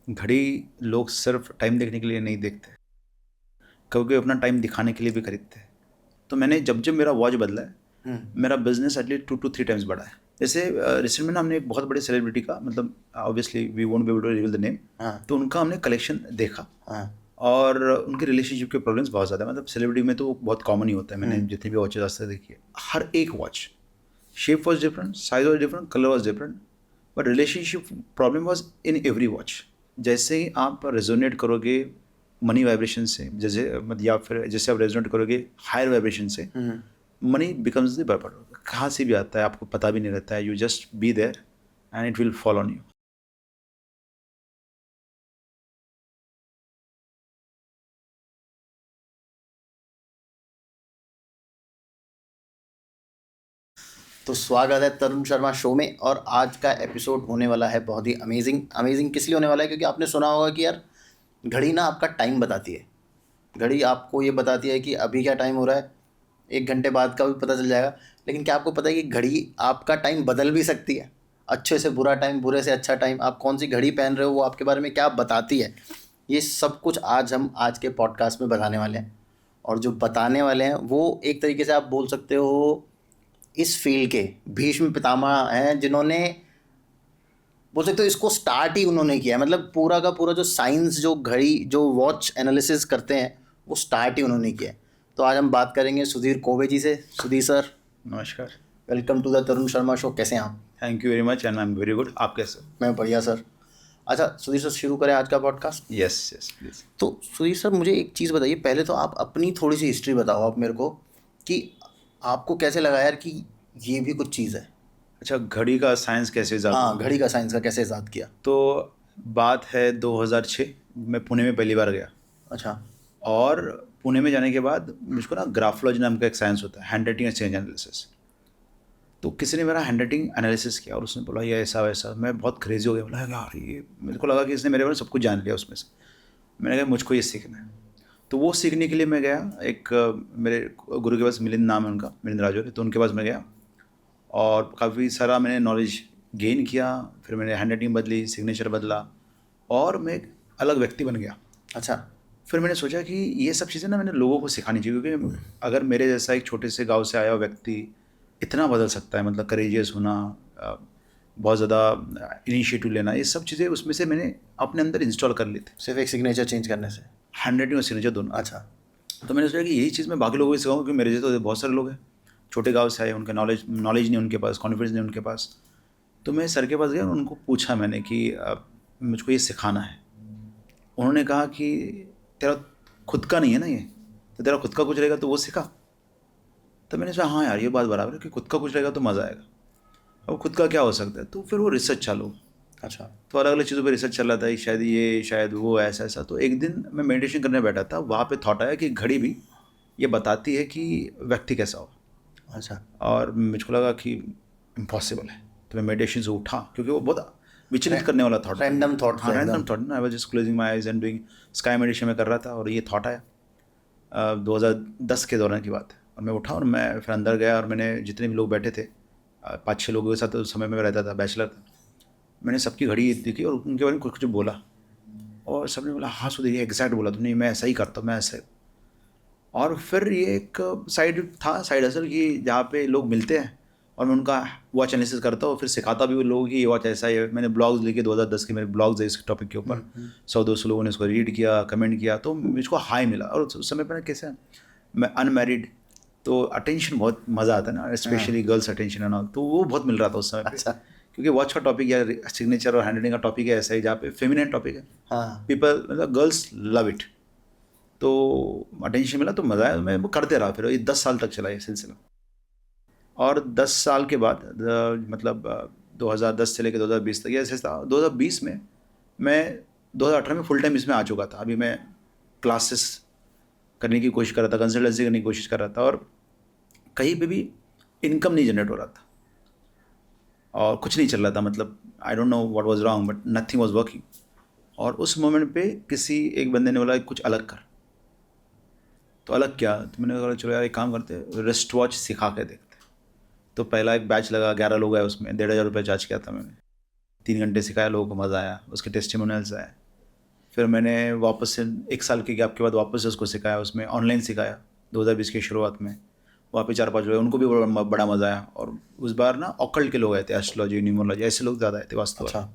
घड़ी लोग सिर्फ टाइम देखने के लिए नहीं देखते, कभी अपना टाइम दिखाने के लिए भी खरीदते हैं। तो मैंने जब जब मेरा वॉच बदला है, मेरा बिजनेस एटलीस्ट 2 to 3 टाइम्स बढ़ा है। जैसे रिसेंट में ना हमने एक बहुत बड़े सेलिब्रिटी का, मतलब obviously we won't be able to reveal the name, तो उनका हमने कलेक्शन देखा और उनके रिलेशनशिप के प्रॉब्लम्स बहुत ज़्यादा, मतलब सेलिब्रिटी में तो बहुत कॉमन ही होता है। मैंने जितनी भी वॉचेज आज तक देखी है, हर एक watch shape was different, size was different, colour was different, but relationship problem was in every watch. जैसे ही आप रेजोनेट करोगे मनी वाइब्रेशन से, जैसे मतलब या फिर जैसे आप रेजोनेट करोगे हायर वाइब्रेशन से, मनी बिकम्स द बर्बर। कहाँ से भी आता है आपको पता भी नहीं रहता है, you just be there and it will follow on you. तो स्वागत है तरुण शर्मा शो में। और आज का एपिसोड होने वाला है बहुत ही अमेजिंग। अमेजिंग किस लिए होने वाला है? क्योंकि आपने सुना होगा कि यार घड़ी ना आपका टाइम बताती है। घड़ी आपको ये बताती है कि अभी क्या टाइम हो रहा है, 1 घंटे बाद का भी पता चल जाएगा। लेकिन क्या आपको पता है कि घड़ी आपका टाइम बदल भी सकती है? अच्छे से बुरा टाइम, बुरे से अच्छा टाइम, आप कौन सी घड़ी पहन रहे हो वो आपके बारे में क्या बताती है। ये सब कुछ आज हम आज के पॉडकास्ट में बताने वाले हैं। और जो बताने वाले हैं वो एक तरीके से आप बोल सकते हो इस फील्ड के भीष्म पितामह हैं, जिन्होंने बोल सकते हो इसको स्टार्ट ही उन्होंने किया है। मतलब पूरा का पूरा जो साइंस, जो घड़ी, जो वॉच एनालिसिस करते हैं, वो स्टार्ट ही उन्होंने किया है। तो आज हम बात करेंगे सुधीर कोवे जी से। सुधीर सर, नमस्कार। Welcome to the Tarun Sharma show. कैसे हैं आप? Thank you very much and I am very good. आप कैसे? मैं बढ़िया सर। अच्छा सुधीर सर, शुरू करें आज का पॉडकास्ट? Yes yes please. तो सुधीर सर, मुझे एक चीज़ बताइए। पहले तो आप अपनी थोड़ी सी हिस्ट्री बताओ आप मेरे को, कि आपको कैसे लगा यार कि ये भी कुछ चीज़ है। अच्छा, घड़ी का साइंस कैसे इजाद हुआ? हाँ, घड़ी का साइंस का कैसे इजाद किया? तो बात है 2006, मैं पुणे में पहली बार गया। अच्छा। और पुणे में जाने के बाद मुझको ना ग्राफोलॉजी नाम का एक साइंस होता है, हैंड राइटिंग एक्सचेंज एनालिसिस। तो किसी ने मेरा हैंड राइटिंग एनालिसिस किया और उसने बोला ये ऐसा वैसा। मैं बहुत क्रेजी हो गया, बोला यार ये, मेरे को लगा कि इसने मेरे बारे में सब कुछ जान लिया उसमें से। मैंने कहा मुझको ये सीखना है। तो वो सीखने के लिए मैं गया, एक मेरे गुरु के पास, मिलिंद नाम है उनका, मिलिंद राजौरी, तो उनके पास मैं गया और काफ़ी सारा मैंने नॉलेज गेन किया। फिर मैंने हैंड राइटिंग बदली, सिग्नेचर बदला और मैं एक अलग व्यक्ति बन गया। अच्छा। फिर मैंने सोचा कि ये सब चीज़ें ना मैंने लोगों को सिखानी चाहिए, क्योंकि अगर मेरे जैसा एक छोटे से गांव से आया हुआ व्यक्ति इतना बदल सकता है, मतलब करेजियस होना, बहुत ज़्यादा इनिशिएटिव लेना, ये सब चीज़ें उसमें से मैंने अपने अंदर इंस्टॉल कर ली थी, सिर्फ एक सिग्नेचर चेंज करने से? हैंड राइटिंग और सिग्नेचर दोनों। अच्छा। तो मैंने सोचा कि यही चीज़ मैं बाकी लोगों को सिखाऊँ, क्योंकि मेरे जैसे तो बहुत सारे लोग हैं छोटे गांव से आए, उनका नॉलेज नहीं उनके पास, कॉन्फिडेंस नहीं उनके पास। तो मैं सर के पास गया और उनको पूछा मैंने कि मुझको ये सिखाना है। उन्होंने कहा कि तेरा खुद का नहीं है ना ये, तो तेरा खुद का कुछ रहेगा तो वो सिखा। तो मैंने सोचा हाँ यार ये बात बराबर है कि खुद का कुछ रहेगा तो मज़ा आएगा। अब खुद का क्या हो सकता है? तो फिर वो रिसर्च चालू। अच्छा। तो अलग अलग चीज़ों पे रिसर्च चल रहा था, शायद ये शायद वो ऐसा ऐसा। तो एक दिन मैं मेडिटेशन करने बैठा था, वहाँ पे थॉट आया कि घड़ी भी ये बताती है कि व्यक्ति कैसा हो। अच्छा। और मुझको लगा कि इम्पॉसिबल है। तो मैं मेडिटेशन से उठा, क्योंकि वो बहुत विचलित करने वाला थॉट। Random thought. हाँ रैंडम थॉट ना, I was just closing my eyes and doing sky meditation में कर रहा था और ये थॉट आया। 2010 के दौरान की बात है। और मैं उठा और मैं फिर अंदर गया और मैंने जितने भी लोग बैठे थे, 5-6 लोगों के साथ उस समय में रहता था, बैचलर था, मैंने सबकी घड़ी देखी और उनके बारे में कुछ कुछ बोला। और सबने बोला हाँ सुधीर ये एग्जैक्ट बोला तूने, मैं ऐसा ही करता हूँ, मैं ऐसे। और फिर ये एक साइड था, साइड हसल, कि जहाँ पे लोग मिलते हैं और मैं उनका वॉच एनालिसिस करता हूँ, फिर सिखाता भी वो लोगों की ये वॉच ऐसा है। मैंने ब्लॉग्स लिखे, 2010 के मेरे ब्लॉग्स है इस टॉपिक के ऊपर। 100-200 लोगों ने उसको रीड किया, कमेंट किया, तो मुझको हाई मिला। और उस समय पर कैसे, मैं अनमैरिड, तो अटेंशन बहुत मज़ा आता है ना, specially girls attention and all, तो वो बहुत मिल रहा था उस समय पे। अच्छा। क्योंकि वॉच का टॉपिक या सिग्नेचर और हैंडराइटिंग का टॉपिक है ऐसा ही, जहाँ पे फेमिनिन टॉपिक है, हाँ। पीपल मतलब गर्ल्स लव इट। तो अटेंशन मिला तो मज़ा आया, मैं वो करते रहा। फिर ये 10 साल तक चला ये सिलसिला। और 10 साल के बाद मतलब 2010 से लेकर 2020 तक, ऐसे था। 2020 में मैं 2018 में फुल टाइम इसमें आ चुका था। अभी मैं क्लासेस करने की कोशिश कर रहा था, कंसल्टेंसी करने की कोशिश कर रहा था, और कहीं पे भी इनकम नहीं जनरेट हो रहा था और कुछ नहीं चल रहा था। मतलब आई don't know what was wrong, but nothing was working. और उस मोमेंट पे किसी एक बंदे ने बोला कुछ अलग कर। तो अलग क्या? तो मैंने कहा चलो यार एक काम करते, रिस्ट वॉच सिखा के देखते। तो पहला एक बैच लगा, 11 लोग आए उसमें, 1500 रुपये चार्ज किया था मैंने। 3 घंटे सिखाया, लोगों को मज़ा आया, उसके टेस्टिमोनियल्स आए। फिर मैंने वापस से 1 साल के गैप के बाद वापस से उसको सिखाया, उसमें ऑनलाइन सिखाया 2020 की शुरुआत में। वहाँ पे 4-5 लोग, उनको भी बड़ा मज़ा आया। और उस बार ना ऑकल्ट के लोग आए थे, एस्ट्रोलॉजी, न्यूमरोलॉजी, ऐसे लोग ज़्यादा आए थे वास्तव। अच्छा,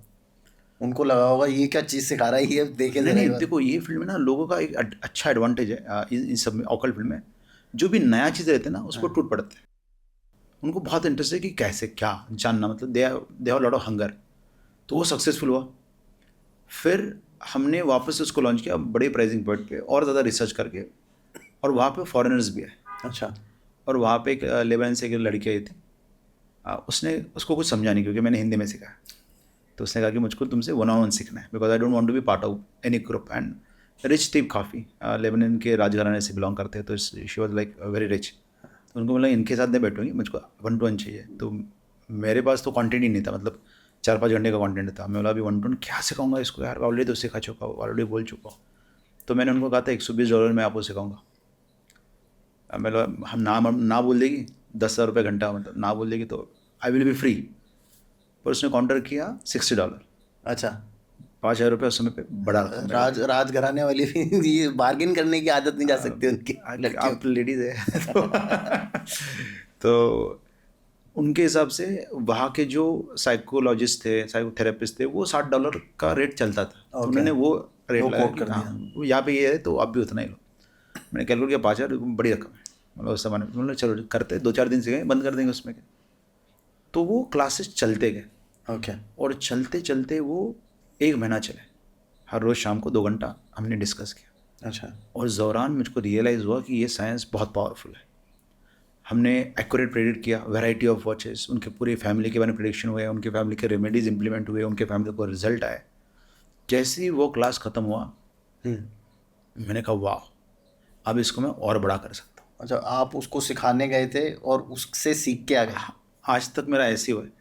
उनको लगा होगा ये क्या चीज़ सिखा रहा है, ये देखे नहीं जरा नहीं, एक बार। देखो ये फील्ड में ना लोगों का एक अच्छा एडवांटेज है इन सब में, ऑकल्ट फील्ड में जो भी नया चीज़ रहते हैं ना उसको टूट पड़ते हैं। उनको बहुत इंटरेस्ट है कि कैसे क्या जानना, मतलब they have lot of hunger. तो वो सक्सेसफुल हुआ। फिर हमने वापस से उसको लॉन्च किया बड़े प्राइसिंग पॉइंट पे और ज़्यादा रिसर्च करके, और वहाँ पे फॉरेनर्स भी आए। अच्छा। और वहाँ पे एक लेबनान से एक लड़की आई थी। उसने उसको कुछ समझा नहीं क्योंकि मैंने हिंदी में सिखाया। तो उसने कहा कि मुझको तुमसे 1-on-1 सीखना है, because I don't want to be part of any group. And rich थी काफ़ी, लेबनान के राजघराने से बिलोंग करते हैं, तो she was like very rich. तो उनको बोला इनके साथ नहीं बैठूंगी, मुझको 1-to-1 चाहिए। तो मेरे पास तो कंटेंट ही नहीं था, मतलब 4-5 घंटे का कंटेंट था। मैं बोला अभी 1-to-1 क्या सिखाऊंगा इसको यार, ऑलरेडी तो सिखा चुका हूँ, ऑलरेडी बोल चुका हूँ। तो मैंने उनको कहा था $120 में आपको सिखाऊंगा। मैं बोला हम ना बोल देगी 10,000 रुपये घंटा, मतलब ना बोल देगी तो आई विल बी फ्री। पर उसने काउंटर किया $60। अच्छा, 5,000 रुपये उस समय पे बड़ा रकम है। राजघराने वाली भी ये बार्गेन करने की आदत नहीं जा सकती उनकी लड़कियों आप लेडीज है तो उनके हिसाब से वहाँ के जो साइकोलॉजिस्ट थे, साइकोथेरेपिस्ट थे, वो $60 का रेट चलता था। तो उन्होंने वो रेट वो लगाया quote कि कर हाँ वो यहाँ पे ये है तो आप भी उतना ही लो। मैंने कैलकुलेट किया 5,000 बड़ी रकम है, मतलब उस समय मतलब चलो करते 2-4 दिन से गए, बंद कर देंगे उसमें। तो वो क्लासेस चलते गए ओके। और चलते चलते वो 1 महीना चले। हर रोज़ शाम को 2 घंटा हमने डिस्कस किया। अच्छा। और उस दौरान मुझको रियलाइज़ हुआ कि ये साइंस बहुत पावरफुल है। हमने एक्यूरेट प्रेडिक्ट किया वैरायटी ऑफ वॉचेस, उनके पूरी फैमिली के बारे में प्रेडिक्शन हुए, उनके फैमिली के रेमेडीज़ इंप्लीमेंट हुए, उनके फैमिली को रिजल्ट आए। जैसे ही वो क्लास ख़त्म हुआ मैंने कहा वाह, अब इसको मैं और बड़ा कर सकता हूँ। अच्छा, आप उसको सिखाने गए थे और उससे सीख के आ गए? आज तक मेरा ऐसे ही हुआ है,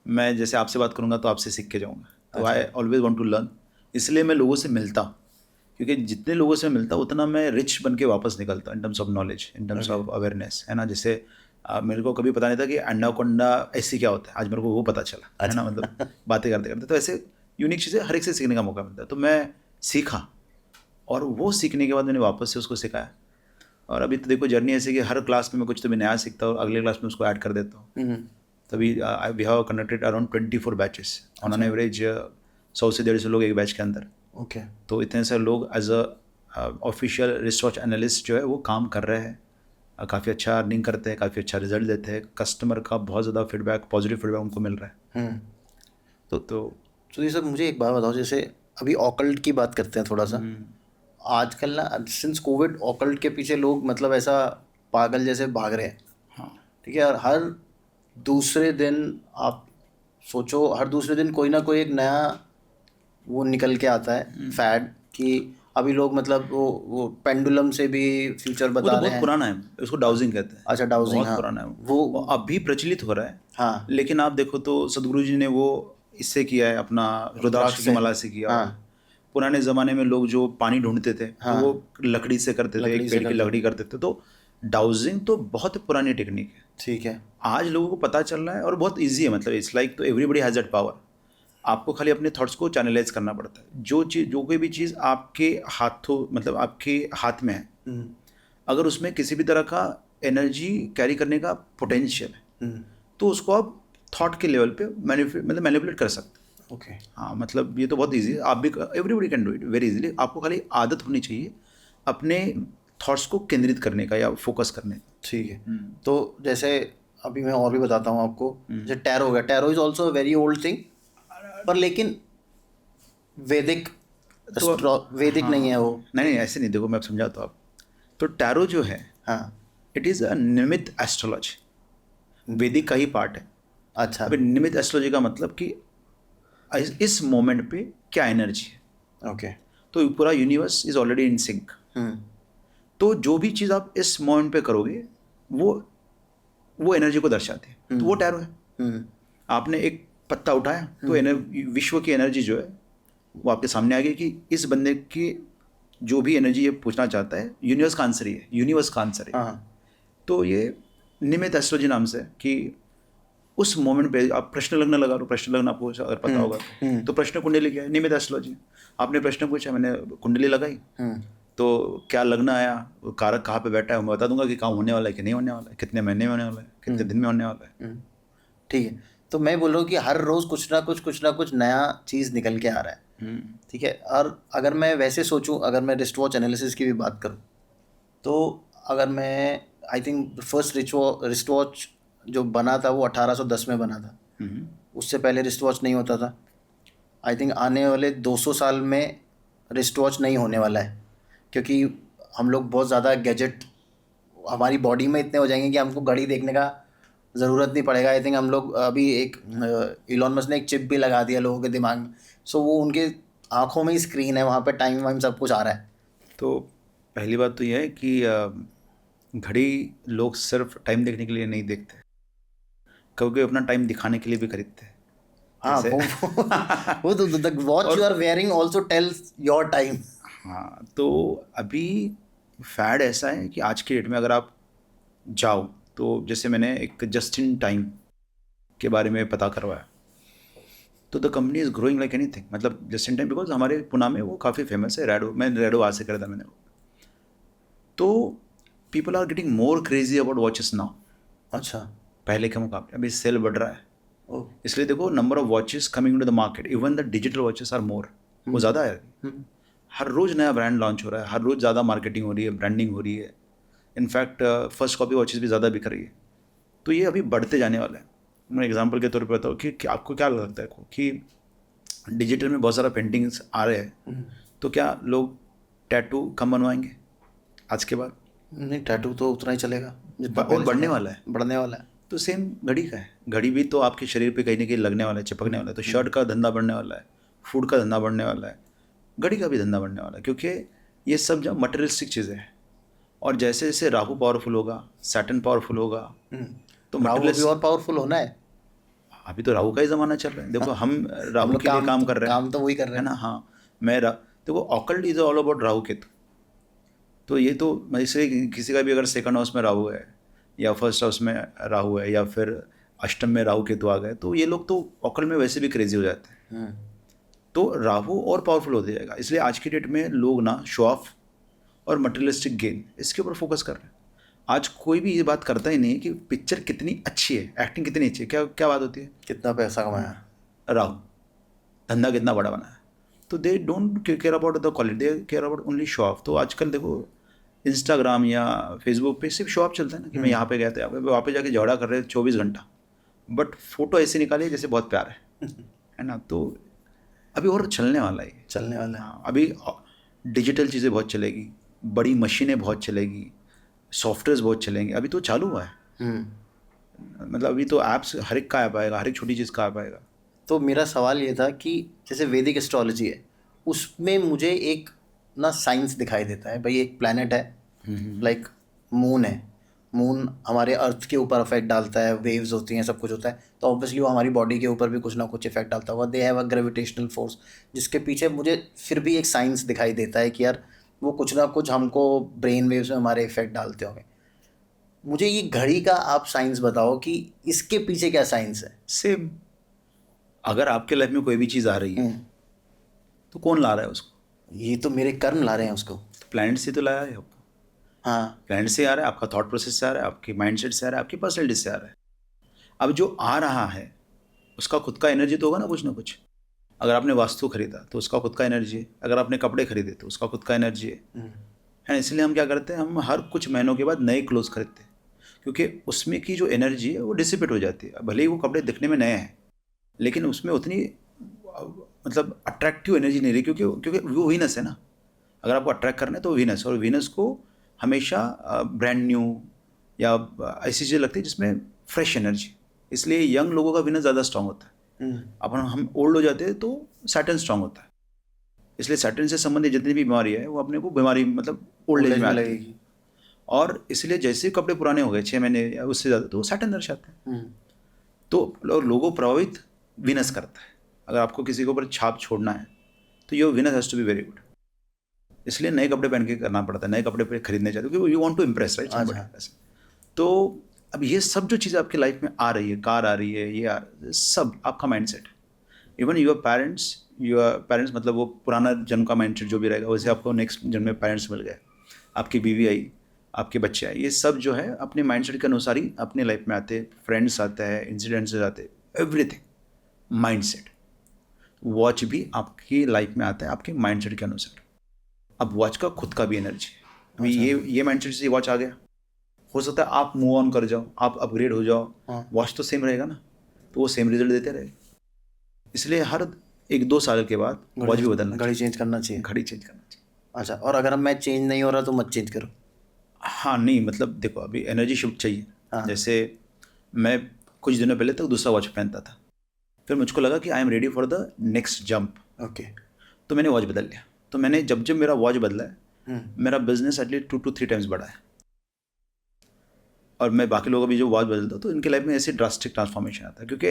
मैं जैसे आपसे बात करूँगा तो आपसे सीख के जाऊँगा। तो I always want to learn, इसलिए मैं लोगों से मिलता हूँ, क्योंकि जितने लोगों से मिलता हूँ उतना मैं रिच बन के वापस निकलता हूँ in terms of knowledge, in terms of awareness, है ना। जैसे मेरे को कभी पता नहीं था कि एंडाकोंडा ऐसी क्या होता है, आज मेरे को वो पता चला, है ना। मतलब बातें करते करते तो ऐसे यूनिक चीज़ें हर एक से सीखने का मौका मिलता है। तो मैं सीखा और वो सीखने के बाद मैंने वापस से उसको सिखाया। और अभी तो देखो जर्नी ऐसी कि हर क्लास में मैं कुछ तो भी नया सीखता हूँ, अगले क्लास में उसको ऐड कर देता हूँ। तभी we have conducted around 24 batches on an average, 100 से 150 लोग एक बैच के अंदर। ओके। तो इतने सारे लोग as a official research analyst जो है वो काम कर रहे हैं, काफ़ी अच्छा अर्निंग करते हैं, काफ़ी अच्छा रिजल्ट देते हैं, कस्टमर का बहुत ज़्यादा फीडबैक, पॉजिटिव फीडबैक उनको मिल रहा है। तो ये सर मुझे एक बात बताओ, जैसे अभी ऑकल्ट की बात करते हैं थोड़ा सा। आजकल ना सिंस कोविड ऑकल्ट के पीछे लोग मतलब ऐसा पागल जैसे भाग रहे हैं। हाँ ठीक है, और हर दूसरे दिन आप सोचो, हर दूसरे दिन कोई ना कोई एक नया वो निकल के आता है फैड, कि अभी लोग मतलब वो पेंडुलम से भी फ्यूचर वो बता तो रहे बहुत हैं। पुराना है, उसको डाउजिंग कहते हैं। अच्छा, डाउजिंग, बहुत हाँ। पुराना है वो वो अभी प्रचलित हो रहा है। हाँ, लेकिन आप देखो तो सदगुरु जी ने वो इससे किया है, अपना रुद्राक्ष की माला से किया। हाँ। पुराने ज़माने में लोग जो पानी ढूंढते थे तो वो लकड़ी से करते थे, लकड़ी एक से पेड़ की लकड़ी करते थे। तो डाउजिंग तो बहुत पुरानी टेक्निक है, ठीक है। आज लोगों को पता चल रहा है और बहुत इजी है। मतलब इट्स लाइक तो एवरीबडी हैज़ दैट पावर। आपको खाली अपने थॉट्स को चैनलाइज करना पड़ता है। जो कोई भी चीज़ आपके हाथों, मतलब आपके हाथ में है, अगर उसमें किसी भी तरह का एनर्जी कैरी करने का पोटेंशियल है तो उसको आप थॉट के लेवल पे मैनिपुलेट कर सकते हैं। ओके। हाँ, मतलब ये तो बहुत इजी है, आप भी, everybody can do it very easily. आपको खाली आदत होनी चाहिए अपने थॉट्स को केंद्रित करने का या फोकस करने का। ठीक है। तो जैसे अभी मैं और भी बताता हूँ आपको, जैसे टैरो हो गया। Tarot is also very old thing, पर लेकिन वैदिक वैदिक नहीं है वो। नहीं ऐसे नहीं, देखो मैं समझाता हूँ आप। तो टैरो जो है, हाँ। इट इज़ अ निमित्त एस्ट्रोलॉजी, वैदिक का ही पार्ट है। अच्छा। अभी निमित्त एस्ट्रोलॉजी का मतलब कि इस मोमेंट पे क्या एनर्जी है। ओके। तो पूरा universe is already in sync. तो जो भी चीज़ आप इस मोमेंट पे करोगे वो एनर्जी को दर्शाती है। तो वो टैरो है। आपने एक पत्ता उठाया तो विश्व की एनर्जी जो है वो आपके सामने आ गई कि इस बंदे की जो भी एनर्जी ये पूछना चाहता है, यूनिवर्स का आंसर ही है, यूनिवर्स का आंसर है। तो ये निमित्त एस्ट्रोलॉजी नाम से कि उस मोमेंट पे आप प्रश्न लगना लगा लो, प्रश्न लगना आपको अगर पता होगा तो प्रश्न कुंडली क्या है, नियमित एस्ट्रोलॉजी। आपने प्रश्न पूछा, मैंने कुंडली लगाई, तो क्या लगना आया, वो कारक कहाँ पे बैठा है, मैं बता दूंगा कि काम होने वाला है कि नहीं होने वाला है, कितने महीने में होने वाला है, कितने दिन में होने वाला है। ठीक है, तो मैं बोल रहा हूँ कि हर रोज़ कुछ ना कुछ नया चीज़ निकल के आ रहा है। ठीक है, और अगर मैं वैसे सोचूं, अगर मैं रिस्ट वॉच एनालिसिस की भी बात करूं, तो अगर मैं I think first wrist watch जो बना था वो 1810 में बना था। उससे पहले रिस्ट वॉच नहीं होता था। आई थिंक आने वाले 200 साल में रिस्ट वॉच नहीं होने वाला है, क्योंकि हम लोग बहुत ज़्यादा गैजेट हमारी बॉडी में इतने हो जाएंगे कि हमको घड़ी देखने का ज़रूरत नहीं पड़ेगा। आई थिंक हम लोग अभी एक इलॉन मस्क ने एक चिप भी लगा दिया लोगों के दिमाग में, सो वो उनके आँखों में ही स्क्रीन है, वहाँ पे टाइम वाइम सब कुछ आ रहा है। तो पहली बात तो यह है कि घड़ी लोग सिर्फ टाइम देखने के लिए नहीं देखते, कभी अपना टाइम दिखाने के लिए भी खरीदते हैं। हाँ, वो तो the watch you are wearing also tells your time. हाँ, तो अभी फैड ऐसा है कि आज के डेट में अगर आप जाओ, तो जैसे मैंने एक जस्ट इन टाइम के बारे में पता करवाया, तो the company is growing like anything. मतलब जस्ट इन टाइम, बिकॉज हमारे पुणे में वो काफ़ी फेमस है, रैडो। मैं रैडो आज से करा था मैंने वो। तो people are getting more crazy about watches now. अच्छा, पहले के मुकाबले अभी सेल बढ़ रहा है, ओह, इसलिए देखो number of watches coming to the market, even the digital watches are more, वो ज़्यादा है। हर रोज़ नया ब्रांड लॉन्च हो रहा है, हर रोज़ ज़्यादा मार्केटिंग हो रही है, ब्रांडिंग हो रही है। इनफैक्ट फर्स्ट कॉपी वॉचेस भी ज़्यादा बिक रही है। तो ये अभी बढ़ते जाने वाला है। मैं एग्जांपल के तौर पे बताऊँ कि आपको क्या लगता है कि डिजिटल में बहुत सारा पेंटिंग्स आ रहे हैं, तो क्या लोग टैटू कम बनवाएंगे आज के बाद? नहीं, टैटू तो उतना ही चलेगा जितना और बढ़ने वाला है। बढ़ने वाला है। तो सेम घड़ी का है, घड़ी भी तो आपके शरीर पे कहीं ना कहीं लगने वाला है, चिपकने वाला है। तो शर्ट का धंधा बढ़ने वाला है, फूड का धंधा बढ़ने वाला है, घड़ी का भी धंधा बढ़ने वाला है, क्योंकि ये सब जब मटेरियलिस्टिक चीज़ें हैं। और जैसे जैसे राहु पावरफुल होगा, सैटर्न पावरफुल होगा, तो राहु मटेरियलिस्ट। भी और पावरफुल होना है। अभी तो राहु का ही ज़माना चल रहा है। देखो हम राहु लोग के लिए काम कर रहे हैं, काम तो वही कर रहे है हैं ना। हाँ, देखो occult is all about Rahu Ketu. तो ये तो इसलिए किसी का भी अगर सेकंड हाउस में राहु है, या फर्स्ट हाउस में राहु है, या फिर अष्टम में राहु केतु आ गए, तो ये लोग तो ऑकल्ट में वैसे भी क्रेजी हो जाते हैं। तो राहु और पावरफुल होते जाएगा। इसलिए आज की डेट में लोग ना शो ऑफ और मटेरियलिस्टिक गेन, इसके ऊपर फोकस कर रहे हैं। आज कोई भी ये बात करता ही नहीं है कि पिक्चर कितनी अच्छी है, एक्टिंग कितनी अच्छी है। क्या क्या बात होती है? कितना पैसा कमाया, राहु धंधा कितना बड़ा बना है। तो they don't care about the quality, they care about only show off. तो आजकल देखो इंस्टाग्राम या फेसबुक पे सिर्फ शो ऑफ चलता है ना, कि मैं यहाँ पे गया था, वहाँ पे जाके झगड़ा कर रहे हैं 24 घंटा, बट फोटो ऐसे निकाली जैसे बहुत प्यार है ना। तो अभी और चलने वाला है, चलने वाला है। हाँ, अभी डिजिटल चीज़ें बहुत चलेगी, बड़ी मशीनें बहुत चलेगी, सॉफ्टवेयर बहुत चलेंगे। अभी तो चालू हुआ है, मतलब अभी तो ऐप्स, हर एक का ऐप आएगा, हर एक छोटी चीज़ का ऐप आएगा। तो मेरा सवाल ये था कि जैसे वैदिक एस्ट्रोलॉजी है, उसमें मुझे एक ना साइंस दिखाई देता है। भाई एक प्लैनेट है, लाइक मून है, मून हमारे अर्थ के ऊपर इफेक्ट डालता है, वेव्स होती हैं, सब कुछ होता है, तो ऑब्वियसली वो हमारी बॉडी के ऊपर भी कुछ ना कुछ इफेक्ट डालता होगा। They have a gravitational force, जिसके पीछे मुझे फिर भी एक साइंस दिखाई देता है कि यार वो कुछ ना कुछ हमको ब्रेन वेव्स में हमारे इफेक्ट डालते होंगे। मुझे ये घड़ी का आप साइंस बताओ कि इसके पीछे क्या साइंस है। सेम, अगर आपके लाइफ में कोई भी चीज़ आ रही है, तो कौन ला रहा है उसको? ये तो मेरे कर्म ला रहे हैं उसको। तो प्लैनेट से तो लाया है आपको, हाँ, प्लैनेट से आ रहा है, आपका थॉट प्रोसेस से आ रहा है, आपके माइंडसेट से आ रहा है, आपकी पर्सनैलिटी से आ रहा है। अब जो आ रहा है उसका खुद का एनर्जी तो होगा ना कुछ। अगर आपने वास्तु खरीदा तो उसका खुद का एनर्जी है, अगर आपने कपड़े खरीदे तो उसका खुद का एनर्जी है ना। इसलिए हम क्या करते हैं, हम हर कुछ महीनों के बाद नए क्लोथ खरीदते हैं, क्योंकि उसमें की जो एनर्जी है वो डिसिपेट हो जाती है। भले ही वो कपड़े दिखने में नए हैं, लेकिन उसमें उतनी मतलब अट्रैक्टिव एनर्जी नहीं रही, क्योंकि वो वीनस है ना। अगर आपको अट्रैक्ट करना है तो वीनस, और वीनस को हमेशा ब्रांड न्यू या ऐसी चीज़ें लगती है जिसमें फ्रेश एनर्जी। इसलिए यंग लोगों का वीनस ज़्यादा स्ट्रांग होता है। अब हम ओल्ड हो जाते हैं तो सैटर्न स्ट्रांग होता है। इसलिए सैटर्न से संबंधित जितनी भी बीमारी है वो अपने को बीमारी मतलब ओल्ड एज में आती है। और इसलिए जैसे ही कपड़े पुराने हो गए 6 महीने या उससे ज़्यादा, तो सैटर्न दर्शाते हैं। तो और लोगों प्रभावित वीनस करता है। अगर आपको किसी के ऊपर छाप छोड़ना है तो your Venus has to be very good. इसलिए नए कपड़े पहन के करना पड़ता है, नए कपड़े पे खरीदने चाहिए, क्योंकि you want to impress, right. तो अब ये सब जो चीज़ें आपकी लाइफ में आ रही है, कार आ रही है, ये सब आपका माइंडसेट है। इवन योर पेरेंट्स मतलब वो पुराना जन्म का माइंडसेट जो भी रहेगा, वैसे आपको नेक्स्ट जन्म में पेरेंट्स मिल गए, आपकी बीवी आई, आपके बच्चे आए, ये सब जो है अपने माइंडसेट के अनुसार ही अपने लाइफ में आते हैं। फ्रेंड्स आते हैं, इंसिडेंट्स आते हैं, एवरीथिंग माइंडसेट। वॉच भी आपकी लाइफ में आता है आपके माइंडसेट के अनुसार। अब वॉच का खुद का भी एनर्जी है। अभी ये माइंडसेट से वॉच आ गया, हो सकता है आप मूव ऑन कर जाओ, आप अपग्रेड हो जाओ, वॉच तो सेम रहेगा ना, तो वो सेम रिजल्ट देते रहेगा। इसलिए हर 1-2 साल के बाद वॉच भी बदलना, घड़ी चेंज करना चाहिए। घड़ी चेंज करना चाहिए। अच्छा, और अगर अब मैं चेंज नहीं हो रहा तो मत चेंज करो। हाँ नहीं, मतलब देखो अभी एनर्जी शिफ्ट चाहिए। जैसे मैं कुछ दिनों पहले तक दूसरा वॉच पहनता था, फिर मुझको लगा कि I am ready for the next jump. Okay, तो मैंने वॉच बदल लिया। तो मैंने जब मेरा वॉच बदला है, मेरा बिजनेस एटलीस्ट 2 to 3 टाइम्स बढ़ा है। और मैं बाकी लोगों का भी जो वॉच बदलता हूँ तो इनके लाइफ में ऐसे ड्रास्टिक ट्रांसफॉर्मेशन आता है, क्योंकि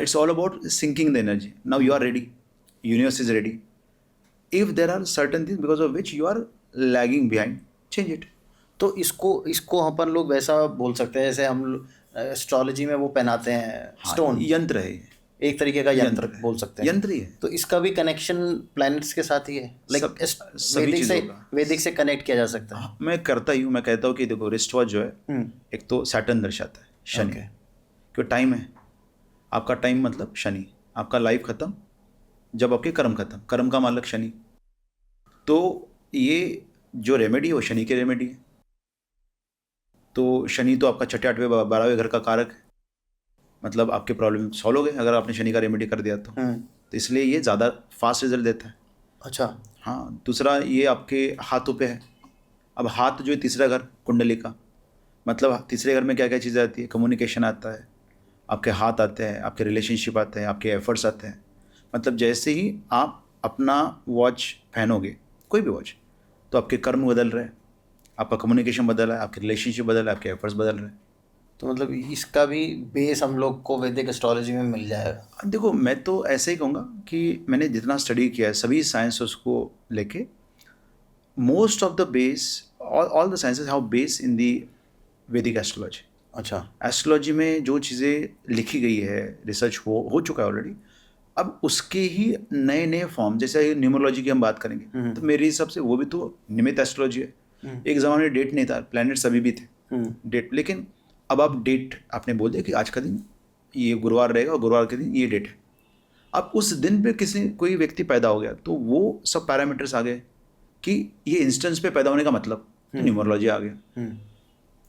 it's all about syncing the energy. Now you are ready, universe is ready. If there are certain things because of which you are lagging behind, change it. तो इसको अपन लोग वैसा बोल सकते हैं जैसे हम एस्ट्रोलॉजी में वो पहनाते हैं स्टोन, यंत्र है, एक तरीके का यंत्र बोल सकते हैं। यंत्र ही है। तो इसका भी कनेक्शन प्लैनेट्स के साथ ही है, लाइक वैदिक से कनेक्ट किया जा सकता है। मैं करता ही हूँ। मैं कहता हूँ कि देखो रिस्ट वॉच जो है, एक तो सैटर्न दर्शाता है, शनि, क्योंकि टाइम है आपका, टाइम मतलब शनि, आपका लाइफ खत्म जब आपके कर्म खत्म, कर्म का मालक शनि। तो ये जो रेमेडी है वो शनि की रेमेडी है। तो शनि तो आपका 6, 8वें 12वें घर का कारक है, मतलब आपके प्रॉब्लम सॉल्व हो गए अगर आपने शनि का रेमेडी कर दिया तो इसलिए ये ज़्यादा फास्ट रिजल्ट देता है। अच्छा, हाँ, दूसरा ये आपके हाथों पे है। अब हाथ जो है तीसरा घर कुंडली का, मतलब तीसरे घर में क्या क्या चीज़ें आती है, कम्युनिकेशन आता है, आपके हाथ आते हैं, आपके रिलेशनशिप आते हैं, आपके एफर्ट्स आते हैं। मतलब जैसे ही आप अपना वॉच पहनोगे, कोई भी वॉच, तो आपके कर्म बदल रहे हैं, आपका कम्युनिकेशन बदल रहा है, आपके रिलेशनशिप बदल रहा है, आपके एफर्ट्स बदल रहे हैं। तो मतलब इसका भी बेस हम लोग को वैदिक एस्ट्रोलॉजी में मिल जाएगा। देखो मैं तो ऐसे ही कहूँगा कि मैंने जितना स्टडी किया है सभी साइंसेस को लेके, most of the base, all the sciences have base in the Vedic astrology. अच्छा, एस्ट्रोलॉजी में जो चीज़ें लिखी गई है, रिसर्च हो चुका है ऑलरेडी। अब उसके ही नए नए फॉर्म, जैसे न्यूमरोलॉजी की हम बात करेंगे तो मेरे हिसाब से वो भी तो निमित्त एस्ट्रोलॉजी है। एक ज़माने में डेट नहीं था, प्लैनेट सभी भी थे डेट, लेकिन अब आप डेट आपने बोल दिया कि आज का दिन ये गुरुवार रहेगा और गुरुवार के दिन ये डेट है। अब उस दिन पे कोई व्यक्ति पैदा हो गया तो वो सब पैरामीटर्स आ गए कि ये इंस्टेंस पे पैदा होने का मतलब, तो न्यूमरोलॉजी आ गया।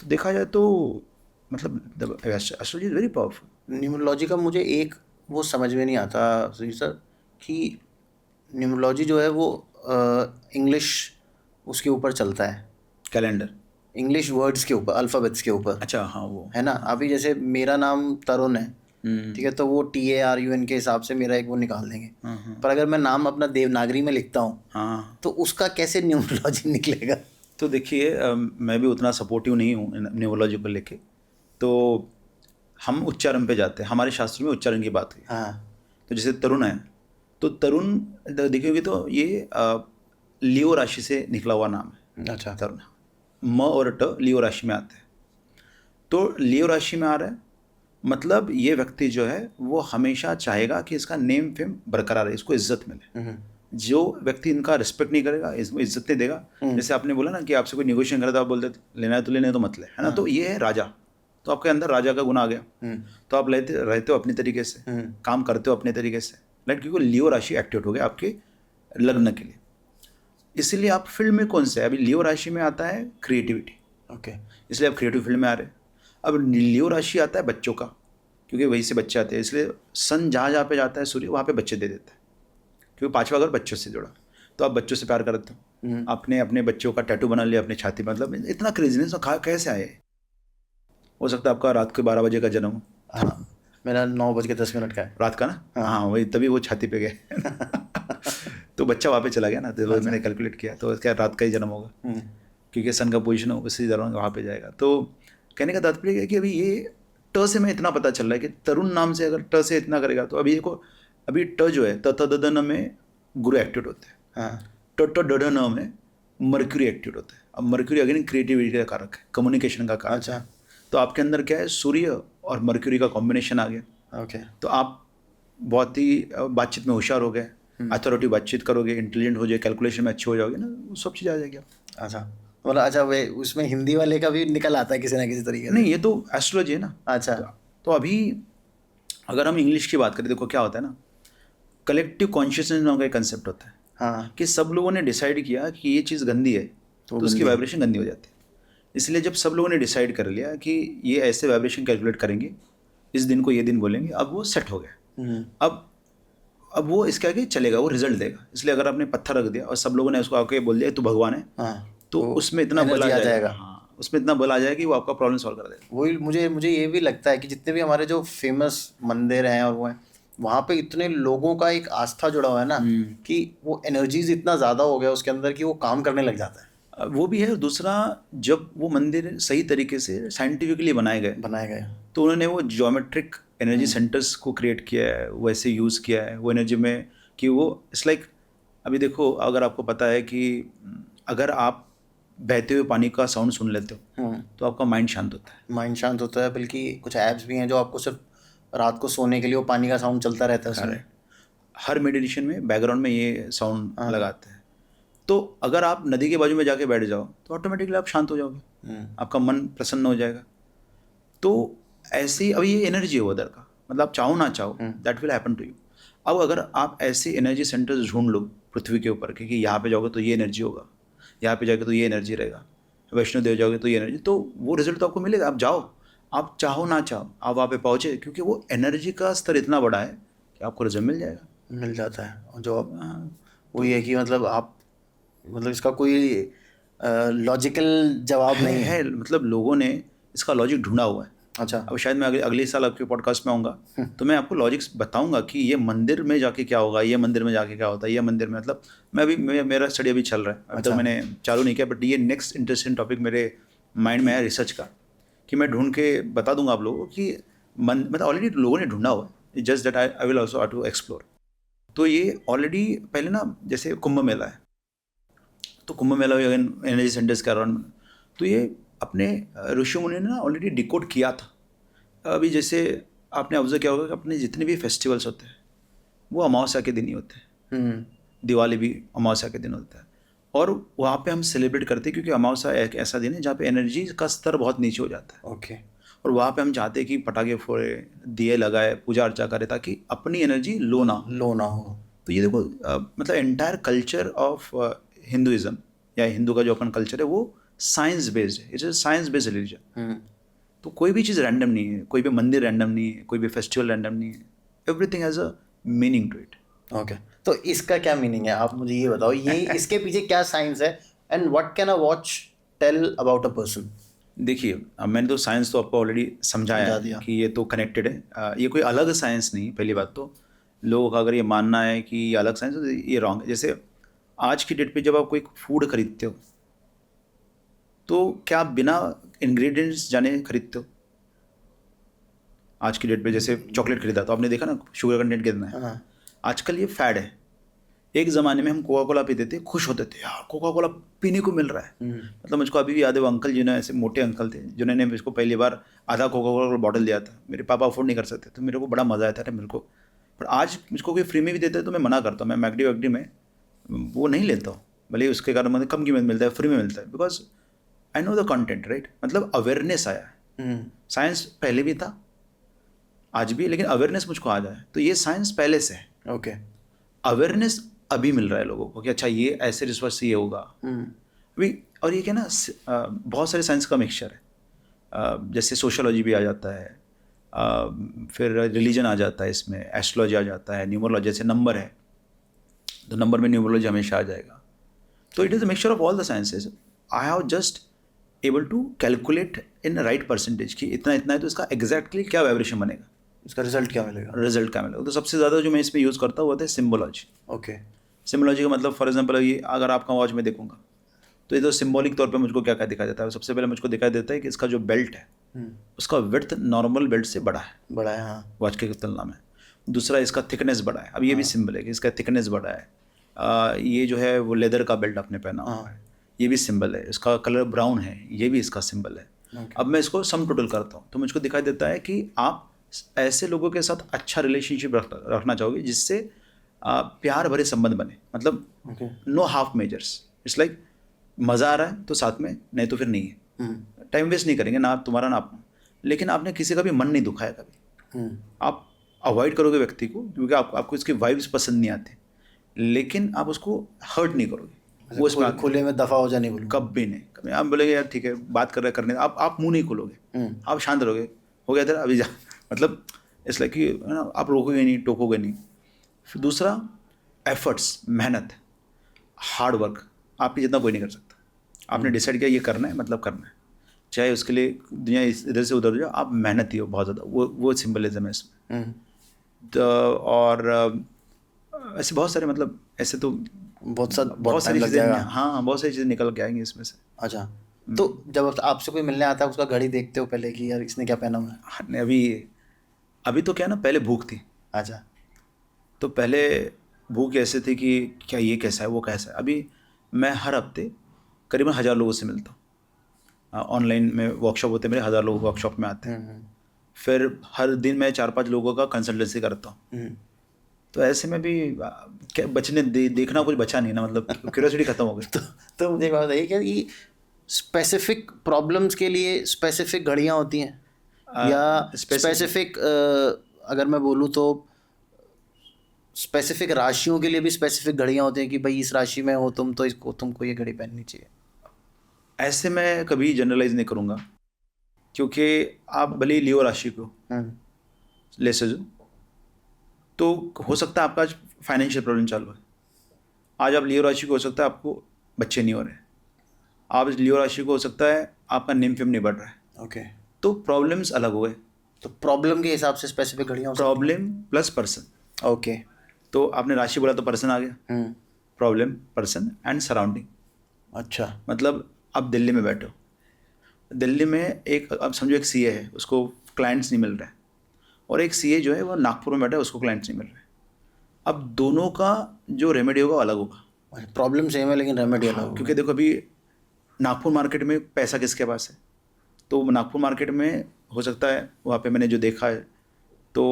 तो देखा जाए तो मतलब astrology is very powerful. Numerology का मुझे एक वो समझ में नहीं आता सुजीत सर कि न्यूमरोलॉजी जो है वो इंग्लिश उसके ऊपर चलता है, कैलेंडर, इंग्लिश वर्ड्स के ऊपर, अल्फ़ाबेट्स के ऊपर। अच्छा हाँ, वो है ना। अभी जैसे मेरा नाम तरुण है, ठीक है, तो वो TARUN के हिसाब से मेरा एक वो निकाल देंगे। पर अगर मैं नाम अपना देवनागरी में लिखता हूँ तो उसका कैसे न्यूमरोलॉजी निकलेगा? तो देखिए मैं भी उतना सपोर्टिव नहीं हूँ न्यूमरोलॉजी को लेके। तो हम उच्चारण पे जाते हैं, हमारे शास्त्र में उच्चारण की बात हुई। तो जैसे तरुण है, तो तरुण देखिएगा तो ये लियो राशि से निकला हुआ नाम है। अच्छा, तरुण, म और ट लियो राशि में आते हैं। तो लियो राशि में आ रहा है मतलब ये व्यक्ति जो है वो हमेशा चाहेगा कि इसका नेम फेम बरकरार है, इसको इज्जत मिले। जो व्यक्ति इनका रिस्पेक्ट नहीं करेगा, इसको इज्जत नहीं देगा, जैसे आपने बोला ना कि आपसे कोई निगोशिएशन करे तो आप बोलते लेना है तो लेना है, तो मत ले, है ना। तो ये है राजा, तो आपके अंदर राजा का गुण आ गया। तो आप रहते हो अपनी तरीके से, काम करते हो अपने तरीके से, राइट, क्योंकि लियो राशि एक्टिवेट हो गया आपके लग्न के लिए। इसीलिए आप फील्ड में कौन से है, अभी लियो राशि में आता है क्रिएटिविटी, ओके, इसलिए आप क्रिएटिव फील्ड में आ रहे हैं। अब लियो राशि आता है बच्चों का, क्योंकि वहीं से बच्चे आते हैं, इसलिए सन जहाँ पे जाता है सूर्य वहाँ पे बच्चे दे देता है, क्योंकि 5वां घर बच्चों से जुड़ा। तो आप बच्चों से प्यार करते हो, आपने अपने बच्चों का टैटू बना लिया अपनी छाती, मतलब इतना क्रेजीनेस कैसे आए? हो सकता है आपका रात के 12 बजे का जन्म हो। हाँ, मेरा 9:10 का है रात का ना। हाँ वही, तभी वो छाती पे गए तो बच्चा वहाँ पे चला गया ना, तो मैंने कैलकुलेट किया तो क्या रात का ही जन्म होगा, क्योंकि सन का पोजीशन हो उसी दौरान वहाँ पे जाएगा। तो कहने का तात्पर्य है कि अभी ये ट से मैं इतना पता चल रहा है कि तरुण नाम से अगर ट से इतना करेगा तो अभी देखो, अभी ट जो है त द न में गुरु एक्टिवेट होते हैं, ट ड न में मर्क्यूरी एक्टिवेट होता है। अब मर्क्यूरी अगेन क्रिएटिविटी का कारक है, कम्युनिकेशन का कारक। अच्छा, तो आपके अंदर क्या है, सूर्य और मर्क्यूरी का कॉम्बिनेशन आ गया। ओके। तो आप बहुत ही बातचीत में होशियार हो गए, अथॉरिटी बातचीत करोगे, इंटेलिजेंट हो जाए, कैलकुलेशन में अच्छे हो जाओगे ना, वो सब चीज़ आ जाएगी आप। अच्छा, मतलब अच्छा वे उसमें हिंदी वाले का भी निकल आता है किसी ना किसी तरीके से। नहीं, ये तो एस्ट्रोलॉजी है ना। अच्छा। तो अभी अगर हम इंग्लिश की बात करें, देखो क्या होता है ना, कलेक्टिव कॉन्शियसनेस नाम का एक कंसेप्ट होता है हाँ। कि सब लोगों ने डिसाइड किया कि ये चीज़ गंदी है, तो उसकी वाइब्रेशन गंदी हो जाती है। इसलिए जब सब लोगों ने डिसाइड कर लिया कि ये ऐसे वाइब्रेशन कैलकुलेट करेंगे, इस दिन को ये दिन बोलेंगे, अब वो सेट हो गया। अब वो इसके आगे चलेगा, वो रिजल्ट देगा। इसलिए अगर आपने पत्थर रख दिया और सब लोगों ने उसको आके बोल दिया तू भगवान है, हाँ, तो उसमें इतना बल आ जाएगा। हाँ, उसमें इतना बल आ जाएगा कि वो आपका प्रॉब्लम सॉल्व कर देगा। वही मुझे ये भी लगता है कि जितने भी हमारे जो फेमस मंदिर हैं और वो हैं, वहाँ पे इतने लोगों का एक आस्था जुड़ा हुआ है ना कि वो एनर्जीज इतना ज़्यादा हो गया उसके अंदर कि वो काम करने लग जाता है। वो भी है। और दूसरा, जब वो मंदिर सही तरीके से साइंटिफिकली बनाए गए तो उन्होंने वो ज्योमेट्रिक एनर्जी सेंटर्स को क्रिएट किया है, वैसे यूज़ किया है वो एनर्जी में कि वो इट्स लाइक, अभी देखो अगर आपको पता है कि अगर आप बहते हुए पानी का साउंड सुन लेते हो तो आपका माइंड शांत होता है। माइंड शांत होता है, बल्कि कुछ ऐप्स भी हैं जो आपको सिर्फ रात को सोने के लिए वो पानी का साउंड चलता रहता है उसमें। हर मेडिटेशन में बैकग्राउंड में ये साउंड लगाते हैं। तो अगर आप नदी के बाजू में जाके बैठ जाओ तो ऑटोमेटिकली आप शांत हो जाओगे, आपका मन प्रसन्न हो जाएगा। तो ऐसी अब ये एनर्जी है उधर का, मतलब आप चाहो ना चाहो that will happen to you. अब अगर आप ऐसे एनर्जी सेंटर्स ढूंढ लो पृथ्वी के ऊपर कि यहाँ पे जाओगे तो ये एनर्जी होगा, यहाँ पे जाओगे तो ये एनर्जी रहेगा, वैष्णो देव जाओगे तो ये एनर्जी, तो वो रिजल्ट तो आपको मिलेगा। आप जाओ, आप चाहो ना चाहो आप वहाँ पे पहुँचे, क्योंकि वो एनर्जी का स्तर इतना बड़ा है कि आपको रिजल्ट मिल जाएगा। मिल जाता है। और जो वो ये कि मतलब आप, मतलब इसका कोई लॉजिकल जवाब नहीं है, मतलब लोगों ने इसका लॉजिक ढूंढा हुआ है। अच्छा। अब शायद मैं अगले साल आपके पॉडकास्ट में आऊँगा तो मैं आपको लॉजिक्स बताऊंगा कि ये मंदिर में जाके क्या होगा, ये मंदिर में जाके क्या होता है, ये मंदिर में, मतलब मैं अभी मेरा स्टडी अभी चल रहा है, अभी तो मैंने चालू नहीं किया, बट ये नेक्स्ट इंटरेस्टिंग टॉपिक मेरे माइंड में है रिसर्च का, कि मैं ढूंढ के बता दूंगा आप लोगों को कि मतलब ऑलरेडी लोगों ने ढूंढा हुआ है, just that I will also to explore. तो ये ऑलरेडी पहले ना, जैसे कुंभ मेला है, तो कुंभ मेला एनर्जी सेंटर्स के अराउंड, तो ये अपने ऋषि मुनि ने ना ऑलरेडी डिकोड किया था। अभी जैसे आपने ऑब्जर्व किया होगा कि अपने जितने भी फेस्टिवल्स होते हैं वो अमावस्या के दिन ही होते हैं। दिवाली भी अमावस्या के दिन होता है, और वहाँ पे हम सेलिब्रेट करते हैं क्योंकि अमावस्या एक ऐसा दिन है जहाँ पे एनर्जी का स्तर बहुत नीचे हो जाता है। ओके। और वहाँ पे हम चाहते हैं कि पटाखे फोड़े, दिए लगाए, पूजा अर्चा करें, ताकि अपनी एनर्जी लो ना हो। तो ये देखो मतलब एंटायर कल्चर ऑफ हिंदुइज्म या हिंदू का जो अपन कल्चर है वो साइंस बेस्ड है, इट्स साइंस बेस्ड रिलीजन। तो कोई भी चीज़ रैंडम नहीं है, कोई भी मंदिर रैंडम नहीं है, कोई भी फेस्टिवल रैंडम नहीं है, everything has a meaning to it. Okay, तो इसका क्या मीनिंग है, आप मुझे ये बताओ, ये इसके पीछे क्या साइंस है, and what can a watch tell about a person? देखिए, अब मैंने तो साइंस तो आपको ऑलरेडी समझाया कि ये तो कनेक्टेड है, ये कोई अलग साइंस नहीं। पहली बात तो लोगों का अगर ये मानना है कि ये अलग साइंस है तो ये रॉन्ग है। जैसे आज की डेट पे जब आप कोई फूड खरीदते हो तो क्या आप बिना इंग्रेडिएंट्स जाने खरीदते हो? आज की डेट पे जैसे चॉकलेट खरीदा तो आपने देखा ना शुगर कंटेंट कितना है। आजकल ये फैड है। एक ज़माने में हम कोका कोला पीते थे, खुश होते थे, यार कोका कोला पीने को मिल रहा है। मतलब मुझको अभी भी याद है, वो अंकल जिन्होंने, ऐसे मोटे अंकल थे जिन्होंने मुझको पहली बार आधा कोका कोला का बॉटल दिया था। मेरे पापा अफोर्ड नहीं कर सकते, तो मेरे को बड़ा मज़ा आया था मेरे को। पर आज मुझको कोई फ्री में भी देता है तो मैं मना करता हूँ। मैं मैकडी वैकडी में वो नहीं लेता हूँ, भले उसके कारण मुझे कम कीमत मिलता है, फ्री में मिलता है, because I know the content, right. मतलब अवेयरनेस आया है। साइंस पहले भी था, आज भी, लेकिन अवेयरनेस मुझको आ जाए तो ये साइंस पहले से है। ओके। अवेयरनेस अभी मिल रहा है लोगों को कि अच्छा ये ऐसे रिसर्च से ये होगा अभी। और ये क्या ना, बहुत सारे साइंस का मिक्सचर है। जैसे सोशोलॉजी भी आ जाता है, फिर रिलीजन आ जाता है, इसमें एस्ट्रोलॉजी आ जाता है, न्यूमरोलॉजी, जैसे नंबर है तो नंबर में न्यूमरोलॉजी हमेशा आ जाएगा। तो it is a mixture of all the sciences. I have just able to calculate in right percentage कि इतना इतना है तो इसका एग्जैक्टली क्या वाइब्रेशन बनेगा, इसका रिजल्ट क्या मिलेगा। तो सबसे ज़्यादा जो मैं इसमें यूज़ करता हूँ वो होता है सिम्बोलॉजी। ओके। सिम्बोलॉजी का मतलब फॉर एग्जांपल ये अगर आपका वॉच में देखूंगा तो ये तो सिंबॉलिक तौर पे मुझको क्या क्या दिखाई देता है। सबसे पहले मुझको दिखाई देता है कि इसका जो बेल्ट है उसका विड्थ नॉर्मल बेल्ट से बड़ा है हाँ। वॉच के तुलना में। दूसरा, इसका थिकनेस बड़ा है। अब ये भी सिंबल है कि इसका थिकनेस बड़ा है। ये जो है वो लेदर का बेल्ट आपने पहना हुआ है, ये भी सिंबल है। इसका कलर ब्राउन है, ये भी इसका सिंबल है। अब मैं इसको सम टोटल करता हूँ तो मुझको दिखाई देता है कि आप ऐसे लोगों के साथ अच्छा रिलेशनशिप रखना चाहोगे जिससे प्यार भरे संबंध बने, मतलब no half measures, it's like मज़ा आ रहा है तो साथ में, नहीं तो फिर नहीं है, टाइम वेस्ट नहीं करेंगे ना आप, तुम्हारा ना अपना, लेकिन आपने किसी का भी मन नहीं दुखाया कभी, आप अवॉइड करोगे व्यक्ति को क्योंकि आपको इसकी वाइब्स पसंद नहीं आते, लेकिन आप उसको हर्ट नहीं करोगे, वो इसमें खुले में दफा हो जाने बोलो, कभी नहीं, कभी आप बोलेंगे यार ठीक है बात कर रहे करने, आप मुंह नहीं खोलोगे, आप शांत रहोगे, हो गया तेरा अभी जा, मतलब इसलिए कि है ना, आप रोकोगे नहीं, टोकोगे नहीं। फिर दूसरा एफर्ट्स, मेहनत, हार्ड वर्क, आपके जितना कोई नहीं कर सकता, आपने डिसाइड किया ये करना है मतलब करना है, चाहे उसके लिए दुनिया इधर से उधर हो जाए, आप मेहनती हो बहुत ज़्यादा, वो सिंबलिज्म है इसमें। तो और ऐसे बहुत सारे, मतलब ऐसे तो बहुत सारी चीज़ें, हाँ बहुत सारी चीज़ें निकल के आएंगी इसमें से। अच्छा, तो जब आपसे कोई मिलने आता है उसका घड़ी देखते हो पहले कि यार इसने क्या पहना हुआ है? नहीं, अभी तो क्या ना, पहले भूख थी। अच्छा, तो पहले भूख ऐसे थी कि क्या ये कैसा है वो कैसा है। अभी मैं हर हफ्ते करीबन 1000 लोगों से मिलता हूँ, ऑनलाइन में वर्कशॉप होते हैं मेरे, 1000 लोग वर्कशॉप में आते हैं। फिर हर दिन मैं 4-5 लोगों का कंसल्टेंसी करता हूँ। तो ऐसे में भी क्या बचने देखना कुछ बचा नहीं ना, मतलब क्यूरियोसिटी खत्म हो गई। तो मुझे एक बात बताइए कि ये स्पेसिफिक प्रॉब्लम्स के लिए स्पेसिफिक घड़ियाँ होती हैं या स्पेसिफिक अगर मैं बोलूँ तो स्पेसिफिक राशियों के लिए भी स्पेसिफिक घड़ियाँ होती हैं कि भाई इस राशि में हो तुम तो इसको तुमको ये घड़ी पहननी चाहिए? ऐसे मैं कभी जनरलाइज नहीं करूँगा, क्योंकि आप भले ही लियो राशि को ले सजो, तो हो सकता है आपका आज फाइनेंशियल प्रॉब्लम चालू है, आज आप लियो राशि को हो सकता है आपको बच्चे नहीं हो रहे, आप लियो राशि को हो सकता है आपका नेम फेम नहीं बढ़ रहा है। ओके, तो प्रॉब्लम्स अलग हो गए। तो प्रॉब्लम के हिसाब से स्पेसिफिक घड़ियाँ हो सकती हैं? Problem plus person. ओके, तो आपने राशि बोला तो पर्सन आ गया, प्रॉब्लम, पर्सन एंड सराउंडिंग। अच्छा, मतलब आप दिल्ली में बैठे हो, दिल्ली में एक, अब समझो एक सीए है, उसको क्लाइंट्स नहीं मिल रहे हैं, और एक सीए जो है वो नागपुर में बैठा है, उसको क्लाइंट्स नहीं मिल रहे हैं। अब दोनों का जो रेमेडी होगा अलग होगा। प्रॉब्लम सेम है लेकिन रेमेडी अलग होगा। क्योंकि देखो अभी नागपुर मार्केट में पैसा किसके पास है, तो नागपुर मार्केट में हो सकता है वहाँ पे मैंने जो देखा है तो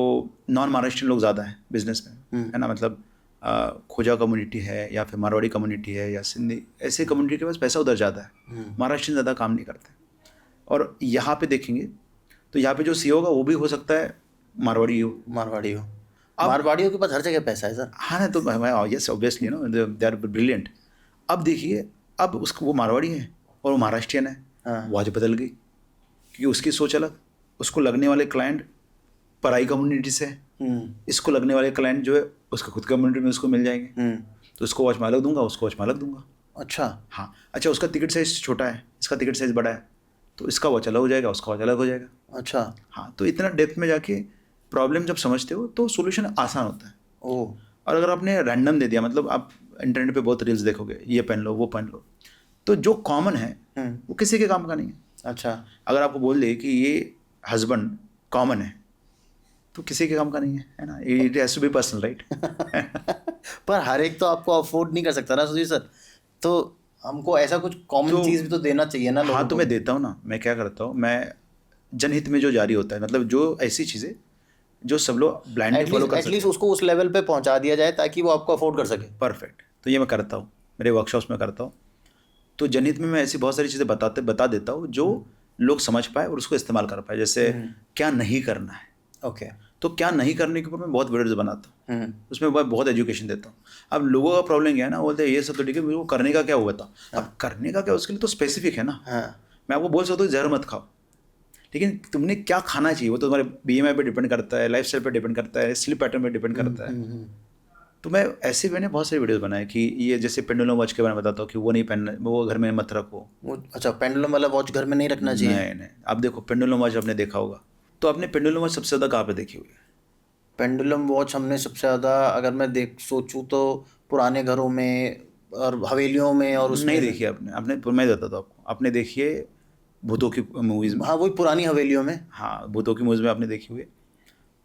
नॉन महाराष्ट्रियन लोग ज़्यादा हैं बिजनेस में, है ना, मतलब खोजा कम्युनिटी है या फिर मारवाड़ी कम्युनिटी है या सिंधी, ऐसे कम्युनिटी के पास पैसा उधर ज़्यादा है, महाराष्ट्रियन ज़्यादा काम नहीं करते। और यहाँ पे देखेंगे तो यहाँ पे जो सीईओ होगा वो भी हो सकता है मारवाड़ी हो। मारवाड़ियों के पास हर जगह पैसा है सर। हाँ ना, तो yes obviously no they are brilliant. अब देखिए, अब उसको, वो मारवाड़ी है और वो महाराष्ट्रियन है, वो आज बदल गई क्योंकि उसकी सोच अलग, उसको लगने वाले क्लाइंट पराई कम्युनिटी से है, इसको लगने वाले क्लाइंट जो है उसका खुद कम्युनिटी में उसको मिल जाएंगे, तो उसको वॉच में अलग दूंगा, उसको वॉच में अलग दूंगा। अच्छा, हाँ, अच्छा उसका टिकट साइज छोटा है, इसका टिकट साइज बड़ा है, तो इसका वॉच अलग हो जाएगा, उसका वॉच अलग हो जाएगा। अच्छा, हाँ, तो इतना डेप्थ में जाके प्रॉब्लम जब समझते हो तो सोल्यूशन आसान होता है। ओह, और अगर आपने रैंडम दे दिया, मतलब आप इंटरनेट पे बहुत रील्स देखोगे, ये पहन लो वो पहन लो, तो जो कॉमन है वो किसी के काम का नहीं है। अच्छा, अगर आपको बोल दे कि ये हस्बैंड कॉमन है तो किसी के काम का नहीं है ना, it has to be personal, right. पर हर एक तो आपको अफोर्ड नहीं कर सकता ना सुधीर सर, तो हमको ऐसा कुछ कॉमन चीज़ भी तो देना चाहिए ना लोगों हाँ, तो को। मैं देता हूँ ना, मैं क्या करता हूँ, मैं जनहित में जो जारी होता है, मतलब जो ऐसी चीज़ें जो सब लोग ब्लाइंडली फॉलो कर सकते हैं, एटलीस्ट उसको उस लेवल पे पहुंचा दिया जाए ताकि वो आपको अफोर्ड कर सके। परफेक्ट। तो ये मैं करता हूँ, मेरे वर्कशॉप्स में करता हूँ। तो जनहित में मैं ऐसी बहुत सारी चीज़ें बता देता हूँ जो लोग समझ पाए और उसको इस्तेमाल कर पाए। जैसे क्या नहीं करना है, ओके, तो क्या नहीं करने के ऊपर मैं बहुत वीडियोज बनाता हूँ, उसमें मैं बहुत एजुकेशन देता हूँ। अब लोगों का प्रॉब्लम क्या है ना, बोलते हैं ये सब तो ठीक है, वो करने का क्या हुआ था। अब करने का क्या, उसके लिए तो स्पेसिफिक है ना। मैं आपको बोल सकता हूँ जहर मत खाओ, लेकिन तुमने क्या खाना चाहिए वो तो तुम्हारे BMI पे डिपेंड करता है, लाइफ स्टाइल पे डिपेंड करता है, स्लीप पैटर्न पे डिपेंड करता है। तो मैं ऐसे मैंने बहुत सारी वीडियोस बनाए कि ये जैसे पेंडुलम वॉच के बारे में बताता हूँ कि वो नहीं पहनना, वो घर में मत रखो। अच्छा, पेंडुलम वाला वॉच घर में नहीं रखना चाहिए? नहीं, आप देखो पेंडुलम वॉच आपने देखा होगा, तो आपने पेंडुलम वॉच सबसे ज़्यादा कहाँ पे देखी हुई है? पेंडुलम वॉच हमने सबसे ज़्यादा, अगर मैं सोचूं तो पुराने घरों में और हवेलियों में, और उसमें नहीं देखी आपने मैं देता था आपको, आपने देखिए भूतों की मूवीज़ में। हाँ, वही पुरानी हवेलियों में। हाँ, भूतों की मूवीज़ में आपने देखी हुई है।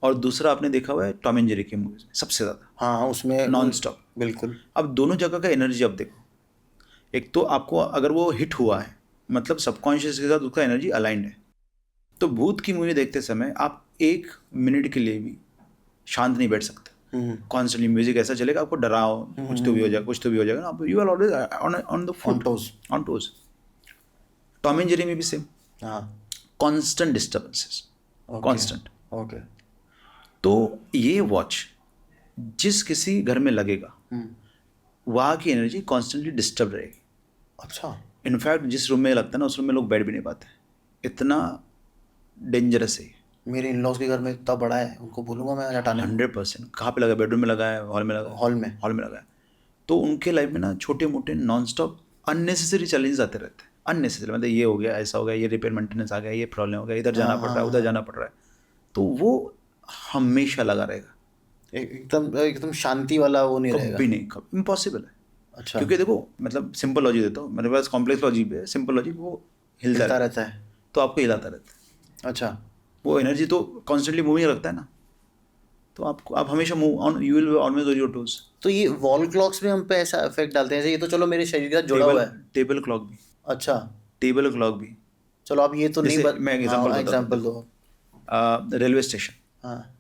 और दूसरा आपने देखा हुआ है टॉम एंड जेरी की मूवीज़ में सबसे ज़्यादा। हाँ, उसमें नॉन स्टॉप। बिल्कुल। अब दोनों जगह का एनर्जी अब देखो, एक तो आपको अगर वो हिट हुआ है मतलब सबकॉन्शियस के साथ उसका एनर्जी अलाइंड है। तो भूत की मूवी देखते समय आप 1 मिनट के लिए भी शांत नहीं बैठ सकते। कॉन्स्टेंटली म्यूजिक ऐसा चलेगा, आपको डराओ, कुछ तो भी हो जाएगा, कुछ तो भी हो जाएगा ना, आप you are always on the foot, on toes. Tom and Jerry में भी same, constant disturbances, constant. Okay. तो ये वॉच जिस किसी घर में लगेगा वहाँ की एनर्जी कॉन्स्टेंटली डिस्टर्ब रहेगी। अच्छा। इनफैक्ट जिस रूम में लगता है ना, उस रूम में लोग बैठ भी नहीं पाते, इतना डेंजरस है ये। मेरे इन लॉज के घर में इतना बड़ा है, उनको बोलूँगा मैं हटाने। 100%। कहाँ पे लगा? बेडरूम में लगा है, हॉल में लगा है? हॉल में। हॉल में लगा है। तो उनके लाइफ में ना छोटे मोटे नॉन स्टॉप अननेसेसरी चैलेंजेस आते रहते हैं। अननेसेसरी मतलब ये हो गया, ऐसा हो गया, ये रिपेयर मेंटेनेंस आ गया, ये प्रॉब्लम हो गया, इधर जाना पड़ रहा है, उधर जाना पड़ रहा है। तो वो हमेशा लगा रहेगा, एकदम शांति वाला वो नहीं रहेगा। कभी नहीं, कभी इम्पॉसिबल है। अच्छा। क्योंकि देखो मतलब सिंपल लॉजिक देता हूँ, मेरे पास कॉम्प्लेक्स लॉजिक भी है। सिंपल लॉजिक वो हिलता रहता है, तो आपको हिलाता रहता है। अच्छा। वो एनर्जी तो कॉन्स्टेंटली मूविंग रखता है ना, तो आप हमेशा move on, you will always on your toes. तो ये वॉल क्लॉक्स में हम पे ऐसा इफेक्ट डालते हैं? ये तो चलो मेरे शरीर का जुड़ा हुआ है। टेबल क्लॉक भी। अच्छा। टेबल क्लॉक भी। चलो आप ये तो नहीं मैं एग्जांपल दो। Railway station. हाँ।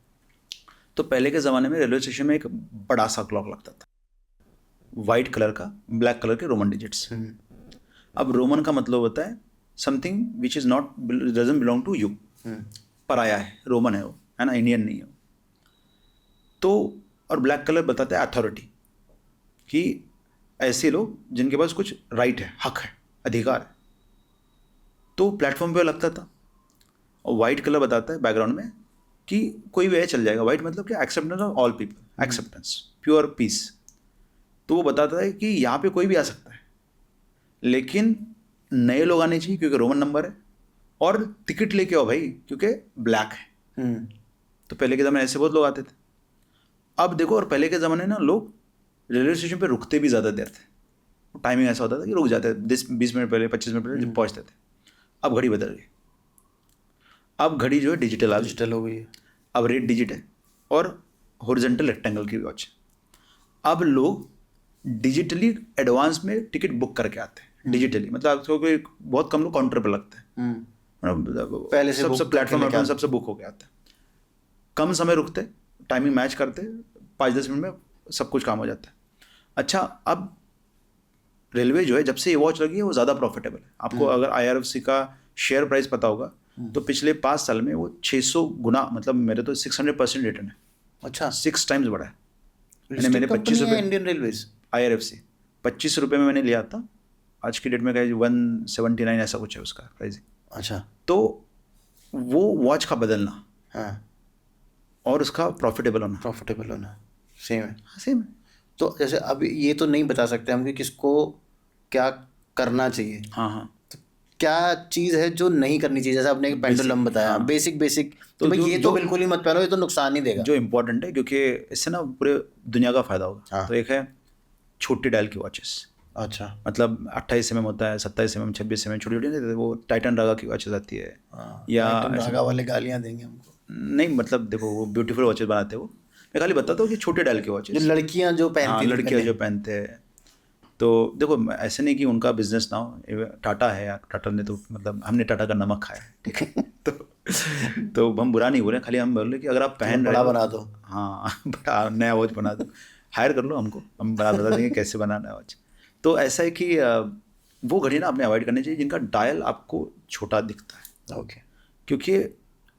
तो पहले के ज़माने में रेलवे स्टेशन में एक बड़ा सा क्लॉक लगता था, वाइट कलर का, ब्लैक कलर के रोमन डिजिट्स। अब रोमन का मतलब होता है something which is not, doesn't belong to you, पराया है, रोमन है वो, है ना, इंडियन नहीं है। तो और ब्लैक कलर बताता है अथॉरिटी, कि ऐसे लोग जिनके पास कुछ राइट है, हक है, अधिकार है। तो प्लेटफॉर्म पे लगता था। और वाइट कलर बताता है बैकग्राउंड में कि कोई भी चल जाएगा। वाइट मतलब क्या? Acceptance of all people, acceptance, pure peace. तो वो बताता है कि यहाँ पे कोई भी आ सकता है, लेकिन नए लोग आने चाहिए क्योंकि रोमन नंबर है, और टिकट लेके आओ भाई क्योंकि ब्लैक है। तो पहले के ज़माने ऐसे बहुत लोग आते थे। अब देखो, और पहले के ज़माने ना लोग रेलवे स्टेशन पे रुकते भी ज़्यादा देर थे। टाइमिंग ऐसा होता था कि रुक जाते थे 20 मिनट पहले, 25 मिनट पहले जब पहुँचते थे। अब घड़ी बदल गई। अब घड़ी जो है डिजिटल हो गई है। अब रेड डिजिट है और हॉरिजॉन्टल रेक्टेंगल की वॉच। अब लोग डिजिटली एडवांस में टिकट बुक करके आते हैं डिजिटली। मतलब आपको बहुत कम लोग काउंटर पर लगते हैं, पहले से सब प्लेटफॉर्म सबसे बुक हो गया आता है। कम समय रुकते, टाइमिंग मैच करते, 5-10 मिनट में सब कुछ काम हो जाता है। अच्छा, अब रेलवे जो है जब से ये वॉच लगी है वो ज़्यादा प्रॉफिटेबल है। आपको अगर IRFC का शेयर प्राइस पता होगा तो पिछले 5 साल में वो 600 गुना, मतलब मेरे तो 600% रिटर्न है। अच्छा, 6 टाइम्स बढ़ा है। मैंने 25 रुपये, इंडियन रेलवेज IRFC 25 रुपये में मैंने लिया था, आज की डेट में कहीं 179 ऐसा कुछ है उसका प्राइसिंग। अच्छा। तो वो वॉच का बदलना, हाँ, और उसका प्रॉफिटेबल होना सेम है। सेम है। तो जैसे अब ये तो नहीं बता सकते हम कि किसको क्या करना चाहिए। हाँ। तो क्या चीज़ है जो नहीं करनी चाहिए? जैसे आपने पेंडुलम बताया, हाँ। बेसिक तो भाई ये तो बिल्कुल ही मत पहनो, ये तो नुकसान ही देगा। जो इम्पोर्टेंट है, क्योंकि इससे ना पूरे दुनिया का फायदा होगा। हाँ। तो एक है छोटी डायल की वॉचेस। अच्छा। मतलब 28 mm होता है, 27 mm, 26 mm, छोटी छोटी, वो टाइटन रागा की वॉचेस आती है। या रागा वाले गालियाँ देंगे हमको। नहीं, मतलब देखो वो ब्यूटीफुल वॉचेस बनाते हैं वो। मैं खाली बताता हूँ कि छोटे डायल के वॉचेस, जो लड़कियाँ जो पहनती हैं, लड़कियाँ जो पहनते हैं। तो देखो ऐसे नहीं कि उनका बिजनेस ना हो, टाटा है यार, टाटा ने तो मतलब हमने टाटा का नमक खाया है, ठीक है। तो हम बुरा नहीं बोले, खाली हम बोले कि अगर आप पहन रहे हो, बना दो। हाँ, बड़ा नया वॉच बना दो, हायर कर लो हमको, हम बता देंगे कैसे बनाना है वॉच। तो ऐसा है कि वो घड़ी ना आपने अवॉइड करनी चाहिए जिनका डायल आपको छोटा दिखता है। ओके। क्योंकि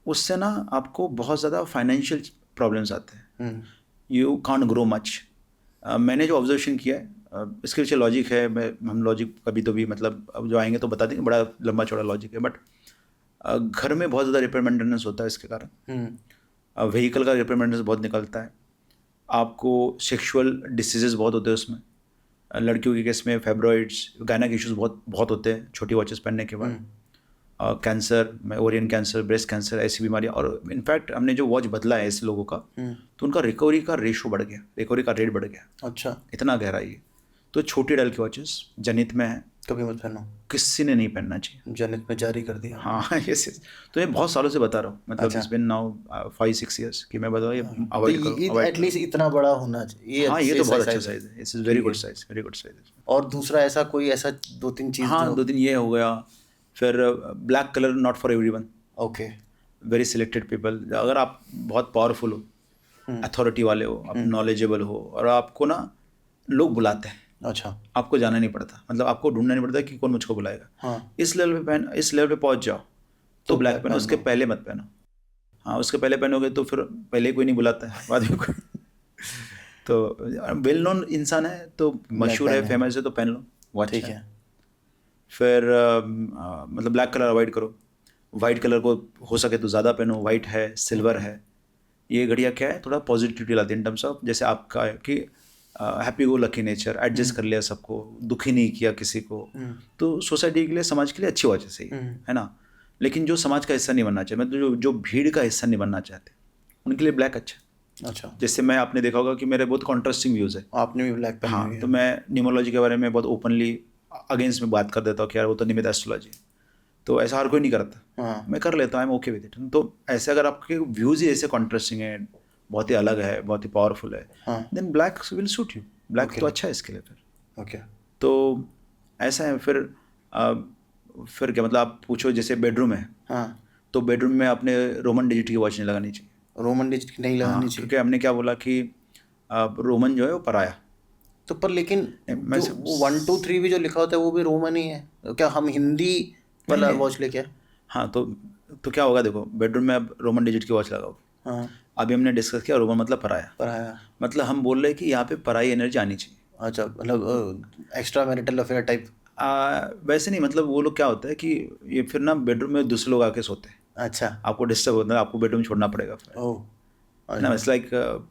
उससे ना आपको बहुत ज़्यादा फाइनेंशियल प्रॉब्लम्स आते हैं। You can't grow much. मैंने जो ऑब्जर्वेशन किया है, इसके पीछे लॉजिक है, हम लॉजिक कभी तो भी मतलब अब जो आएंगे तो बता देंगे, बड़ा लंबा चौड़ा लॉजिक है। बट घर में बहुत ज़्यादा रिपेयर मेंटेनेंस होता है इसके कारण। व्हीकल का रिपेयर मेंटेनेंस बहुत निकलता है। आपको सेक्सुअल डिसीजेज बहुत होते हैं उसमें। लड़कियों के केस में फाइब्रॉइड्स, गायनेक इश्यूज बहुत होते हैं छोटी वॉचेस पहनने के बाद। कैंसर में, ओरियन कैंसर, ब्रेस्ट कैंसर, ऐसी बीमारियाँ। और इनफैक्ट हमने जो वॉच बदला है ऐसे लोगों का, तो उनका रिकवरी का रेशो बढ़ गया, रिकवरी का रेट बढ़ गया। अच्छा, इतना गहरा ये। तो छोटी डायल की वॉचेस जनित में है, कभी मत पहनो, किसी ने नहीं पहनना चाहिए। जन्नत में जारी कर दिया। हाँ यस यस। तो मैं बहुत सालों से बता रहा हूँ, मतलब अच्छा। इट्स बिन नाउ 5-6 years कि मैं बता ये तो अवॉइड करो, ये अवॉइड एटलीस्ट इतना बड़ा होना चाहिए, करो। हाँ ये तो बहुत अच्छा size साइज है, इट्स वेरी ठीक गुड है। Size, very good size. और दूसरा ऐसा कोई ऐसा 2-3 चीज़ हाँ जो, 2 दिन ये हो गया। फिर black colour not for everyone, okay, very selected people. अगर आप बहुत पावरफुल हो, अथॉरिटी वाले हो, आप नॉलेजेबल हो, और आपको ना लोग बुलाते हैं, अच्छा, आपको जाना नहीं पड़ता, मतलब आपको ढूंढना नहीं पड़ता कि कौन मुझको बुलाएगा। हाँ, इस लेवल पे पहन, इस लेवल पे पहुंच जाओ तो ब्लैक black पहनो, पहन उसके लो। पहले मत पहनो। हाँ उसके पहले पहनोगे तो फिर पहले कोई नहीं बुलाता है, बाद में कोई तो वेल नोन इंसान है तो मशहूर है, पहने। फेमस है तो पहन लो, वो अच्छा ठीक है। है। फिर मतलब ब्लैक कलर अवॉइड करो। वाइट कलर को हो सके तो ज़्यादा पहनो, वाइट है, सिल्वर है। ये घड़ियाँ क्या है, थोड़ा पॉजिटिविटी लाती है इन टर्म्स ऑफ, जैसे आपका है कि happy go lucky nature, adjust कर लिया सबको, दुखी नहीं किया किसी को, तो सोसाइटी के लिए, समाज के लिए अच्छी वजह से ही है ना। लेकिन जो समाज का हिस्सा नहीं बनना चाहिए, मतलब जो भीड़ का हिस्सा नहीं बनना चाहते, उनके लिए ब्लैक अच्छा। अच्छा, जैसे मैं, आपने देखा होगा कि मेरे बहुत कॉन्ट्रास्टिंग व्यूज़ है। आपने भी ब्लैक पहनी हुई हाँ है। तो मैं न्यूमरोलॉजी के बारे में बहुत ओपनली अगेंस्ट में बात कर देता हूँ कि यार वो तो निमित्त एस्ट्रोलॉजी, तो ऐसा हर कोई नहीं करता, हाँ, मैं कर लेता हूँ, I am okay with it. तो ऐसे अगर आपके व्यूज़ ही ऐसे कॉन्ट्रास्टिंग है, बहुत ही अलग है, बहुत ही पावरफुल है, हाँ, then black will suit you, black okay, तो अच्छा है इसके लिए। फिर ओके, तो ऐसा है। फिर क्या मतलब, आप पूछो जैसे बेडरूम है, हाँ, तो बेडरूम में अपने रोमन डिजिट की वॉच नहीं लगानी चाहिए। रोमन डिजिट नहीं लगानी हाँ चाहिए। क्योंकि हमने क्या बोला कि रोमन जो है वो पराया। तो पर लेकिन मैं जो 1 2 3 भी जो लिखा होता है वो भी रोमन ही है, तो क्या हम हिंदी नहीं वाला नहीं, वॉच लेके आए? हाँ तो क्या होगा, देखो बेडरूम में अब रोमन डिजिट की वॉच लगाओ। हाँ, अभी हमने डिस्कस किया रोमन मतलब पराया, पर आया। मतलब हम बोल रहे हैं कि यहाँ पे पराई एनर्जी आनी चाहिए। अच्छा, मतलब एक्स्ट्रा मैरिटल अफेयर टाइप। वैसे नहीं, मतलब वो लोग क्या होता है कि ये फिर ना बेडरूम में दूसरे लोग आके सोते हैं, अच्छा, आपको डिस्टर्ब होता है, आपको बेडरूम छोड़ना पड़ेगा फिर, ओह, है ना। अच्छा, इट्स लाइक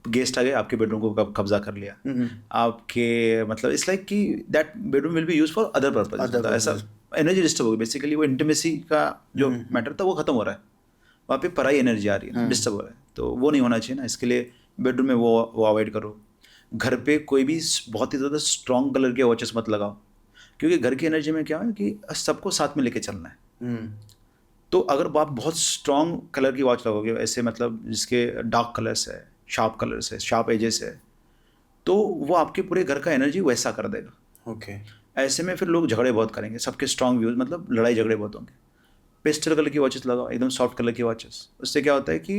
गेस्ट आ गए, आपके बेडरूम को कब्जा कर लिया, आपके मतलब इट्स लाइक कि that bedroom will be use for other purpose, other मतलब ऐसा पर्पज। एनर्जी डिस्टर्ब होगी। बेसिकली वो इंटीमेसी का जो मैटर था वो खत्म हो रहा है, वहाँ पे पराई एनर्जी आ रही है, डिस्टर्ब हो रहा है, तो वो नहीं होना चाहिए ना। इसके लिए बेडरूम में वो अवॉइड करो। घर पे कोई भी बहुत ही ज़्यादा स्ट्रॉन्ग कलर के वॉचेस मत लगाओ, क्योंकि घर की एनर्जी में क्या है कि सबको साथ में लेके चलना है। तो अगर आप बहुत स्ट्रॉन्ग कलर की वॉच लगोगे, ऐसे मतलब जिसके डार्क कलर्स है, कलर्स है, शार्प एजेस है, तो वो आपके पूरे घर का एनर्जी वैसा कर देगा। ओके, ऐसे में फिर लोग झगड़े बहुत करेंगे, सबके स्ट्रॉन्ग व्यूज, मतलब लड़ाई झगड़े बहुत होंगे। पेस्टल कलर की वॉचेस लगाओ, एकदम सॉफ्ट कलर की वॉचेस, उससे क्या होता है कि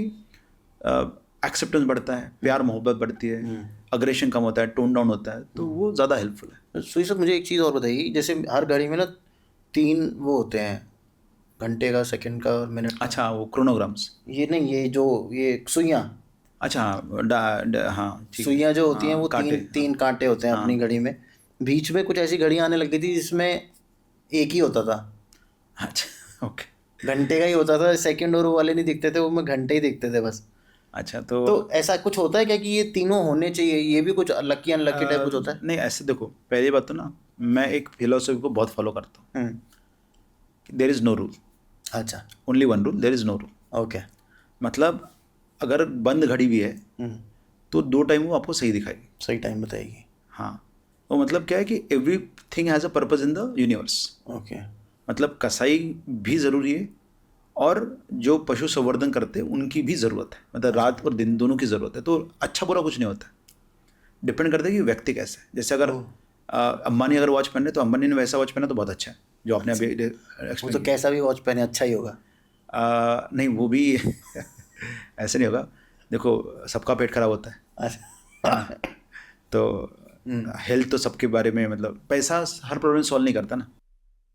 एक्सेप्टेंस बढ़ता है, प्यार मोहब्बत बढ़ती है, अग्रेशन कम होता है, टोन डाउन होता है, तो वो ज़्यादा हेल्पफुल है। सुई सर मुझे एक चीज़ और बताइए, जैसे हर घड़ी में ना 3 वो होते हैं, घंटे का, सेकंड का और मिनट का। अच्छा वो क्रोनोग्राम्स, ये नहीं, ये जो ये सुइयाँ, अच्छा हाँ हाँ ठीक है, सुइयाँ जो होती हैं हाँ वो कांटे, तीन हाँ 3 कांटे होते हैं अपनी हाँ, घड़ी में। बीच में कुछ ऐसी घड़ी आने लग गई थी जिसमें एक ही होता था, अच्छा ओके। घंटे का ही होता था, सेकंड और वो वाले नहीं दिखते थे, वो में घंटे ही दिखते थे बस। अच्छा तो ऐसा कुछ होता है क्या कि ये तीनों होने चाहिए, ये भी कुछ लकी अनलकी टाइप कुछ होता है? नहीं ऐसे देखो, पहली बात तो ना, मैं एक फिलोसफी को बहुत फॉलो करता हूँ, hmm, there is no rule, अच्छा, only one rule, there is no rule. Okay, मतलब अगर बंद घड़ी भी है तो 2 टाइम वो आपको सही दिखाएगी। सही टाइम बताएगी। हाँ, वो मतलब क्या है कि every thing has a purpose in the universe, okay, मतलब कसाई भी ज़रूरी है, और जो पशु संवर्धन करते हैं उनकी भी ज़रूरत है, मतलब रात और दिन दोनों की ज़रूरत है। तो अच्छा बुरा कुछ नहीं होता, डिपेंड करता है कि व्यक्ति कैसा है। जैसे अगर ओह, अंबानी अगर वॉच पहने तो अंबानी ने वैसा वॉच पहना तो बहुत अच्छा है, जो आपने अभी वो एक्सप्लेन तो किया। कैसा भी वॉच पहने अच्छा ही होगा। नहीं वो भी ऐसे नहीं होगा, देखो सबका पेट खराब होता है अच्छा, ना। तो हेल्थ तो सबके बारे में, मतलब पैसा हर प्रॉब्लम सॉल्व नहीं करता ना,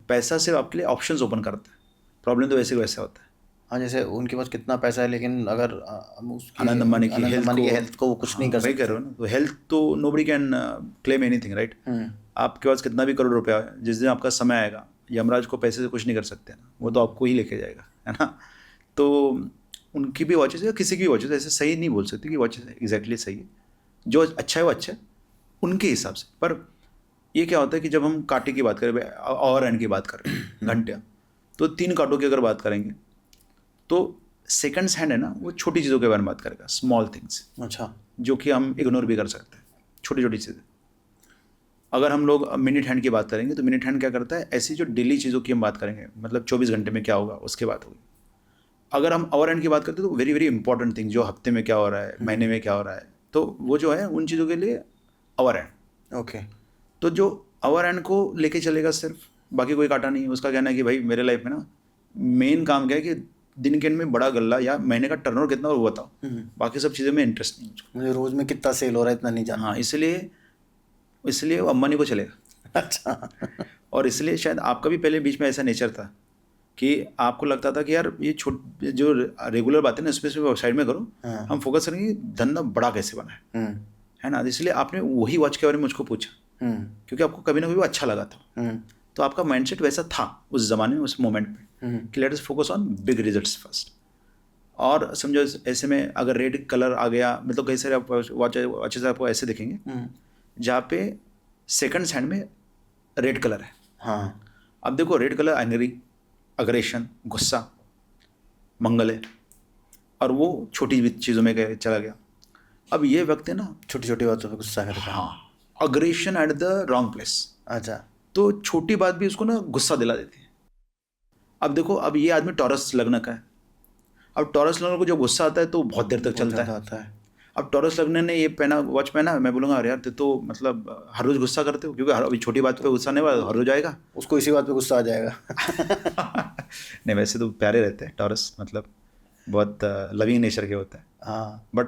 पैसा सिर्फ आपके लिए ऑप्शंस ओपन करता है, प्रॉब्लम तो वैसे वैसा होता है। हाँ, जैसे उनके पास कितना पैसा है लेकिन अगर हम उसकी आनंद अंबानी की आनंद हेल्थ अंबानी को, की हेल्थ को वो कुछ हाँ नहीं कर वही सकते। कर रहे हो ना, तो हेल्थ तो nobody can claim anything, right. आपके पास कितना भी करोड़ रुपया है, जिस दिन आपका समय आएगा, यमराज को पैसे से कुछ नहीं कर सकते ना, वो तो आपको ही लेके जाएगा, है ना। तो उनकी भी वॉचेस या किसी की वॉचेस ऐसे सही नहीं बोल सकती कि वॉचेस एग्जैक्टली सही है, जो अच्छा है वो अच्छा है उनके हिसाब से। पर ये क्या होता है कि जब हम कांटे की बात करें, और एंड की बात कर रहे हैं घंटियाँ, तो 3 कांटों की अगर बात करेंगे तो सेकंड्स हैंड है ना, वो छोटी चीज़ों के बारे में बात करेगा, स्मॉल थिंग्स, अच्छा, जो कि हम इग्नोर भी कर सकते हैं, छोटी छोटी चीज़ें। अगर हम लोग मिनट हैंड की बात करेंगे तो मिनट हैंड क्या करता है, ऐसी जो डेली चीज़ों की हम बात करेंगे, मतलब 24 घंटे में क्या होगा उसके बात होगी। अगर हम आवर हैंड की बात करते हैं तो वेरी वेरी इंपॉर्टेंट थिंग, जो हफ्ते में क्या हो रहा है, महीने में क्या हो रहा है, तो वो जो है उन चीज़ों के लिए आवर हैंड। ओके। तो जो आवर हैंड को लेके चलेगा सिर्फ, बाकी कोई काटा नहीं। उसका कहना है कि भाई मेरे लाइफ में ना मेन काम क्या है कि दिन के एंड में बड़ा गल्ला या महीने का टर्नओवर कितना हो वो बताओ, बाकी सब चीज़ों में इंटरेस्ट नहीं मुझको। मुझे रोज में कितना सेल हो रहा है इतना नहीं जानना। हाँ, इसलिए वो अंबानी को चलेगा। अच्छा। और इसलिए शायद आपका भी पहले बीच में ऐसा नेचर था कि आपको लगता था कि यार ये जो रेगुलर बातें ना इस पर साइड में करो, हाँ। हम फोकस करेंगे धंधा बड़ा कैसे बना है ना। इसलिए आपने वही वॉच के बारे में मुझको पूछा, क्योंकि आपको कभी ना कभी वो अच्छा लगा था। तो आपका माइंडसेट वैसा था उस ज़माने में, उस मोमेंट में, कि let us focus on big results first. और समझो ऐसे में अगर रेड कलर आ गया, मतलब कई सारे आप वॉचेस आपको ऐसे दिखेंगे जहाँ पे सेकंड हैंड में रेड कलर है। हाँ। अब देखो रेड कलर एंग्री, अग्रेशन, गुस्सा, मंगल है, और वो छोटी चीज़ों में चला गया। अब ये व्यक्ति ना छोटी छोटी बातों पे गुस्सा करता है। हाँ, aggression at the wrong place. अच्छा। तो छोटी बात भी उसको ना गुस्सा दिला देती है। अब देखो, अब ये आदमी टॉरस लग्न का है। अब टॉरस लग्न को जो गुस्सा आता है तो बहुत देर तक चलता है। अब टॉरस लग्न ने ये पहना, वॉच पहना, मैं बोलूँगा अरे यार तो मतलब हर रोज़ गुस्सा करते हो, क्योंकि अभी छोटी बात पे गुस्सा नहीं हुआ, हर रोज आएगा उसको, इसी बात पे गुस्सा आ जाएगा। नहीं, वैसे तो प्यारे रहते हैं टॉरस, मतलब बहुत लविंग नेचर के होते हैं। हाँ। बट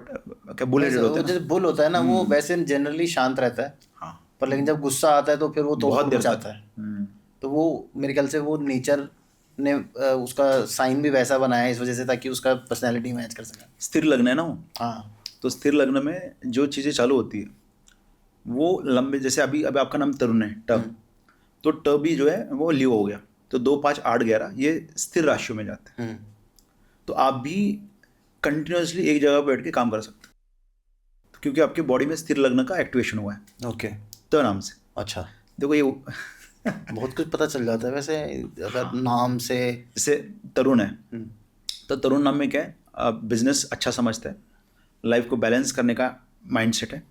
क्या बुल हेडेड होते हैं, जैसे बुल होता है ना, वो वैसे जनरली शांत रहता है। हाँ, पर लेकिन जब गुस्सा आता है तो फिर वो बहुत देर जाता है। तो वो मेरे ख्याल से वो नेचर ने उसका साइन भी वैसा बनाया है इस वजह से, ताकि उसका पर्सनैलिटी मैच कर सके। स्थिर लग्न है ना वो। हाँ। तो स्थिर लग्न में जो चीज़ें चालू होती है वो लंबे, जैसे अभी आपका नाम तरुण है, तो भी जो है वो लियो हो गया, तो 2, 5, 8, 11 ये स्थिर राशियों में जाते हैं। तो आप भी कंटिन्यूसली एक जगह बैठ के काम कर सकते हो, क्योंकि आपके बॉडी में स्थिर लग्न का एक्टिवेशन हुआ है। ओके। नाम से। अच्छा। देखो ये बहुत कुछ पता चल जाता है वैसे अगर नाम से। जैसे तरुण है, तो तरुण नाम में क्या है, बिजनेस अच्छा समझता है, लाइफ को बैलेंस करने का माइंडसेट है,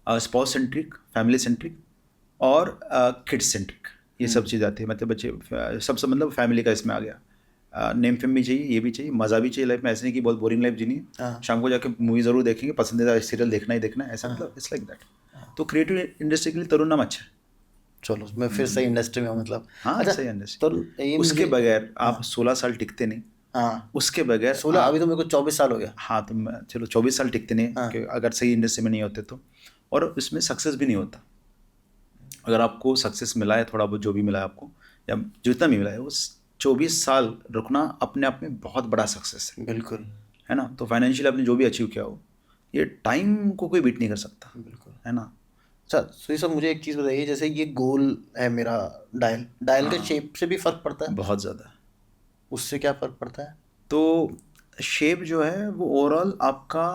स्पाउस सेंट्रिक, फैमिली सेंट्रिक और किड्स सेंट्रिक, ये सब चीज़ आती है। मतलब बच्चे सब मतलब फैमिली का इसमें आ गया। नेम फेम भी चाहिए, ये भी चाहिए, मज़ा भी चाहिए लाइफ में। ऐसे नहीं कि बहुत बोरिंग लाइफ जीनी है, शाम को जाके मूवी ज़रूर देखेंगे, पसंदीदा सीरियल देखना ही देखना है, ऐसा मतलब इट्स लाइक दैट। तो क्रिएटिव इंडस्ट्री के लिए तरुण नाम अच्छा है। चलो मैं फिर सही इंडस्ट्री में हूँ मतलब। हाँ, अच्छा, सही इंडस्ट्री। तो उसके बगैर आप 16 साल टिकते नहीं। हाँ। उसके बगैर 16, अभी तो मेरे को 24 साल हो गया। हाँ, तो चलो 24 साल टिकते नहीं, अगर सही इंडस्ट्री में नहीं होते तो। और इसमें सक्सेस भी नहीं होता। अगर आपको सक्सेस मिला है, थोड़ा बहुत जो भी मिला है आपको, या जितना भी मिला है, वो 24 साल रुकना अपने आप में बहुत बड़ा सक्सेस है। बिल्कुल। है ना। तो फाइनेंशियली आपने जो भी अचीव किया हो, ये टाइम को कोई बीट नहीं कर सकता। बिल्कुल। है ना। अच्छा, तो ये सब मुझे एक चीज़ बताइए, जैसे ये गोल है मेरा, डायल के शेप से भी फ़र्क पड़ता है? बहुत ज़्यादा। उससे क्या फ़र्क पड़ता है? तो शेप जो है वो ओवरऑल आपका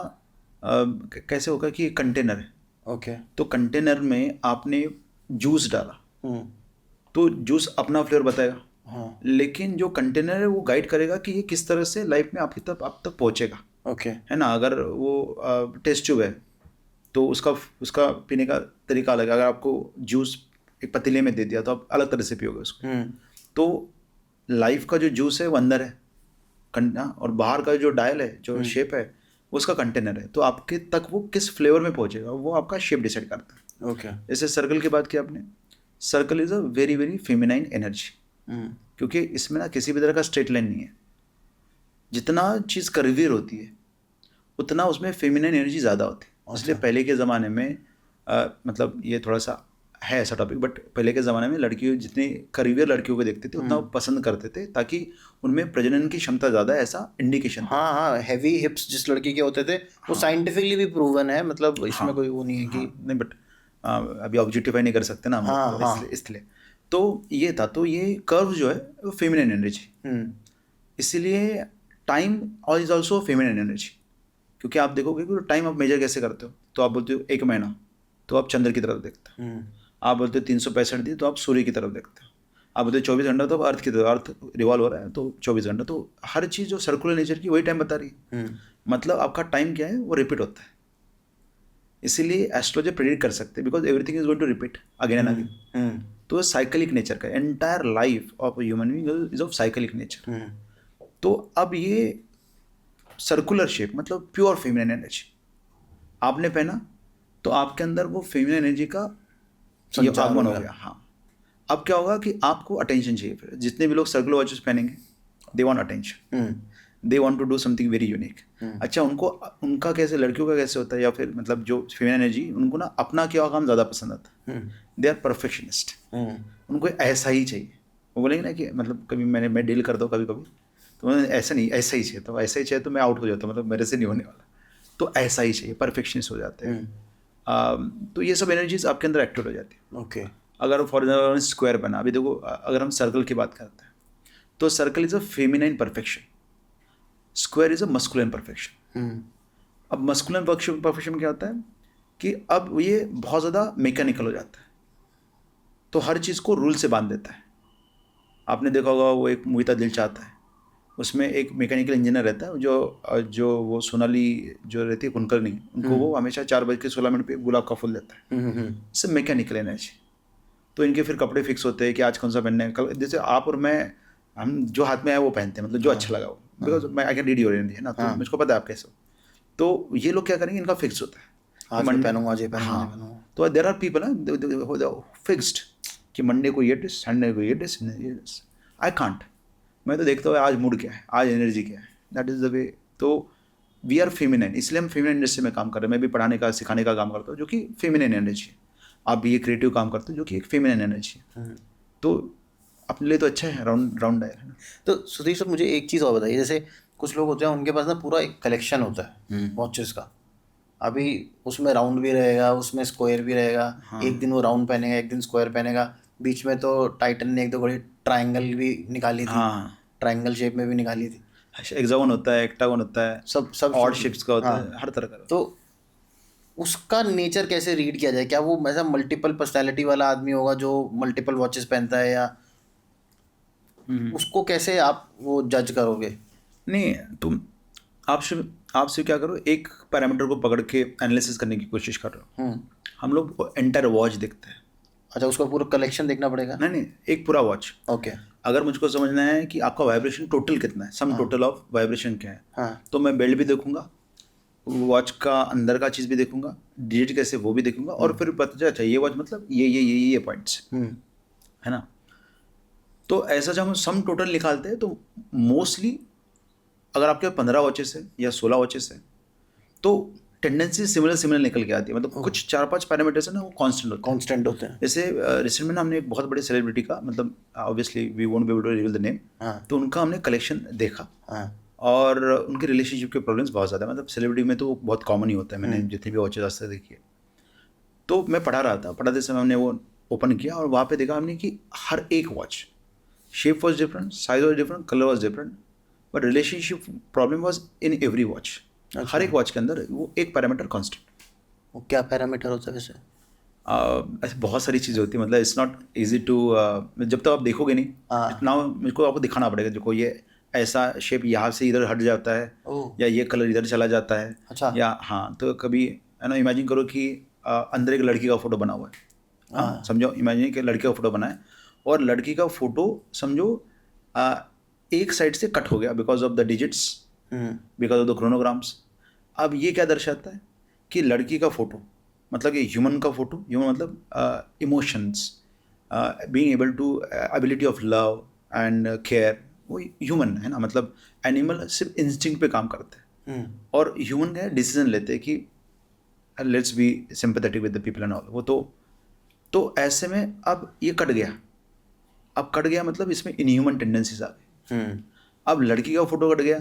कैसे होगा कि कंटेनर है। ओके। तो कंटेनर में आपने जूस डाला, तो जूस अपना फ्लेवर बताएगा। हाँ। लेकिन जो कंटेनर है वो गाइड करेगा कि ये किस तरह से लाइफ में आप तक पहुंचेगा। ओके। है ना। अगर वो टेस्ट ट्यूब है तो उसका पीने का तरीका अलग है। अगर आपको जूस एक पतीले में दे दिया तो आप अलग तरह से पियोगे उसको। तो लाइफ का जो जूस है वो अंदर है, और बाहर का जो डायल है, जो शेप है, वो उसका कंटेनर है। तो आपके तक वो किस फ्लेवर में पहुंचेगा वो आपका शेप डिसाइड करता है। ओके। जैसे सर्कल की बात की आपने, circle is a very very feminine energy, क्योंकि इसमें ना किसी भी तरह का स्ट्रेट लाइन नहीं है। जितना चीज़ कर्वीर होती है उतना उसमें फेमिनाइन एनर्जी ज़्यादा होती है। इसलिए पहले के ज़माने में मतलब ये थोड़ा सा है ऐसा टॉपिक, बट पहले के ज़माने में लड़कियों, जितनी कर्वीर लड़कियों को देखते थे उतना वो पसंद करते थे, ताकि उनमें प्रजनन की क्षमता ज़्यादा है, ऐसा इंडिकेशन। हाँ हाँ, हैवी हिप्स जिस लड़की के होते थे वो साइंटिफिकली भी प्रूवन है, मतलब इसमें कोई वो नहीं है कि नहीं, बट अभी ऑब्जेक्टिफाई नहीं कर सकते ना हम लोग, इसलिए तो ये था। तो ये कर्व जो है वो फेमिनिन एनर्जी, इसीलिए टाइम और इज ऑल्सो फेमिनिन एनर्जी। क्योंकि आप देखोगे कि टाइम आप मेजर कैसे करते हो, तो आप बोलते हो 1 महीना तो आप चंद्र की तरफ देखते हो, आप बोलते हो 365 दिन तो आप सूर्य की तरफ देखते हो, आप बोलते हो 24 घंटा तो आप अर्थ की तरफ, अर्थ रिवॉल्व हो रहा है तो 24 घंटा। तो हर चीज़ जो सर्कुलर नेचर की वही टाइम बता रही है। मतलब आपका टाइम क्या है वो रिपीट होता है। इसीलिए एस्ट्रोलॉजर प्रेडिक्ट कर सकते हैं because everything is going to repeat again and again. तो साइकिलिक नेचर का entire life of human being is of cyclic nature. तो अब ये सर्कुलर शेप मतलब प्योर फेमिनिन एनर्जी आपने पहना तो आपके अंदर वो फेमिनिन एनर्जी का ये आगमन हो गया. हाँ, अब क्या होगा कि आपको अटेंशन चाहिए. फिर जितने भी लोग सर्कुलर वॉचेस पहनेंगे they want attention, they want to do something very unique. अच्छा, उनका कैसे, लड़कियों का कैसे होता है या फिर मतलब जो फेमिनिन एनर्जी उनको ना अपना क्या काम ज़्यादा पसंद आता है. They are perfectionist. उनको ऐसा ही चाहिए. वो बोलेंगे ना कि मतलब कभी मैं डील करता हूँ कभी कभी तो ऐसा नहीं, ऐसा ही चाहिए. तो ऐसा ही चाहिए तो मैं आउट हो जाता हूँ, मतलब मेरे से नहीं होने वाला. तो ऐसा ही चाहिए, परफेक्शनिस्ट हो जाते हैं. तो ये सब एनर्जीज आपके अंदर एक्टिव हो जाती है. ओके. अगर फॉर एग्जाम्पल स्क्वायर बना, अभी देखो अगर हम सर्कल की बात करते हैं तो circle is a feminine perfection, square is a masculine perfection. अब मस्कुलिन परफेक्शन क्या होता है कि अब ये बहुत ज़्यादा मैकेनिकल हो जाता है, तो हर चीज़ को रूल से बांध देता है. आपने देखा होगा वो एक मूवी था दिल चाहता है, उसमें एक मैकेनिकल इंजीनियर रहता है जो वो सोनाली जो रहती है कुलकर्णी, उनको वो हमेशा 4:16 पे गुलाब का फूल देता है. इससे मैकेनिकल एनर्जी. तो इनके फिर कपड़े फिक्स होते हैं कि आज कौन सा पहनना है. कल जैसे आप और मैं, हम जो हाथ में आया वो पहनते हैं, मतलब जो अच्छा लगा वो, बिकॉज मैं I can read your energy है ना, तो मुझको पता है आप कैसे हो. तो ये लोग क्या करेंगे, इनका फिक्स होता है, आज मैं पहनूंगा, आज ये पहनूंगा. तो देयर आर पीपल ना फिक्स्ड कि मंडे को ये ड्रेस, संडे को ये ड्रेस. I can't. मैं तो देखता हूँ आज मूड क्या है, आज एनर्जी क्या है, दैट इज़ द वे. तो वी आर फेमिनिन, इसलिए हम फेमिनिन इंडस्ट्री में काम कर रहे हैं. मैं भी पढ़ाने का सिखाने का काम करता हूँ जो कि फेमिनिन एनर्जी है. आप भी ये क्रिएटिव काम करते हो जो कि एक फेमिनिन एनर्जी है. तो अपने लिए तो अच्छा है, राउंड डायल है ना. तो सुधीर सर मुझे एक चीज़ और बताइए, जैसे कुछ लोग होते हैं उनके पास ना पूरा एक कलेक्शन होता है वॉचेस का. अभी उसमें राउंड भी रहेगा, उसमें स्क्वायर भी रहेगा. एक दिन वो राउंड पहनेगा, एक दिन स्क्वायर पहनेगा. बीच में तो टाइटन ने एक दो बड़ी ट्रायंगल भी निकाली थी. ट्रायंगल शेप में भी निकाली थी. हेक्सागोन होता है, एक्टागोन होता है, सब ऑड शेप्स का होता है, हर तरह का. तो उसका नेचर कैसे रीड किया जाए? क्या वो ऐसा मल्टीपल पर्सनैलिटी वाला आदमी होगा जो मल्टीपल वॉचेस पहनता है, या उसको कैसे आप वो जज करोगे? नहीं, तुम आपसे क्या करो, एक पैरामीटर को पकड़ के एनालिसिस करने की कोशिश कर रहे हो. हम लोग एंटायर वॉच देखते हैं. अच्छा, उसका पूरा कलेक्शन देखना पड़ेगा? नहीं, एक पूरा वॉच. ओके. अगर मुझको समझना है कि आपका वाइब्रेशन टोटल कितना है, सम टोटल ऑफ वाइब्रेशन क्या है, तो मैं बेल्ट भी देखूंगा, वॉच का अंदर का चीज़ भी देखूंगा, डिजिट कैसे वो भी देखूंगा, और फिर पता चला अच्छा ये वॉच मतलब ये पॉइंट्स है ना. तो ऐसा जब हम सम टोटल निकालते हैं तो मोस्टली अगर आपके 15 वॉचेस है या 16 वॉचेस है तो टेंडेंसी सिमिलर निकल के आती है. मतलब कुछ 4-5 पैरामीटर्स है ना वो कांस्टेंट होते हैं. जैसे रिसेंट में ना हमने एक बहुत बड़े सेलिब्रिटी का, मतलब obviously we won't be able to reveal the name, तो उनका हमने कलेक्शन देखा. और उनके रिलेशनशिप के प्रॉब्लम्स बहुत ज़्यादा, मतलब सेलिब्रिटी में तो बहुत कॉमन ही होता है. मैंने जितनी भी वॉचेस आज तक देखी है, तो मैं पढ़ाते समय हमने वो ओपन किया और वहाँ पे देखा हमने कि हर एक watch shape was different, size was different, colour was different, but relationship problem was in every watch. हर एक वॉच के अंदर वो एक पैरामीटर कांस्टेंट. वो क्या पैरामीटर होता है वैसे? ऐसे बहुत सारी चीज़ें होती है, मतलब इट्स नॉट इजी टू, जब तक आप देखोगे नहीं, इतना मुझको आपको दिखाना पड़ेगा. देखो ये ऐसा शेप यहाँ से इधर हट जाता है, या ये कलर इधर चला जाता है. अच्छा. या हाँ, तो कभी है ना, इमेजिन करो कि अंदर एक लड़की का फोटो बना हुआ है. हाँ, समझो, इमेजिन कि लड़की का फोटो बना है और लड़की का फोटो समझो एक साइड से कट हो गया because of the digits, because of the chronograms. अब ये क्या दर्शाता है कि लड़की का फोटो मतलब कि ह्यूमन का फोटो, ह्यूमन मतलब emotions, being able to ability of love and care, वो ह्यूमन है ना. मतलब एनिमल सिर्फ इंस्टिंक्ट पे काम करते हैं और ह्यूमन क्या डिसीजन लेते हैं कि let's be sympathetic with the people and all. वो तो ऐसे में अब ये कट गया. अब कट गया मतलब इसमें इनह्यूमन टेंडेंसीज आ गई. अब लड़की का फोटो कट गया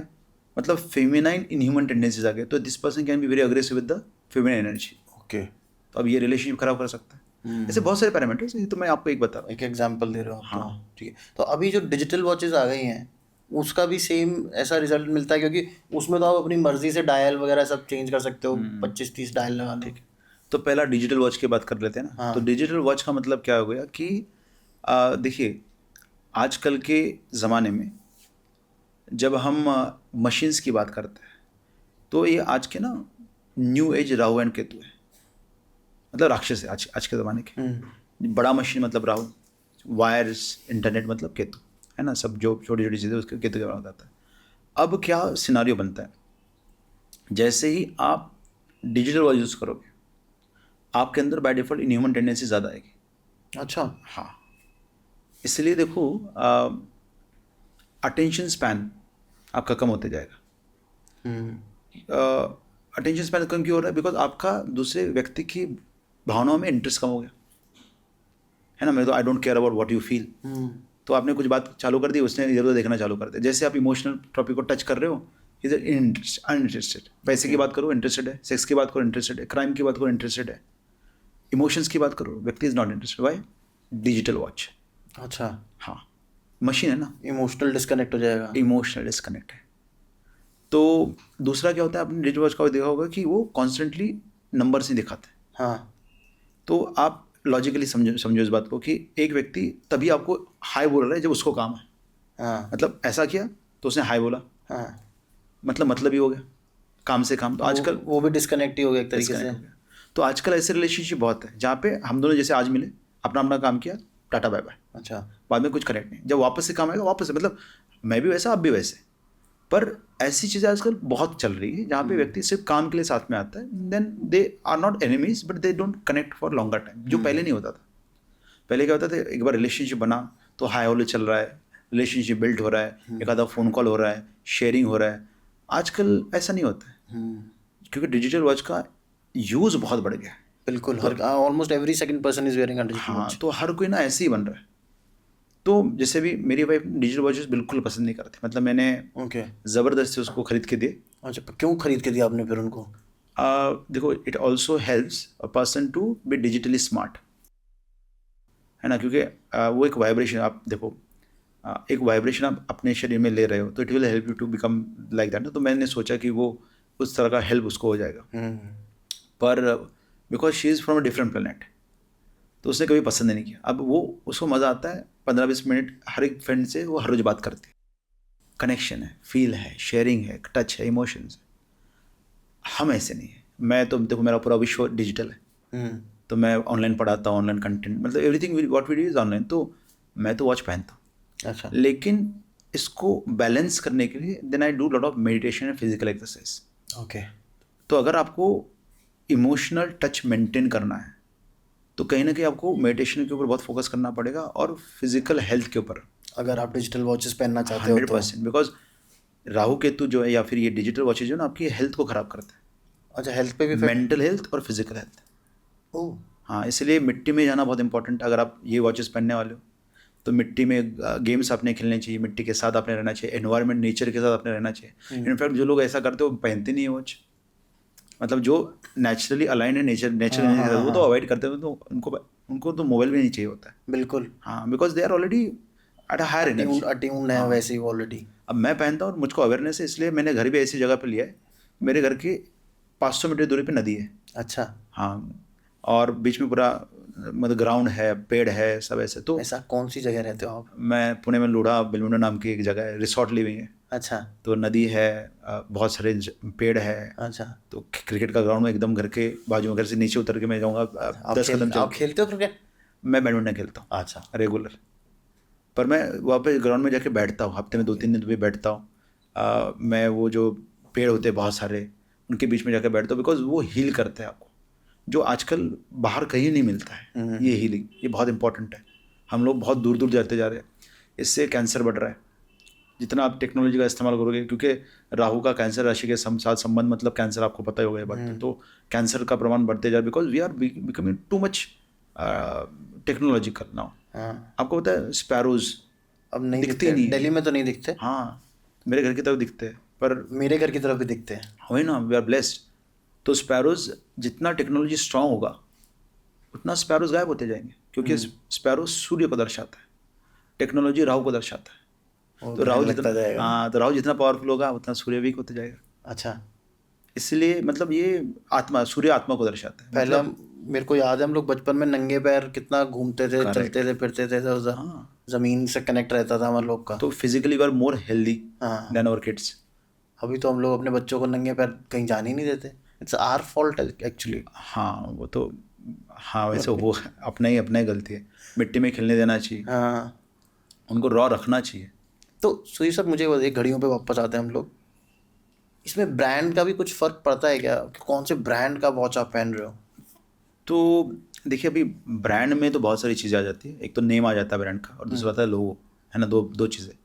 मतलब फेमिनाइन इनह्यूमन टेंडेंसीज आ गए. तो this person can be very aggressive with the feminine energy. Okay. तो अब ये रिलेशनशिप खराब कर सकता है. ऐसे बहुत सारे पैरामीटर्स हैं, तो मैं आपको एक बता रहा हूँ, एक एग्जांपल दे रहा हूँ. हाँ, ठीक है. तो अभी जो डिजिटल वॉचेस आ गई हैं उसका भी सेम ऐसा रिजल्ट मिलता है, क्योंकि उसमें तो आप अपनी मर्जी से डायल वगैरह सब चेंज कर सकते हो, 25-30 डायल लगा दो. तो पहला डिजिटल वॉच की बात कर लेते हैं ना. तो डिजिटल वॉच का मतलब क्या हो गया कि देखिए आजकल के ज़माने में जब हम मशीन्स की बात करते हैं तो ये आज के ना new age Rahu and Ketu है. मतलब राक्षस है आज के ज़माने के। बड़ा मशीन मतलब राहु, वायर्स, इंटरनेट मतलब केतु, है ना। सब जो छोटी छोटी चीज़ें उसके केतु के बारे में बताता है। अब क्या सिनारियो बनता है, जैसे ही आप डिजिटल वॉच यूज़ करोगे आपके अंदर बाय डिफ़ॉल्ट इनह्यूमन टेंडेंसी ज़्यादा आएगी। अच्छा। हाँ, इसलिए देखो अटेंशन स्पैन आपका कम होते जाएगा। अटेंशन स्पैन कम क्यों हो रहा है? बिकॉज आपका दूसरे व्यक्ति की भावनाओं में इंटरेस्ट कम हो गया, है ना। मैं तो I don't care about what you feel, तो आपने कुछ बात चालू कर दी, उसने इधर उधर देखना चालू कर दिया। जैसे आप इमोशनल टॉपिक को टच कर रहे हो, इधर अनइंटरेस्टेड। पैसे की बात करो इंटरेस्टेड है, सेक्स की बात करो इंटरेस्टेड है, क्राइम की बात करो इंटरेस्टेड है, इमोशंस की बात करो व्यक्ति is not interested. Why? Digital watch. अच्छा। हाँ, मशीन है ना, इमोशनल डिस्कनेक्ट हो जाएगा। इमोशनल डिस्कनेक्ट है। तो दूसरा क्या होता है, आपने डिजिटल वॉच का देखा होगा कि वो कॉन्स्टेंटली नंबर्स नहीं दिखाते। हाँ। तो आप लॉजिकली समझो इस बात को कि एक व्यक्ति तभी आपको हाई बोल रहा है जब उसको काम है। हाँ। मतलब ऐसा किया तो उसने हाई बोला, हाँ। मतलब ही हो गया, काम से काम। तो आजकल वो भी डिस्कनेक्ट ही हो गया एक तरीके से। disconnect हो गया। तो आजकल ऐसे रिलेशनशिप बहुत है जहाँ पे हम दोनों जैसे आज मिले, अपना अपना काम किया, टाटा बाय बाय, अच्छा। बाद में कुछ कनेक्ट नहीं। जब वापस से काम आएगा वापस से, मतलब मैं भी वैसा आप भी वैसे। पर ऐसी चीज़ें आजकल बहुत चल रही है जहाँ पे व्यक्ति सिर्फ काम के लिए साथ में आता है, then they are not enemies but they don't connect for longer time, जो पहले नहीं होता था। पहले क्या होता था, एक बार रिलेशनशिप बना तो हाई होले चल रहा है, रिलेशनशिप बिल्ड हो रहा है, एक आधा फ़ोन कॉल हो रहा है, शेयरिंग हो रहा है। आजकल ऐसा नहीं होता है क्योंकि डिजिटल वॉच का यूज़ बहुत बढ़ गया है। बिल्कुल, हर almost every second person is wearing a digital हाँ, वॉच। तो हर कोई ना ऐसे ही बन रहा है। तो जैसे भी मेरी वाइफ डिजिटल वॉचेस बिल्कुल पसंद नहीं करती, मतलब मैंने ओके। ज़बरदस्ती उसको खरीद के दिए। अच्छा, क्यों खरीद के दिया आपने फिर उनको? देखो, it also helps a person to be digitally smart, है ना। क्योंकि वो एक वाइब्रेशन, आप देखो, एक वाइब्रेशन आप अपने शरीर में ले रहे हो तो it will help you to become like that ना। तो मैंने सोचा कि वो उस तरह का हेल्प उसको हो जाएगा। पर because she is from a different planet, तो उसने कभी पसंद नहीं किया। अब वो उसको मज़ा आता है 15-20 मिनट हर एक फ्रेंड से वो हर रोज़ बात करती है, कनेक्शन है, फील है, शेयरिंग है, टच है, इमोशंस है। हम ऐसे नहीं है। मैं तो देखो, मेरा पूरा विश्व डिजिटल है, तो मैं ऑनलाइन पढ़ाता हूँ, ऑनलाइन कंटेंट, मतलब everything what we do is online. तो मैं तो वॉच पहनता हूँ। अच्छा। लेकिन इसको बैलेंस करने के लिए then I do lot of meditation and physical exercise. Okay. तो अगर आपको इमोशनल टच मेंटेन करना है तो कहीं ना कहीं आपको मेडिटेशन के ऊपर बहुत फोकस करना पड़ेगा और फिजिकल हेल्थ के ऊपर, अगर आप डिजिटल वॉचेस पहनना चाहते हो तो 100%। बिकॉज राहु केतु जो है या फिर ये डिजिटल वॉचेज जो है ना, आपकी हेल्थ को ख़राब करता है, अच्छा, हेल्थ पे भी इफेक्ट? मेंटल हेल्थ और फिजिकल हेल्थ। ओह। हाँ, इसलिए मिट्टी में जाना बहुत इंपॉर्टेंट है। अगर आप ये वॉचेस पहनने वाले हो तो मिट्टी में गेम्स आपने खेलने चाहिए, मिट्टी के साथ आपने रहना चाहिए, एनवायरनमेंट नेचर के साथ आपने रहना चाहिए। इनफैक्ट जो लोग ऐसा करते हो पहनते नहीं है वॉच, मतलब जो नेचुरली अलाइन है नेचर हाँ, वो तो अवॉइड करते हैं। तो उनको तो मोबाइल भी नहीं चाहिए होता है। बिल्कुल। हाँ, because they are already at a higher energy. Attuned है वैसे ही ऑलरेडी। अब मैं पहनता हूँ और मुझको अवेयरनेस है, इसलिए मैंने घर भी ऐसी जगह पे लिया है, मेरे घर के 500 मीटर दूरी पे नदी है। अच्छा। हाँ, और बीच में पूरा मतलब ग्राउंड है, पेड़ है, सब ऐसे। तो ऐसा कौन सी जगह रहते हो आप? मैं पुणे में लूढ़ा बेलमुंडा नाम की एक जगह है, रिसॉर्ट ली हुई है। अच्छा। तो नदी है, बहुत सारे पेड़ है। अच्छा। तो क्रिकेट का ग्राउंड में एकदम घर के बाजू में, घर से नीचे उतर के मैं जाऊँगा 10 कदम चल आप के। खेलते हो क्रिकेट? मैं बैडमिंटन खेलता हूँ अच्छा। रेगुलर, पर मैं वहाँ पे ग्राउंड में जाके बैठता हूँ, हफ्ते में 2-3 दिन भी बैठता हूँ। मैं वो जो पेड़ होते हैं बहुत सारे, उनके बीच में जाकर बैठता हूँ, बिकॉज वो हील करते हैं आपको, जो आजकल बाहर कहीं नहीं मिलता है। ये हीलिंग, ये बहुत इंपॉर्टेंट है। हम लोग बहुत दूर दूर जाते जा रहे हैं, इससे कैंसर बढ़ रहा है। जितना आप टेक्नोलॉजी का इस्तेमाल करोगे, क्योंकि राहु का कैंसर राशि के साथ संबंध, मतलब कैंसर आपको पता ही होगा ये बात। तो कैंसर का प्रमाण बढ़ते जा रहा है because we are becoming too much technological now. हाँ। आपको पता है स्पैरोज अब नहीं दिखते दिखते, नहीं है। दिल्ली में तो नहीं दिखते। हाँ, मेरे घर की तरफ दिखते हैं, पर मेरे घर की तरफ भी दिखते हैं। वही ना, वी आर ब्लेस्ड। तो स्पैरोज, जितना टेक्नोलॉजी स्ट्रांग होगा उतना स्पैरोज गायब होते जाएंगे, क्योंकि स्पैरोज सूर्य को दर्शाता है, टेक्नोलॉजी राहु को दर्शाता है। तो राहु लगता जितना, जाएगा। हाँ, तो राहु जितना पावरफुल होगा उतना सूर्य वीक होते जाएगा। अच्छा। इसलिए मतलब ये आत्मा, सूर्य आत्मा को दर्शाता है। पहले मतलब मेरे को याद है हम लोग बचपन में नंगे पैर कितना घूमते थे, चलते थे, फिरते थे, तो हाँ, जमीन से कनेक्ट रहता था हम लोग का। तो physically we are more healthy हाँ। Then our kids. अभी तो हम लोग अपने बच्चों को नंगे पैर कहीं जाने ही नहीं देते। It's our fault actually. हाँ, वो तो हाँ वैसे वो अपना ही गलती है, मिट्टी में खिलने देना चाहिए, हाँ। उनको रॉ रखना चाहिए। तो सुधीर सर मुझे बताइए, घड़ियों पे वापस आते हैं हम लोग, इसमें ब्रांड का भी कुछ फ़र्क पड़ता है क्या, कि कौन से ब्रांड का वॉच आप पहन रहे हो? तो देखिए अभी ब्रांड में तो बहुत सारी चीज़ें आ जाती है, एक तो नेम आ जाता है ब्रांड का और दूसरा आता है लोगो, है ना, दो चीज़ें।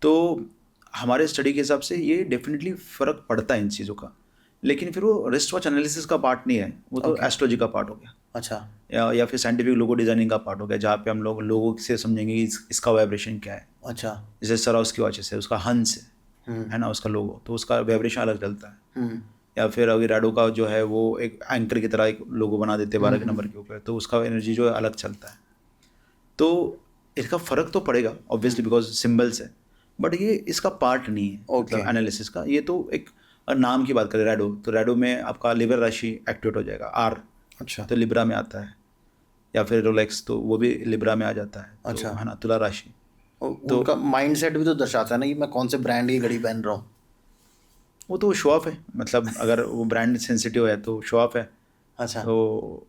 तो हमारे स्टडी के हिसाब से ये डेफिनेटली फ़र्क पड़ता है इन चीज़ों का, लेकिन फिर वो रिस्ट वॉच एनालिसिस का पार्ट नहीं है, वो तो एस्ट्रोलॉजी का पार्ट हो गया, अच्छा। या फिर साइंटिफिक लोगो डिज़ाइनिंग का पार्ट हो गया, जहाँ पे हम लोग लोगों से समझेंगे कि इसका वाइब्रेशन क्या है। अच्छा। जैसे सराउस की वॉचेस है, उसका हंस है ना, उसका लोगो, तो उसका वाइब्रेशन अलग चलता है। या फिर अभी राडो का जो है वो एक एंकर की तरह एक लोगो बना देते हैं 12 के नंबर के ऊपर, तो उसका एनर्जी जो है अलग चलता है। तो इसका फ़र्क तो पड़ेगा ऑब्वियसली बिकॉज सिम्बल्स है, बट ये इसका पार्ट नहीं है मतलब एनालिसिस का। ये तो एक नाम की बात करें रैडो, तो रैडो में आपका लिबर राशि एक्टिवेट हो जाएगा, आर अच्छा। तो लिब्रा में आता है, या फिर रोलेक्स तो वो भी लिब्रा में आ जाता है, अच्छा। तो है ना, तुला राशि। तो उनका माइंडसेट भी तो दर्शाता है ना कि मैं कौन से ब्रांड की घड़ी पहन रहा हूँ। वो तो शो ऑफ है, मतलब अगर वो ब्रांड सेंसिटिव है तो शो ऑफ है। अच्छा। तो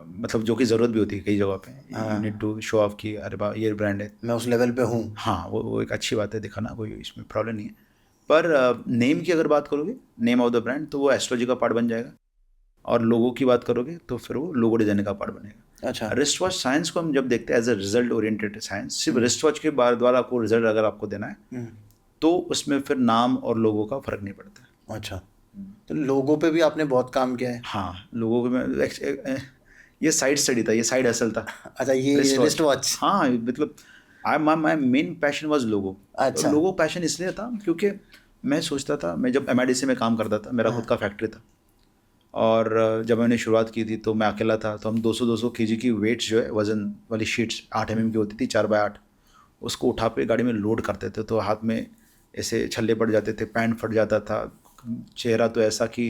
मतलब जो कि ज़रूरत भी होती है कई जगह पे, you need to show off कि अरे बा ये ब्रांड है, मैं उस लेवल पे हूँ। हाँ वो एक अच्छी बात है दिखाना, कोई इसमें प्रॉब्लम नहीं है। पर नेम की अगर बात करोगे, नेम ऑफ द ब्रांड, तो वो एस्ट्रोलॉजी का पार्ट बन जाएगा, और लोगो की बात करोगे तो फिर वो लोगो डिजाइन का पार्ट बनेगा। अच्छा। रिस्ट वॉच साइंस को हम जब देखते हैं as a result oriented science, सिर्फ रिस्ट वॉच के द्वारा आपको रिजल्ट अगर आपको देना है तो उसमें फिर नाम और लोगो का फर्क नहीं पड़ता। अच्छा। तो लोगों पे भी आपने बहुत काम किया है। हाँ लोगों को मैं ये साइड स्टडी था, ये साइड हसल था। अच्छा, ये रिस्ट वॉच। हाँ मतलब आई माई मेन पैशन वॉज लोगो। अच्छा। लोगो पैशन इसलिए था क्योंकि मैं सोचता था, मैं जब MIDC में काम करता था, मेरा खुद का फैक्ट्री था, और जब मैंने शुरुआत की थी तो मैं अकेला था, तो हम 200 kg की वेट्स जो है वज़न वाली शीट्स 8 mm की होती थी 4x8, उसको उठा पे गाड़ी में लोड करते थे, तो हाथ में ऐसे छल्ले पड़ जाते थे, पैंट फट जाता था, चेहरा तो ऐसा कि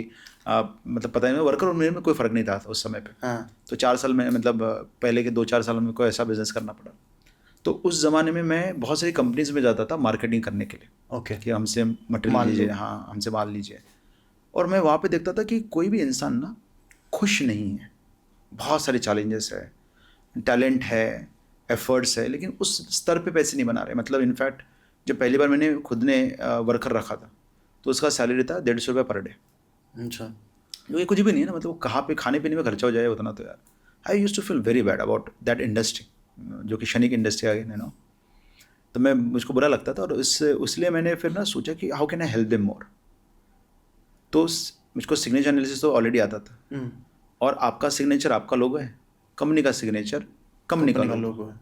मतलब पता नहीं, वर्कर और मेरे में कोई फ़र्क नहीं था उस समय पे। हाँ। तो 4 साल में मतलब पहले के 2-4 साल में कोई ऐसा बिज़नेस करना पड़ा। तो उस ज़माने में मैं बहुत सारी कंपनीज़ में जाता था मार्केटिंग करने के लिए, ओके। कि हमसे मटेरियल लीजिए, हाँ हमसे माल लीजिए, और मैं वहाँ पे देखता था कि कोई भी इंसान ना खुश नहीं है, बहुत सारे चैलेंजेस है, टैलेंट है, एफर्ट्स है, लेकिन उस स्तर पे पैसे नहीं बना रहे। मतलब इनफैक्ट जब पहली बार मैंने खुद ने वर्कर रखा था तो उसका सैलरी था 150 रुपये पर डे, अच्छा। जो ये कुछ भी नहीं है ना, मतलब कहाँ पे खाने पीने में खर्चा हो जाए उतना, तो यार I used to feel very bad about that industry, जो कि क्षणिक इंडस्ट्री आ गई नो। तो मैं मुझको बुरा लगता था, और इसलिए मैंने फिर ना सोचा कि how can I help them more. तो मुझको सिग्नेचर एनालिसिस तो ऑलरेडी आता था, और आपका सिग्नेचर आपका लोगो है, कंपनी का सिग्नेचर कंपनी का लोगो है।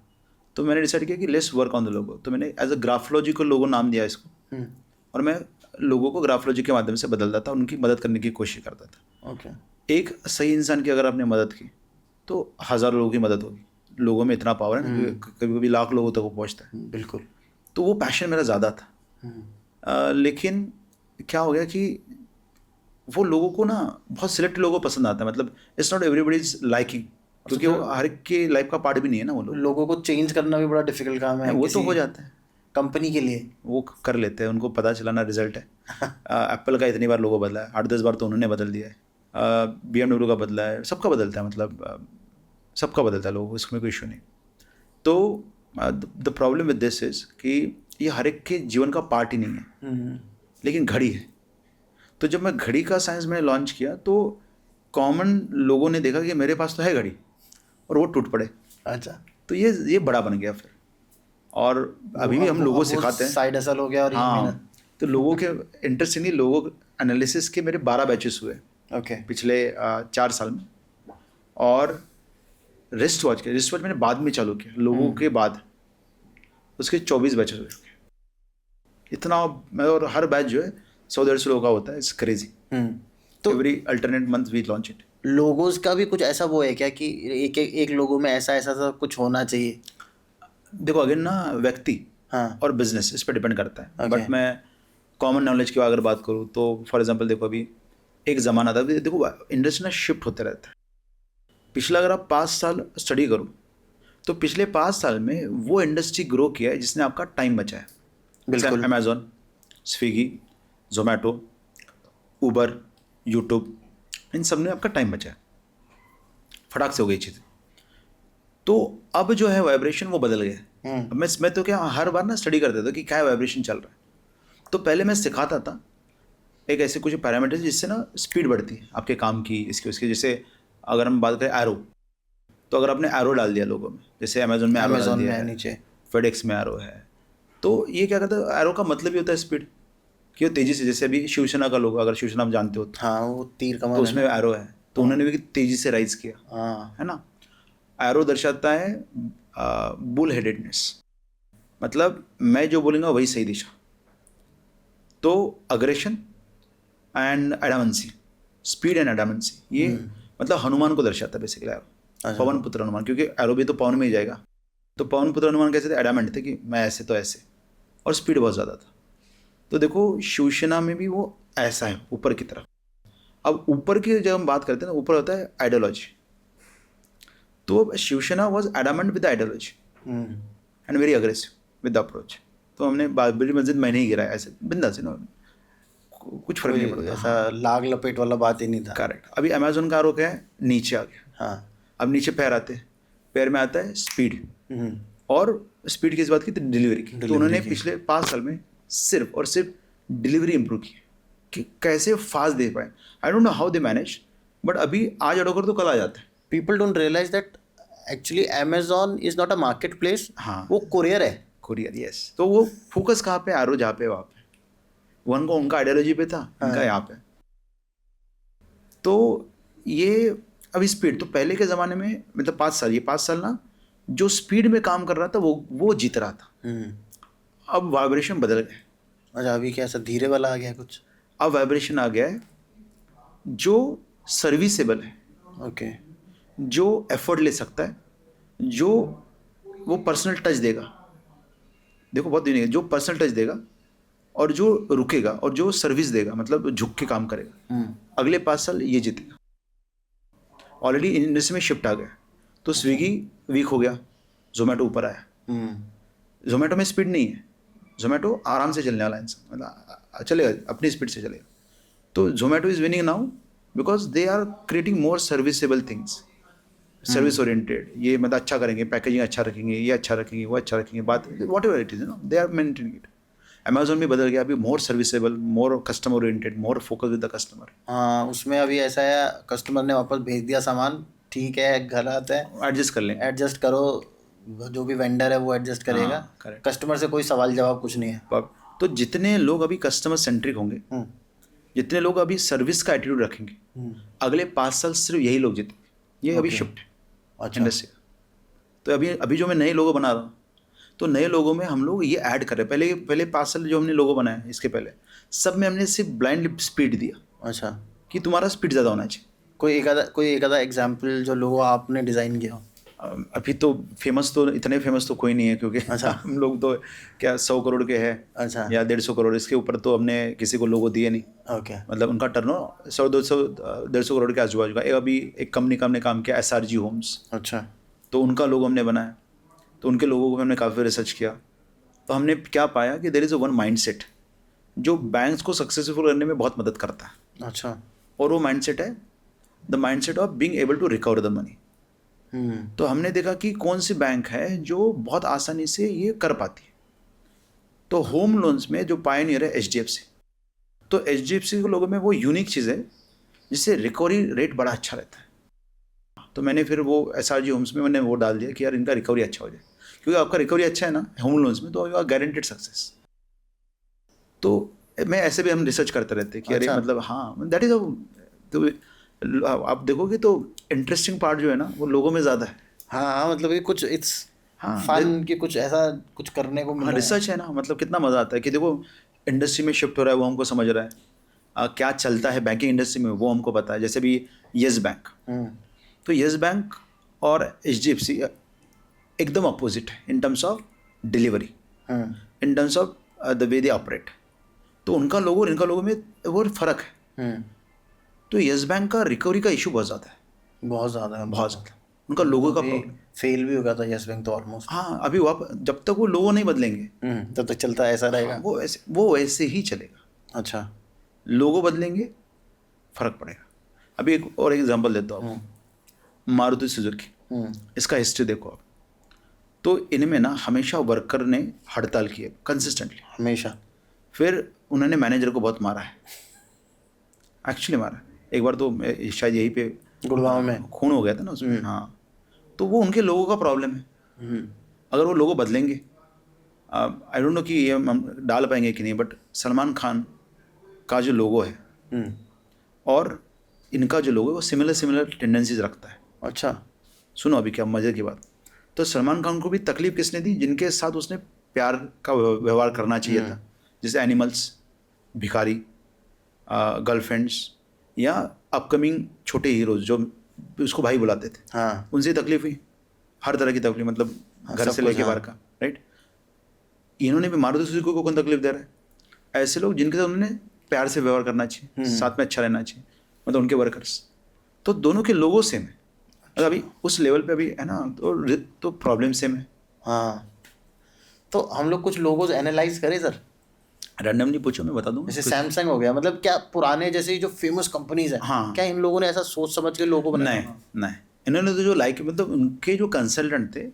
तो मैंने डिसाइड किया कि let's work on the logo, तो मैंने एज अ ग्राफोलॉजिकल लोगो नाम दिया इसको, और मैं लोगों को ग्राफोलॉजी के माध्यम से बदलता था, उनकी मदद करने की कोशिश करता था। ओके। एक सही इंसान की अगर आपने मदद की तो हज़ारों लोगों की मदद होगी। लोगों में इतना पावर है ना, कभी कभी लाख लोगों तक वो पहुँचता है। बिल्कुल। तो वो पैशन मेरा ज़्यादा था। लेकिन क्या हो गया कि वो लोगों को ना बहुत सिलेक्ट लोगों को पसंद आता है, मतलब इट्स नॉट एवरीबडीज लाइकिंग, क्योंकि वो हर एक के लाइफ का पार्ट भी नहीं है ना वो लोग। लोगों को चेंज करना भी बड़ा डिफिकल्ट काम है, वो किसी तो हो जाता है, कंपनी के लिए वो कर लेते हैं, उनको पता चलाना रिजल्ट है। एप्पल का इतनी बार लोगो बदला है, 8-10 बार तो उन्होंने बदल दिया है। BMW का बदला है, सबका बदलता है, मतलब सबका बदलता है लोगो, इसमें कोई इशू नहीं। तो the problem with this is कि ये हर एक के जीवन का पार्ट ही नहीं है, लेकिन घड़ी है। तो जब मैं घड़ी का साइंस मैंने लॉन्च किया तो कॉमन लोगों ने देखा कि मेरे पास तो है घड़ी, और वो टूट पड़े। अच्छा। तो ये बड़ा बन गया फिर, और अभी भी हम लोगों सिखाते हैं। साइड हसल हो गया। और हाँ, तो लोगों के इंटरेस्टिंगली लोगों एनालिसिस के मेरे 12 बैचेस हुए ओके पिछले 4 साल में, और रिस्ट वॉच मैंने बाद में चालू किया, लोगों के बाद उसके 24 बैचेस हुए इतना। मैं और हर बैच जो है 100-150 लोगों का होता है, इट्स क्रेजी। तो every alternate month we launch it. लोगोस का भी कुछ ऐसा वो है क्या कि एक लोगों में ऐसा ऐसा सब कुछ होना चाहिए? देखो अगेन ना, व्यक्ति और बिजनेस इस पर डिपेंड करता है। बट मैं कॉमन नॉलेज की अगर बात करूँ तो फॉर एग्जांपल देखो, अभी एक ज़माना था, देखो इंडस्ट्री ना शिफ्ट होते रहता है। पिछला अगर आप 5 साल स्टडी करो तो पिछले 5 साल में वो इंडस्ट्री ग्रो किया है जिसने आपका टाइम बचाया। बिल्कुल। अमेजोन, स्विगी, जोमेटो, उबर, यूट्यूब, इन सब ने आपका टाइम बचाया। फटाक से हो गई चीज़। तो अब जो है वाइब्रेशन वो बदल गया। अब मैं तो क्या हर बार ना स्टडी करता था कि क्या वाइब्रेशन चल रहा है। तो पहले मैं सिखाता था एक ऐसे कुछ पैरामीटर जिससे ना स्पीड बढ़ती है आपके काम की, इसकी उसकी। जैसे अगर हम बात करें एरो, तो अगर आपने एरो डाल दिया लोगों में, जैसे अमेजोन में एरो डाल दिया है, नीचे फेडेक्स में एरो है, तो ये क्या करता है, एरो का मतलब ही होता है स्पीड, कि वो तेज़ी से, जैसे अभी शिवसेना का लोगो, अगर शिवसेना आप जानते हो तो, हाँ वो तीर कमान तो उसमें एरो है, तो उन्होंने भी तेज़ी से राइज किया, हाँ है ना। एरो दर्शाता है बुल हेडेडनेस, मतलब मैं जो बोलूँगा वही सही दिशा। तो अग्रेशन एंड एडामेंसी, स्पीड एंड एडामेंसी, ये मतलब हनुमान को दर्शाता है बेसिकली एरो। पवन पुत्र हनुमान, क्योंकि एरो भी तो पवन में ही जाएगा। तो पवन पुत्र हनुमान कैसे थे, एडामेंट थे कि मैं ऐसे तो ऐसे, और स्पीड बहुत ज़्यादा था। तो देखो शिवसेना में भी वो ऐसा है ऊपर की तरफ। अब ऊपर की जब हम बात करते हैं ना, ऊपर होता है आइडियोलॉजी। तो Shivsena was adamant with ideology and very aggressive with the approach. तो हमने बाबरी मस्जिद मैंने ही गिराया ऐसे बिंदा से ना, कुछ फर्क नहीं पड़ता, ऐसा लाग लपेट वाला बात ही नहीं था। करेक्ट। अभी अमेजोन का आरोप है नीचे आ गया। हाँ अब नीचे पैर आते हैं, पैर में आता है स्पीड, और स्पीड किस बात की, तो डिलीवरी की। तो उन्होंने पिछले 5 साल में सिर्फ और सिर्फ डिलीवरी इंप्रूव की, कि कैसे फास्ट दे पाए। I don't know how they manage, but अभी आज ऑर्डर कर तो कल आ जाता है। People don't realise that actually Amazon is not a market place, हाँ वो कुरियर है। Courier, yes. तो वो फोकस कहाँ पे, आरो जहाँ पे वहाँ पे, वन को उनका आइडियोलॉजी पे था, इनका यहाँ पे। तो ये अभी स्पीड, तो पहले के ज़माने में मतलब 5 साल, ये 5 साल ना जो स्पीड में काम कर रहा था वो जीत रहा था। अब वाइब्रेशन बदल गए। अच्छा अभी क्या ऐसा धीरे वाला आ गया कुछ? अब वाइब्रेशन आ गया है जो सर्विसेबल है, ओके जो एफर्ट ले सकता है, जो वो पर्सनल टच देगा। देखो बहुत यूनिक है, जो पर्सनल टच देगा और जो रुकेगा और जो सर्विस देगा, मतलब झुक के काम करेगा। अगले 5 साल ये जीतेगा। ऑलरेडी इंडस्ट्री में शिफ्ट आ गया। तो स्विगी वीक हो गया, जोमेटो ऊपर आया। जोमेटो में स्पीड नहीं है, जोमेटो आराम से चलने वाला इंसान, मतलब चलेगा अपनी स्पीड से चलेगा। तो Zomato is winning now because they are creating more serviceable things, service oriented. ये मतलब अच्छा करेंगे, पैकेजिंग अच्छा रखेंगे, ये अच्छा रखेंगे, वो अच्छा रखेंगे, बात whatever it is, no they are maintaining it. Amazon भी बदल गया, अभी more serviceable, more customer oriented, more focus with the customer. हाँ उसमें अभी ऐसा है, कस्टमर ने वापस भेज दिया सामान, ठीक है घर आता है, एडजस्ट कर लेंगे, एडजस्ट करो, जो भी वेंडर है वो एडजस्ट करेगा। correct। कस्टमर से कोई सवाल जवाब कुछ नहीं है। तो जितने लोग अभी कस्टमर सेंट्रिक होंगे, जितने लोग अभी सर्विस का एटीट्यूड रखेंगे, अगले 5 साल सिर्फ यही लोग जीतेंगे। ये अभी शिफ्ट है अच्छा इंडस्ट्री का। तो अभी जो मैं नए लोगो बना रहा हूँ, तो नए लोगों में हम लोग ये ऐड कर रहे हैं। पहले 5 साल जो हमने लोगो बनाया इसके पहले, सब में हमने सिर्फ ब्लाइंड स्पीड दिया अच्छा कि तुम्हारा स्पीड ज़्यादा होना चाहिए। कोई एक आधा एग्जाम्पल जो लोगो आपने डिज़ाइन किया हो? अभी तो इतने फेमस तो कोई नहीं है, क्योंकि अच्छा हम लोग तो क्या 100 करोड़ के हैं, अच्छा या 150 करोड़, इसके ऊपर तो हमने किसी को लोगो दिए नहीं। ओके मतलब उनका टर्नओवर 100-200-150 करोड़ के आजू बाजू का। अभी एक कंपनी का हमने काम किया SRG होम्स, अच्छा तो उनका लोगो हमने बनाया। तो उनके लोगों को हमने काफ़ी रिसर्च किया। तो हमने क्या पाया कि there is a one mindset जो बैंक्स को सक्सेसफुल करने में बहुत मदद करता है, अच्छा और वो माइंडसेट है the mindset of being able to recover the money. तो हमने देखा कि कौन सी बैंक है जो बहुत आसानी से ये कर पाती है। तो होम लोन्स में जो पायनियर है HDFC। तो HDFC के लोगों में वो यूनिक चीज़ है जिससे रिकवरी रेट बड़ा अच्छा रहता है। तो मैंने फिर वो SRG होम्स में मैंने वो डाल दिया कि यार इनका रिकवरी अच्छा हो जाए, क्योंकि आपका रिकवरी अच्छा है ना होम लोन्स में, तो यू आर गारंटेड सक्सेस। तो मैं ऐसे भी हम रिसर्च करते रहते हैं कि अरे मतलब हाँ दैट इज। तो आप देखोगे तो इंटरेस्टिंग पार्ट जो है ना वो लोगों में ज़्यादा है। हाँ मतलब ये कुछ इट्स फन कि कुछ ऐसा कुछ करने को मिल रहा है। रिसर्च है ना, मतलब कितना मज़ा आता है कि देखो इंडस्ट्री में शिफ्ट हो रहा है वो हमको समझ रहा है, क्या चलता है बैंकिंग इंडस्ट्री में वो हमको पता है। जैसे भी येस बैंक, तो येस बैंक और HDFC एकदम अपोजिट है in terms of delivery, in terms of the way they operate. तो उनका लोगो और इनका लोगो में वो फ़र्क है। तो येस बैंक का रिकवरी का इशू बहुत ज़्यादा है, बहुत ज़्यादा उनका लोगो का फेल भी हो गया था येस बैंक तो ऑलमोस्ट। हाँ अभी जब तक वो लोगो नहीं बदलेंगे तब तक चलता ऐसा रहेगा। वो ऐसे ही चलेगा। अच्छा लोगो बदलेंगे फ़र्क पड़ेगा। अभी एक और एग्जांपल देता हूँ। मारुति सुजुकी, इसका हिस्ट्री देखो आप, तो इनमें ना हमेशा वर्कर ने हड़ताल की है कंसिस्टेंटली, हमेशा। फिर उन्होंने मैनेजर को बहुत मारा है, एक्चुअली मारा है। एक बार तो शायद यहीं पे गुड़गांव में खून हो गया था ना उसमें। हाँ, तो वो उनके लोगों का प्रॉब्लम है। अगर वो लोगों बदलेंगे, आई डोंट नो कि ये हम डाल पाएंगे कि नहीं, बट सलमान खान का जो लोगो है और इनका जो लोगो है वो सिमिलर टेंडेंसीज रखता है। अच्छा। सुनो अभी क्या मज़े की बात, तो सलमान खान को भी तकलीफ किसने दी? जिनके साथ उसने प्यार का व्यवहार करना चाहिए था, जैसे एनिमल्स, भिखारी, गर्लफ्रेंड्स, या अपकमिंग छोटे हीरोज जो उसको भाई बुलाते थे, हाँ, उनसे तकलीफ हुई, हर तरह की तकलीफ, मतलब घर सब से कुछ, लेके बाहर का, राइट। इन्होंने भी मारुति सुजुकी को कौन तकलीफ दे रहा है? ऐसे लोग जिनके साथ उन्होंने प्यार से व्यवहार करना चाहिए, साथ में अच्छा रहना चाहिए, मतलब उनके वर्कर्स। तो दोनों के लोगों सेम है, मतलब अभी उस लेवल पे अभी है ना, तो प्रॉब्लम सेम है। हाँ। तो हम लोग कुछ लोगोज एनालाइज करें सर, रैंडमली पूछो, मैं बता दूंगा। जैसे सैमसंग हो गया, मतलब क्या पुराने जैसे जो फेमस कंपनीज हैं, हाँ। क्या इन लोगों ने ऐसा सोच समझ के लोगो बनाया? नहीं, इन्होंने तो जो लाइक, मतलब उनके जो कंसल्टेंट थे,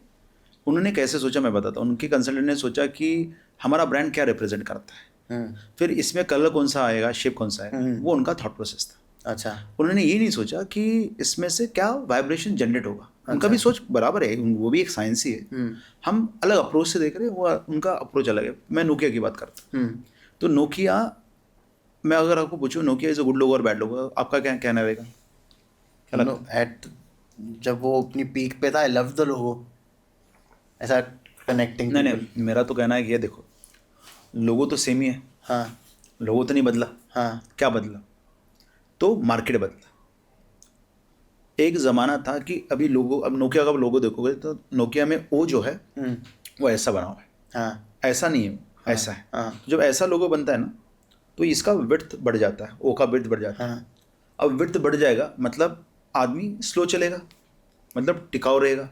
उन्होंने कैसे सोचा मैं बताता हूँ। उनके कंसल्टेंट ने सोचा कि हमारा ब्रांड क्या रिप्रेजेंट करता है, फिर इसमें कलर कौन सा आएगा, शेप कौन सा आएगा, वो उनका थॉट प्रोसेस था। अच्छा। उन्होंने ये नहीं सोचा कि इसमें से क्या वाइब्रेशन जनरेट होगा। उनका भी सोच बराबर है, वो भी एक साइंस ही है। हम अलग अप्रोच से देख रहे हैं, वो उनका अप्रोच अलग है। मैं नोकिया की बात करता हूँ, तो नोकिया, मैं अगर आपको पूछूं नोकिया इज अ गुड लोगो और बैड लोगो, आपका क्या कहना रहेगा? क्या लगता है? जब वो अपनी पीक पे था, आई लव द लोगो, ऐसा कनेक्टिंग। नहीं, मेरा तो कहना है कि ये देखो, लोगो तो सेम ही है। हाँ। लोगो तो नहीं बदला। हाँ। क्या बदला? तो मार्केट बदला। एक ज़माना था कि अभी लोगो, अब नोकिया का लोगो देखोगे तो नोकिया में ओ जो है वो ऐसा बना हुआ है। हाँ। ऐसा नहीं है, ऐसा है। हाँ। जब ऐसा लोगो बनता है ना, तो इसका विड्थ बढ़ जाता है, ओ का विड्थ बढ़ जाता है। हाँ। अब विड्थ बढ़ जाएगा मतलब आदमी स्लो चलेगा, मतलब टिकाऊ रहेगा।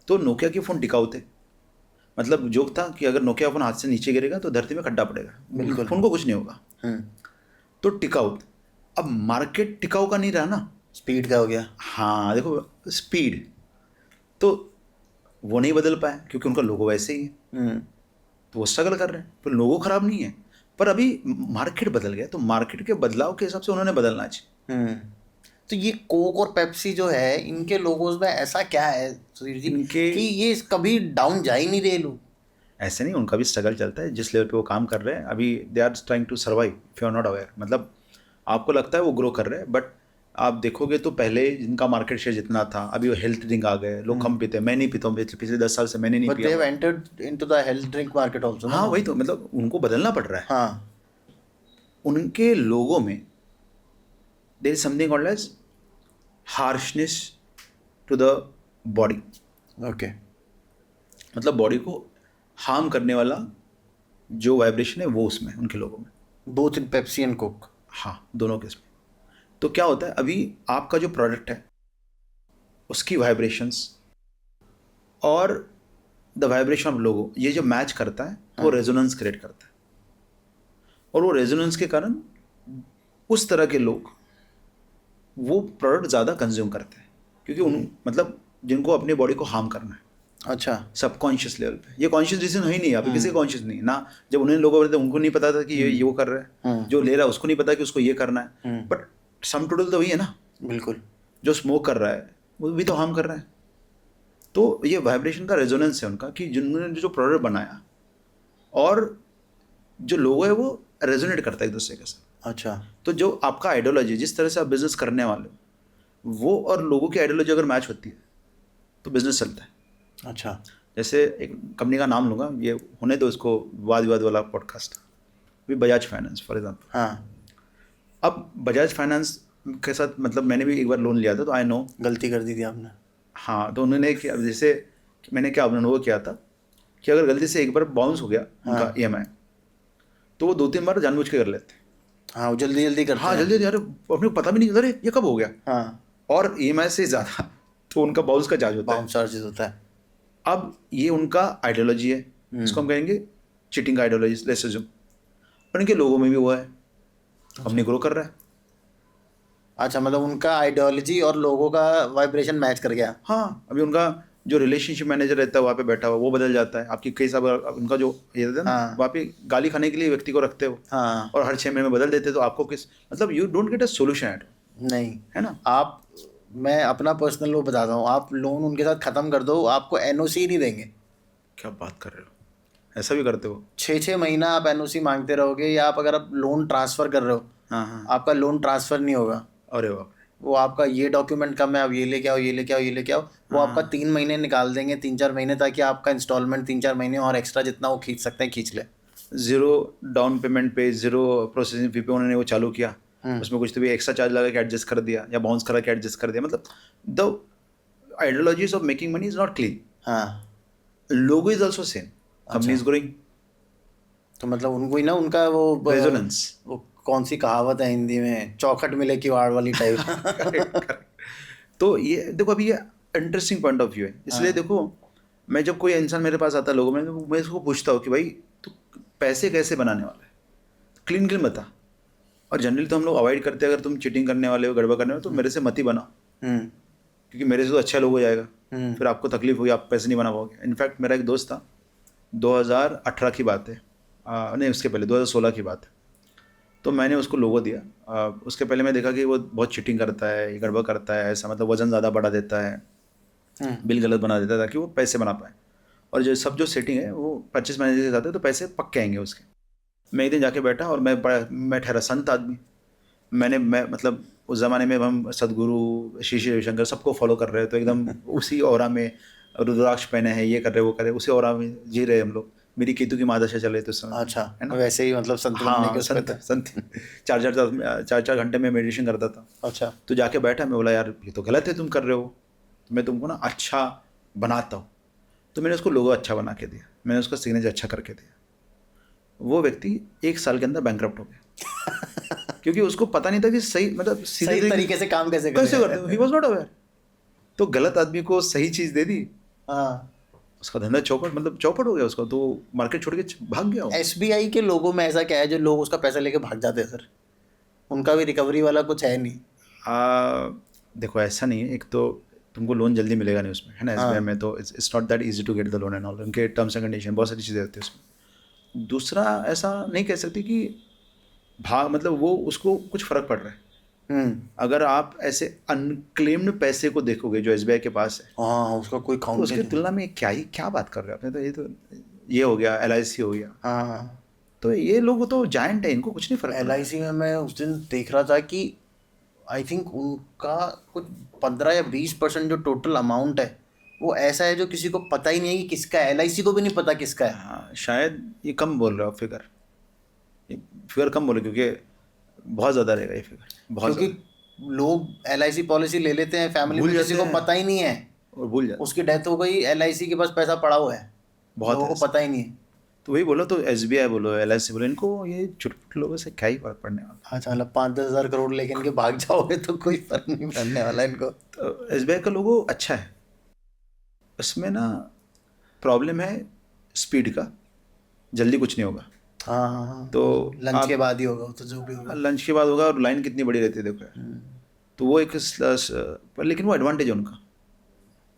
तो नोकिया के फ़ोन टिकाऊ थे, मतलब जोक था कि अगर नोकिया फ़ोन हाथ से नीचे गिरेगा तो धरती में खड्डा पड़ेगा, बिल्कुल। फ़ोन को कुछ नहीं होगा। तो टिकाऊ। अब मार्केट टिकाऊ का नहीं रहा ना, स्पीड का हो गया। हाँ देखो, स्पीड तो वो नहीं बदल पाए क्योंकि उनका लोगो वैसे ही है, तो वो स्ट्रगल कर रहे हैं। पर लोगो खराब नहीं है, पर अभी मार्केट बदल गया, तो मार्केट के बदलाव के हिसाब से उन्होंने बदलना चाहिए। तो ये कोक और पेप्सी जो है, इनके लोगोज में ऐसा क्या है सुधीर जी कि ये कभी डाउन जा ही नहीं रहे लोग? ऐसे नहीं, उनका भी स्ट्रगल चलता है। जिस लेवल पे वो काम कर रहे हैं अभी, they are trying to survive, if you are not aware. मतलब आपको लगता है वो ग्रो कर रहे हैं, बट आप देखोगे तो पहले जिनका मार्केट शेयर जितना था, अभी वो हेल्थ ड्रिंक आ गए, लोग कम पीते हैं। मैं नहीं पीता हूँ, पिछले 10 साल से मैंने नहीं पिया। But they have entered into the health drink market also, हाँ वही तो, मतलब उनको बदलना पड़ रहा है। हाँ। उनके लोगों में there is something called as harshness to the body. Okay. मतलब बॉडी को हार्म करने वाला जो वाइब्रेशन है वो उसमें, उनके लोगों में। Both in Pepsi and Coke. हाँ, दोनों के इसमें। तो क्या होता है, अभी आपका जो प्रोडक्ट है उसकी वाइब्रेशंस और द वाइब्रेशन ऑफ लोगो, ये जो मैच करता है तो वो रेजोनेंस क्रिएट करता है, और वो रेजोनेंस के कारण उस तरह के लोग वो प्रोडक्ट ज़्यादा कंज्यूम करते हैं, क्योंकि उन मतलब जिनको अपनी बॉडी को हार्म करना है। अच्छा। सबकॉन्शियस लेवल पे, ये कॉन्शियस डिसीजन है ही नहीं, अभी किसी कॉन्शियस नहीं ना। जब उन्हें लोगों बोलते उनको नहीं पता था कि ये वो कर रहा है, जो ले रहा है उसको नहीं पता कि उसको ये करना है, बट सम टोटल तो वही है ना। बिल्कुल। जो स्मोक कर रहा है वो भी तो हार्म कर रहा है। तो ये वाइब्रेशन का रेजोनेंस है उनका, कि जिन्होंने जो प्रोडक्ट बनाया और जो लोगो है वो रेजोनेट करता है एक दूसरे के साथ। अच्छा। तो जो आपका आइडियोलॉजी, जिस तरह से आप बिजनेस करने वाले हो, वो और लोगों की आइडियोलॉजी अगर मैच होती है तो बिजनेस चलता है। अच्छा। जैसे एक कंपनी का नाम लूँगा, ये होने दो इसको वाद विवाद वाला पॉडकास्ट, भी बजाज फाइनेंस फॉर एग्जाम्पल। हाँ। अब बजाज फाइनेंस के साथ, मतलब मैंने भी एक बार लोन लिया था, तो आई नो गलती कर दी थी आपने। हाँ, तो उन्होंने क्या, जैसे मैंने क्या अनुभव किया था कि अगर गलती से एक बार बाउंस हो गया उनका EMI, तो वो 2-3 बार जानबूझ के कर लेते। हाँ, वो जल्दी जल्दी करते हाँ, हैं। जल्दी यार, अपने को पता भी नहीं, अरे ये कब हो गया। हाँ। और EMI से ज़्यादा तो उनका बाउंस का चार्ज होता है। बाउंस चार्जेस होता है। अब ये उनका आइडियोलॉजी है, इसको हम कहेंगे चीटिंग का आइडियोलॉजी, लेट्स अज्यूम। और इनके लोगों में भी वो है, कंपनी ग्रो कर रहा है। अच्छा, मतलब उनका आइडियोलॉजी और लोगों का वाइब्रेशन मैच कर गया। हाँ, अभी उनका जो रिलेशनशिप मैनेजर रहता है वहाँ पे बैठा हुआ, वो बदल जाता है। आपकी कई साल उनका जो ये रहता है ना, हाँ। वहाँ पे गाली खाने के लिए व्यक्ति को रखते हो हाँ। और हर 6 महीने में बदल देते, तो आपको किस मतलब you don't get a solution at, नहीं, है ना। आप, मैं अपना पर्सनल वो बताता हूँ, आप लोन उनके साथ ख़त्म कर दो, आपको एनओसी नहीं देंगे। क्या बात कर रहे हो, ऐसा भी करते हो? 6 6 महीना आप एनओसी मांगते रहोगे, या आप अगर आप लोन ट्रांसफ़र कर रहे हो, हाँ हाँ। आपका लोन ट्रांसफ़र नहीं होगा। अरे बाप रे। वो आपका ये डॉक्यूमेंट कम है, आप ये लेके आओ, ये लेके आओ, ये लेके आओ। वो आपका 3 महीने निकाल देंगे, 3 4 महीने, ताकि आपका इंस्टॉलमेंट 3 4 महीने और एक्स्ट्रा जितना वो खींच सकते हैं खींच ले। जीरो डाउन पेमेंट पे, जीरो प्रोसेसिंग फी पे उन्होंने वो चालू किया, उसमें कुछ तो भी एक्स्ट्रा चार्ज लगा के एडजस्ट कर दिया या बाउंस करा के एडजस्ट कर दिया। मतलब the ideologies of making money is not clean, हाँ। Logo is also same, company is growing, तो मतलब उनको ही ना, उनका रेजोनेंस। वो कौन सी कहावत है हिंदी में, चौखट मिले किवाड़ वाली टाइप। तो ये देखो, अभी ये इंटरेस्टिंग पॉइंट ऑफ व्यू है। इसलिए देखो, मैं जब कोई इंसान मेरे पास आता है लोगों में, तो मैं इसको पूछता हूँ कि भाई तू पैसे कैसे बनाने वाला है, क्लीन क्लीन बता। और जनरली तो हम लोग अवॉइड करते हैं, अगर तुम चीटिंग करने वाले हो, गड़बड़ करने वाले हो, तो मेरे से मत ही बनाओ, क्योंकि मेरे से तो अच्छा लोग हो जाएगा, फिर आपको तकलीफ होगी, आप पैसे नहीं बना पाओगे। इनफैक्ट मेरा एक दोस्त था, 2018 की बात है, नहीं उसके पहले 2016 की बात है, तो मैंने उसको लोगो दिया। उसके पहले मैं देखा कि वो बहुत चीटिंग करता है, गड़बड़ करता है, ऐसा मतलब वज़न ज़्यादा बढ़ा देता है, बिल गलत बना देता है ताकि वो पैसे बना पाए। और जो सेटिंग है वो परचेज मैनेजर के साथ है, तो पैसे पक्के आएंगे उसके। मैं एक दिन जाके बैठा और मैं ठहरा संत आदमी। मैं मतलब उस ज़माने में हम सदगुरु श्री श्री रविशंकर सबको फॉलो कर रहे हैं, तो एकदम उसी ऑरा में, रुद्राक्ष पहने हैं, ये कर रहे वो कर रहे, उसी ऑरा में जी रहे हम लोग। मेरी केतु की महादशा चल रही थी उस समय, अच्छा, है ना। वैसे ही मतलब संत बनने के हाँ, उस पे संत थे। संत 4 घंटे में मेडिटेशन करता था। अच्छा। तो जाके बैठा, मैं बोला यार ये तो गलत है तुम कर रहे हो, तो मैं तुमको ना अच्छा बनाता हूँ। तो मैंने उसको लोगो अच्छा बना के दिया, मैंने उसका सिग्नेचर अच्छा करके दिया। वो व्यक्ति 1 साल के अंदर बैंकरप्ट हो गया, क्योंकि उसको पता नहीं था कि सही मतलब सही तरीके से काम कैसे करते हो, ही वॉज नॉट अवेयर। तो गलत आदमी को सही चीज़ दे दी, हाँ। उसका धंधा चौपट, मतलब चौपट हो गया उसका, तो मार्केट छोड़ के भाग गया वो। एसबीआई के लोगों में ऐसा क्या है जो लोग उसका पैसा लेके भाग जाते हैं सर? उनका भी रिकवरी वाला कुछ है नहीं? देखो ऐसा नहीं है, एक तो तुमको लोन जल्दी मिलेगा नहीं उसमें, है ना। एसबीआई हाँ। में तो it's not that easy to get the loan and all, उनके टर्म्स एंड कंडीशन बहुत सारी चीज़ें होती है उसमें। दूसरा, ऐसा नहीं कह सकती कि मतलब वो उसको कुछ फ़र्क पड़ रहा है। अगर आप ऐसे अनक्लेम्ड पैसे को देखोगे जो एसबीआई के पास है, हाँ, उसका कोई तो काउंट उसकी नहीं। तुलना में क्या बात कर रहे हो आपने, तो ये हो गया, LIC हो गया, हाँ। तो ये लोग तो जायंट है, इनको कुछ नहीं फर्क पड़ता। LIC में मैं उस दिन देख रहा था कि आई थिंक उनका कुछ 15 या 20% जो टोटल अमाउंट है वो ऐसा है जो किसी को पता ही नहीं है कि किसका है। LIC को भी नहीं पता किसका है। हाँ, शायद ये कम बोल रहे हो आप, फिगर कम बोले, क्योंकि बहुत ज़्यादा रहेगा ये फिगर, बहुत क्योंकि ज़्यादा। लोग LIC पॉलिसी ले लेते हैं, फैमिली भूल में किसी जाते को हैं पता ही नहीं है, और भूल जाते हैं। उसकी डेथ हो गई, LIC के पास पैसा पड़ा हुआ है, बहुत लोगों है को पता ही नहीं है। तो वही बोलो, तो SBI बोलो, LIC बोलो, इनको ये छोटे लोगों से क्या ही फर्क पड़ने वाला। अच्छा, मतलब 5-10 हज़ार करोड़ लेके इनके भाग जाओगे तो कोई फर्क नहीं पड़ने वाला इनको। तो SBI का लोगो अच्छा है, इसमें ना प्रॉब्लम है स्पीड का, जल्दी कुछ नहीं होगा। हाँ हाँ हाँ, तो लंच के बाद ही होगा वो, तो जो भी होगा। लंच के बाद होगा, और लाइन कितनी बड़ी रहती है देखो यार। तो वो एक पर लेकिन वो एडवांटेज है उनका,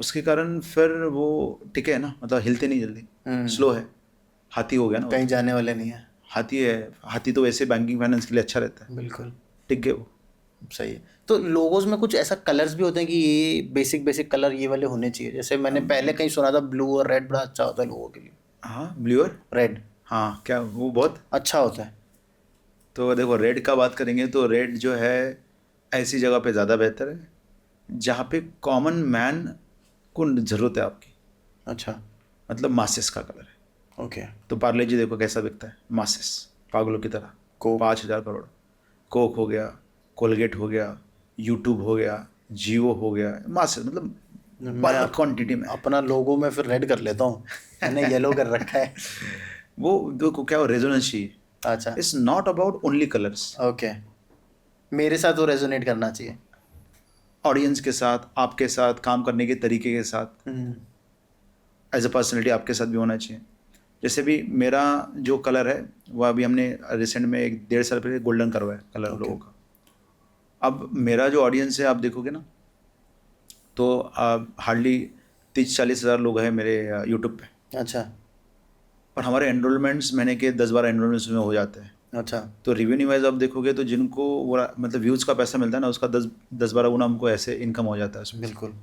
उसके कारण फिर वो टिके है ना, मतलब हिलते नहीं जल्दी, स्लो है, हाथी हो गया ना वो। कहीं जाने वाले नहीं है। हाथी है, हाथी तो वैसे बैंकिंग फाइनेंस के लिए अच्छा रहता है, बिल्कुल टिक गए वो। सही है। तो लोगोज में कुछ ऐसा कलर्स भी होते हैं कि ये बेसिक कलर ये वाले होने चाहिए? जैसे मैंने पहले कहीं सुना था ब्लू और रेड बड़ा अच्छा होता है लोगों के लिए। हाँ, ब्लू और रेड हाँ, क्या वो बहुत अच्छा होता है? तो देखो, रेड का बात करेंगे तो रेड जो है ऐसी जगह पे ज़्यादा बेहतर है जहाँ पे कॉमन मैन को ज़रूरत है आपकी, अच्छा। मतलब मासेस का कलर है। ओके। तो पार्ले जी देखो कैसा बिकता है, मासेस, पागलों की तरह। कोक। 5,000 करोड़। कोक हो गया, कोलगेट हो गया, यूट्यूब हो गया, जियो हो गया, मासेस, मतलब बल्क क्वान्टिटी में। अपना लोगो में फिर रेड कर लेता हूँ, मैंने येलो कर रखा है। वो देखो क्या, रेजोनेंस चाहिए, अच्छा। It's not about only colours. Okay, मेरे साथ वो रेजोनेट करना चाहिए। ऑडियंस के साथ, आपके साथ, काम करने के तरीके के साथ, एज अ पर्सनैलिटी आपके साथ भी होना चाहिए। जैसे भी मेरा जो कलर है वो अभी हमने रिसेंट में 1-1.5 साल पहले गोल्डन करवाया कलर लोगों का, अब मेरा जो ऑडियंस है आप देखोगे ना, तो हार्डली 30-40 हज़ार लोग हैं मेरे यूट्यूब पे, अच्छा और हमारे एनरोलमेंट्स महीने के 10-12 एनरोलमेंट्स में हो जाते हैं। अच्छा। तो रेवेन्यू वाइज आप देखोगे तो जिनको वो मतलब व्यूज़ का पैसा मिलता है ना, उसका 10-12 गुना हमको ऐसे इनकम हो जाता है उसमें। बिल्कुल।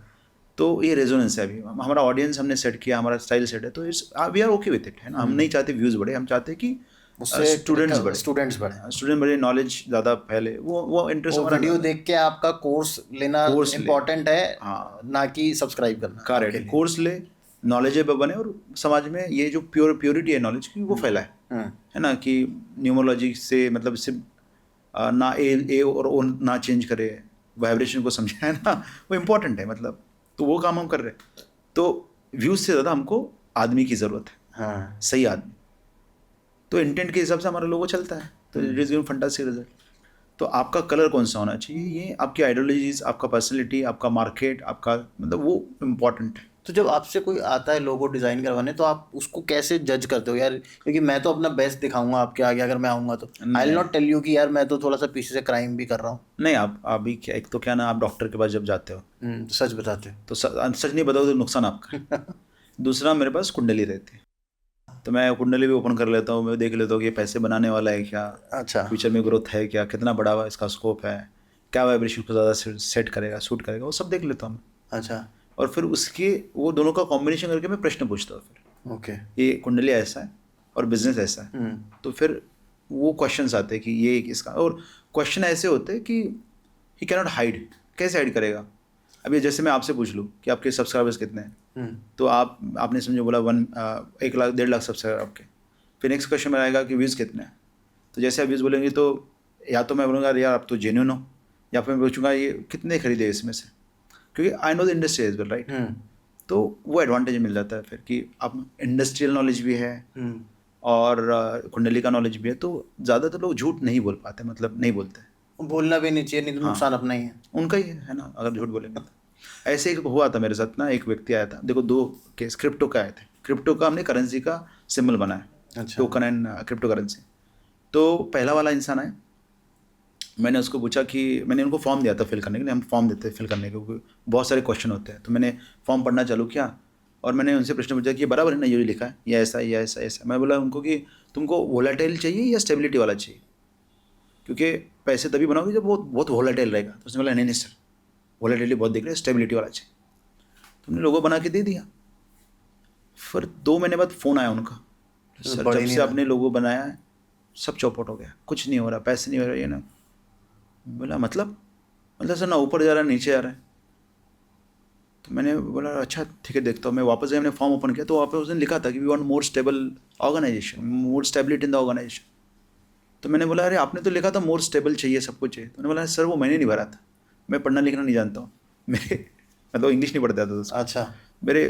तो ये रेजोनेंस है। अभी हमारा ऑडियंस हमने सेट किया, हमारा स्टाइल सेट है, तो it's we are okay with it, है ना। हम नहीं चाहते व्यूज़ बढ़े, हम चाहते हैं कि उससे स्टूडेंट्स बढ़े, स्टूडेंट्स बढ़े, स्टूडेंट बढ़े, नॉलेज ज़्यादा फैले, वो इंटरेस्ट वो हमारा। वीडियो देख के आपका कोर्स लेना कोर्स ले, इम्पोर्टेंट है, हाँ, ना कि सब्सक्राइब करना करेक्ट आपके है, लिए। कोर्स ले, नॉलेजेबल बने, और समाज में ये जो प्योरिटी है नॉलेज की वो फैलाए, है ना। कि न्यूमरोलॉजी से मतलब सिर्फ ना ए और ओ ना चेंज करे, वाइब्रेशन को समझे, है ना, वो इम्पोर्टेंट है मतलब। तो वो काम हम कर रहे हैं। तो व्यूज़ से ज़्यादा हमको आदमी की ज़रूरत है, हाँ सही आदमी। तो इंटेंट के हिसाब से हमारा लोगो चलता है, तो it is giving fantastic result. तो आपका कलर कौन सा होना चाहिए, ये आपकी आइडियोलॉजीज, आपका पर्सनैलिटी, आपका मार्केट, आपका मतलब वो इम्पोर्टेंट है। तो जब आपसे कोई आता है लोगो डिज़ाइन करवाने, तो आप उसको कैसे जज करते हो यार? क्योंकि मैं तो अपना बेस्ट दिखाऊंगा आपके आगे, अगर मैं आऊँगा तो I will not tell you कि यार मैं तो थोड़ा सा पीछे से क्राइम भी कर रहा हूँ। नहीं, आप अभी क्या, एक तो क्या ना, आप डॉक्टर के पास जब जाते हो तो सच बताते हो। तो सच नहीं बताओ तो नुकसान आपका है। दूसरा, मेरे पास कुंडली रहती है, तो मैं कुंडली भी ओपन कर लेता हूँ, मैं देख लेता हूँ कि ये पैसे बनाने वाला है क्या, अच्छा फ्यूचर में ग्रोथ है क्या, कितना बड़ा हुआ इसका स्कोप है, क्या वाइब्रेशन को ज़्यादा सेट करेगा, सूट करेगा, वो सब देख लेता हूँ मैं। अच्छा। और फिर उसके वो दोनों का कॉम्बिनेशन करके मैं प्रश्न पूछता हूँ फिर, ओके। ये कुंडली ऐसा है और बिजनेस ऐसा है, तो फिर वो क्वेश्चंस आते हैं कि ये इसका, और क्वेश्चन ऐसे होते हैं कि ही कैनॉट हाइड, कैसे हाइड करेगा। अभी जैसे मैं आपसे पूछ लूँ कि आपके सब्सक्राइबर्स कितने हैं, तो आपने समझे बोला 1 लाख 1.5 लाख सब्सक्राइबर आपके। फिर नेक्स्ट क्वेश्चन में आएगा कि व्यूज़ कितने हैं, तो जैसे आप व्यूज़ बोलेंगे तो या तो मैं बोलूँगा यार आप तो जेन्युइन हो, या फिर मैं पूछूंगा ये कितने खरीदे इसमें से, क्योंकि I know the industry as well, right. तो वो एडवांटेज मिल जाता है फिर कि आप इंडस्ट्रियल नॉलेज भी है और कुंडली का नॉलेज भी है, तो ज़्यादातर लोग झूठ नहीं बोल पाते, मतलब नहीं बोलते। बोलना भी नहीं चाहिए, नहीं तो नुकसान अपना ही है। उनका ही है ना, अगर झूठ बोलेंगे तो। ऐसे एक हुआ था मेरे साथ ना, एक व्यक्ति आया था, देखो 2 केस क्रिप्टो का आए थे। क्रिप्टो का हमने करेंसी का सिंबल बनाया, अच्छा। Token and crypto currency. तो पहला वाला इंसान आया, मैंने उसको पूछा कि मैंने उनको फॉर्म दिया था फिल करने के लिए, हम फॉर्म देते हैं फिल करने के, क्योंकि बहुत सारे क्वेश्चन होते हैं। तो मैंने फॉर्म पढ़ना चालू किया और मैंने उनसे प्रश्न पूछा कि ये बराबर है ना, ये लिखा है, या ऐसा या ऐसा ऐसा। मैं बोला उनको कि तुमको वोलेटाइल चाहिए या स्टेबिलिटी वाला चाहिए, क्योंकि पैसे तभी बनाओगे जब बहुत बहुत वोलेटाइल रहेगा। तो उसने बोला नहीं नहीं सर, वोलेटिलिटी बहुत दिख रही है, स्टेबिलिटी वाला चाहिए। तो हमने लोगो बना के दे दिया। फिर 2 महीने बाद फ़ोन आया उनका, सर जब से आपने लोगो बनाया है सब चौपट हो गया, कुछ नहीं हो रहा, पैसे नहीं हो रहे, ये ना। बोला मतलब सर ना ऊपर जा रहा है नीचे आ रहा है। तो मैंने बोला अच्छा ठीक है देखता हूँ। मैं वापस गया, मैंने फॉर्म ओपन किया, तो वहाँ पे उसने लिखा था कि we want more stable organisation, more stability in the organisation. तो मैंने बोला अरे आपने तो लिखा था मोर स्टेबल चाहिए, सब कुछ चाहिए। तो उन्होंने बोला सर वो मैंने नहीं भरा था, मैं पढ़ना लिखना नहीं जानता हूँ, मेरे मतलब इंग्लिश नहीं पढ़ता था दोस्तों। अच्छा। मेरे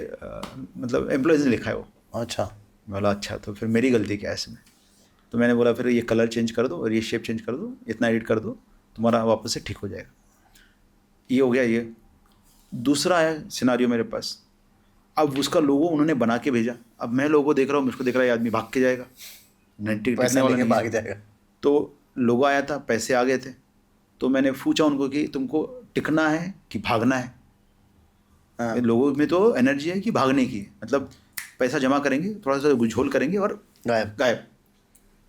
मतलब एम्प्लॉयज़ ने लिखा है वो। अच्छा। बोला अच्छा, तो फिर मेरी गलती क्या है इसमें। तो मैंने बोला फिर ये कलर चेंज कर दो और ये शेप चेंज कर दो, इतना एडिट कर दो, तुम्हारा वापस से ठीक हो जाएगा। ये हो गया ये। दूसरा आया सिनारियो मेरे पास, अब उसका लोगो उन्होंने बना के भेजा। अब मैं लोगो देख रहा हूँ, मुझको देख रहा है ये आदमी भाग के जाएगा, टिकने वाला नहीं भाग है। जाएगा। तो लोगो आया था, पैसे आ गए थे। तो मैंने पूछा उनको कि तुमको टिकना है कि भागना है। हाँ। लोगों में तो एनर्जी है कि भागने की है, मतलब पैसा जमा करेंगे, थोड़ा सा गुझोल करेंगे और गायब। गायब।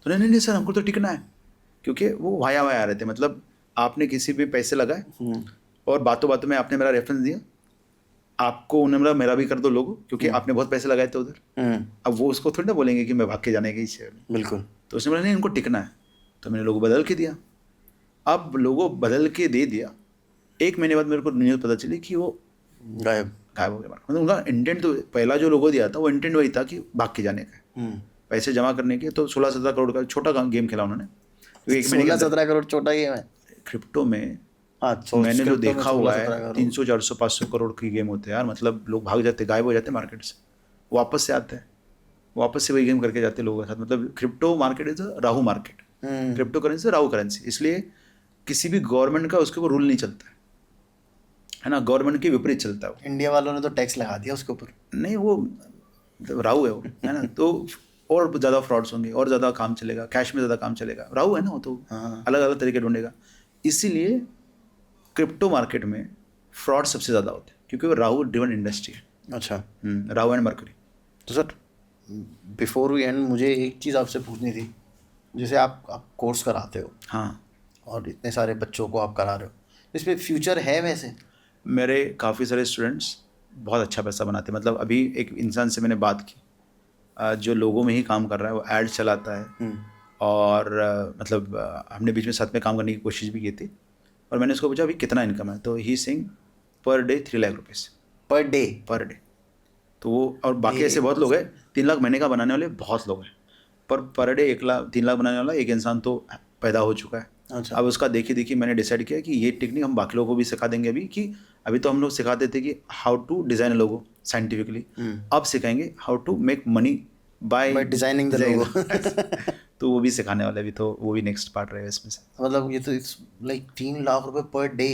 तो नहीं नहीं सर हमको तो टिकना है, क्योंकि वो वाया वाया आ रहे थे। मतलब आपने किसी भी पैसे लगाए और बातों बातों में आपने मेरा रेफरेंस दिया, आपको उन्होंने बोला मेरा भी कर दो लोगो, क्योंकि आपने बहुत पैसे लगाए थे उधर। अब वो उसको थोड़ी ना बोलेंगे कि मैं भाग के जाने की इच्छा है। बिल्कुल। तो उसने बोला नहीं इनको टिकना है। तो मैंने लोगो बदल के दिया। अब लोगो बदल के दे दिया, 1 महीने बाद मेरे को न्यूज़ पता चली कि वो गायब हो गया। मतलब उनका इंटेंट तो पहला जो लोगो दिया था वो इंटेंट वही था कि भाग के जाने का, पैसे जमा करने के। तो 16-17 करोड़ का छोटा गेम खेला उन्होंने, क्योंकि 16-17 करोड़ छोटा गेम है क्रिप्टो में। हाँ। मैंने जो देखा हुआ है 300-400-500 करोड़ की गेम होते हैं यार। मतलब लोग भाग जाते, गायब हो जाते मार्केट से, वापस से आते हैं, वापस से वही गेम करके जाते हैं लोगों के साथ। मतलब crypto market is a Rahu market, crypto currency Rahu currency. इसलिए किसी भी गवर्नमेंट का उसके ऊपर रूल नहीं चलता है ना, गवर्नमेंट के विपरीत चलता है वो। इंडिया वालों ने तो टैक्स लगा दिया उसके ऊपर। नहीं वो मतलब राहु है वो, है ना। तो और ज़्यादा फ्रॉड्स होंगे और ज़्यादा काम चलेगा, कैश में ज़्यादा काम चलेगा। राहु है ना वो, तो अलग अलग तरीके ढूंढेगा। इसीलिए क्रिप्टो मार्केट में फ्रॉड सबसे ज़्यादा होते हैं क्योंकि वो राहु ड्रिवन इंडस्ट्री है। अच्छा, राहु एंड मरकरी। तो सर बिफोर वी एंड मुझे एक चीज़ आपसे पूछनी थी। जैसे आप कोर्स कराते हो हाँ, और इतने सारे बच्चों को आप करा रहे हो, इसमें फ्यूचर है वैसे? मेरे काफ़ी सारे स्टूडेंट्स बहुत अच्छा पैसा बनाते हैं। मतलब अभी एक इंसान से मैंने बात की जो लोगों में ही काम कर रहा है, वो ऐड चलाता है और मतलब हमने बीच में साथ में काम करने की कोशिश भी की थी और मैंने उसको पूछा अभी कितना इनकम है, तो he sing per day 3 lakh rupees per day. तो वो और बाकी ऐसे बहुत लोग हैं 3 लाख महीने का बनाने वाले बहुत लोग हैं, पर डे 3 लाख बनाने वाला एक इंसान तो पैदा हो चुका है। अच्छा। अब उसका देखी मैंने डिसाइड किया कि ये टेक्निक हम बाकी लोगों को भी सिखा देंगे अभी। कि अभी तो हम लोग सिखाते थे कि how to design logo scientifically, अब सिखाएंगे how to make money by designing the logo. तो वो भी सिखाने वाले भी, तो वो भी नेक्स्ट पार्ट रहेगा इसमें से। मतलब ये तो इट्स लाइक 3 लाख रुपए पर डे।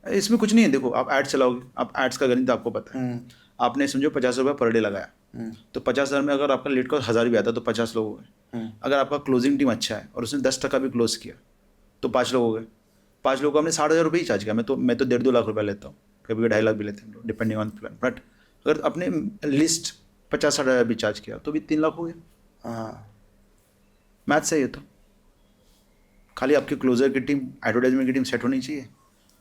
इसमें कुछ नहीं है, देखो आप एड्स चलाओगे, आप एड्स का गणित आपको पता है। आपने समझो 50 रुपये पर डे लगाया, तो 50,000 में अगर आपका लेट का 1000 भी आता तो 50 लोग हो गए। अगर आपका क्लोजिंग टीम अच्छा है और उसने 10% भी क्लोज किया तो 5 लोग हो गए। 5 लोगों को हमने 60,000 रुपये ही चार्ज किया। मैं तो 1.5-2 लाख रुपये लेता हूँ, कभी 2.5 लाख भी लेते हैं डिपेंडिंग ऑन प्लान। बट अगर अपने लिस्ट 50-60 हज़ार भी चार्ज किया तो भी 3 लाख हो गया। हाँ, मैथ सही है। तो खाली आपकी क्लोजर की टीम, एडवर्टाइजमेंट की टीम सेट होनी चाहिए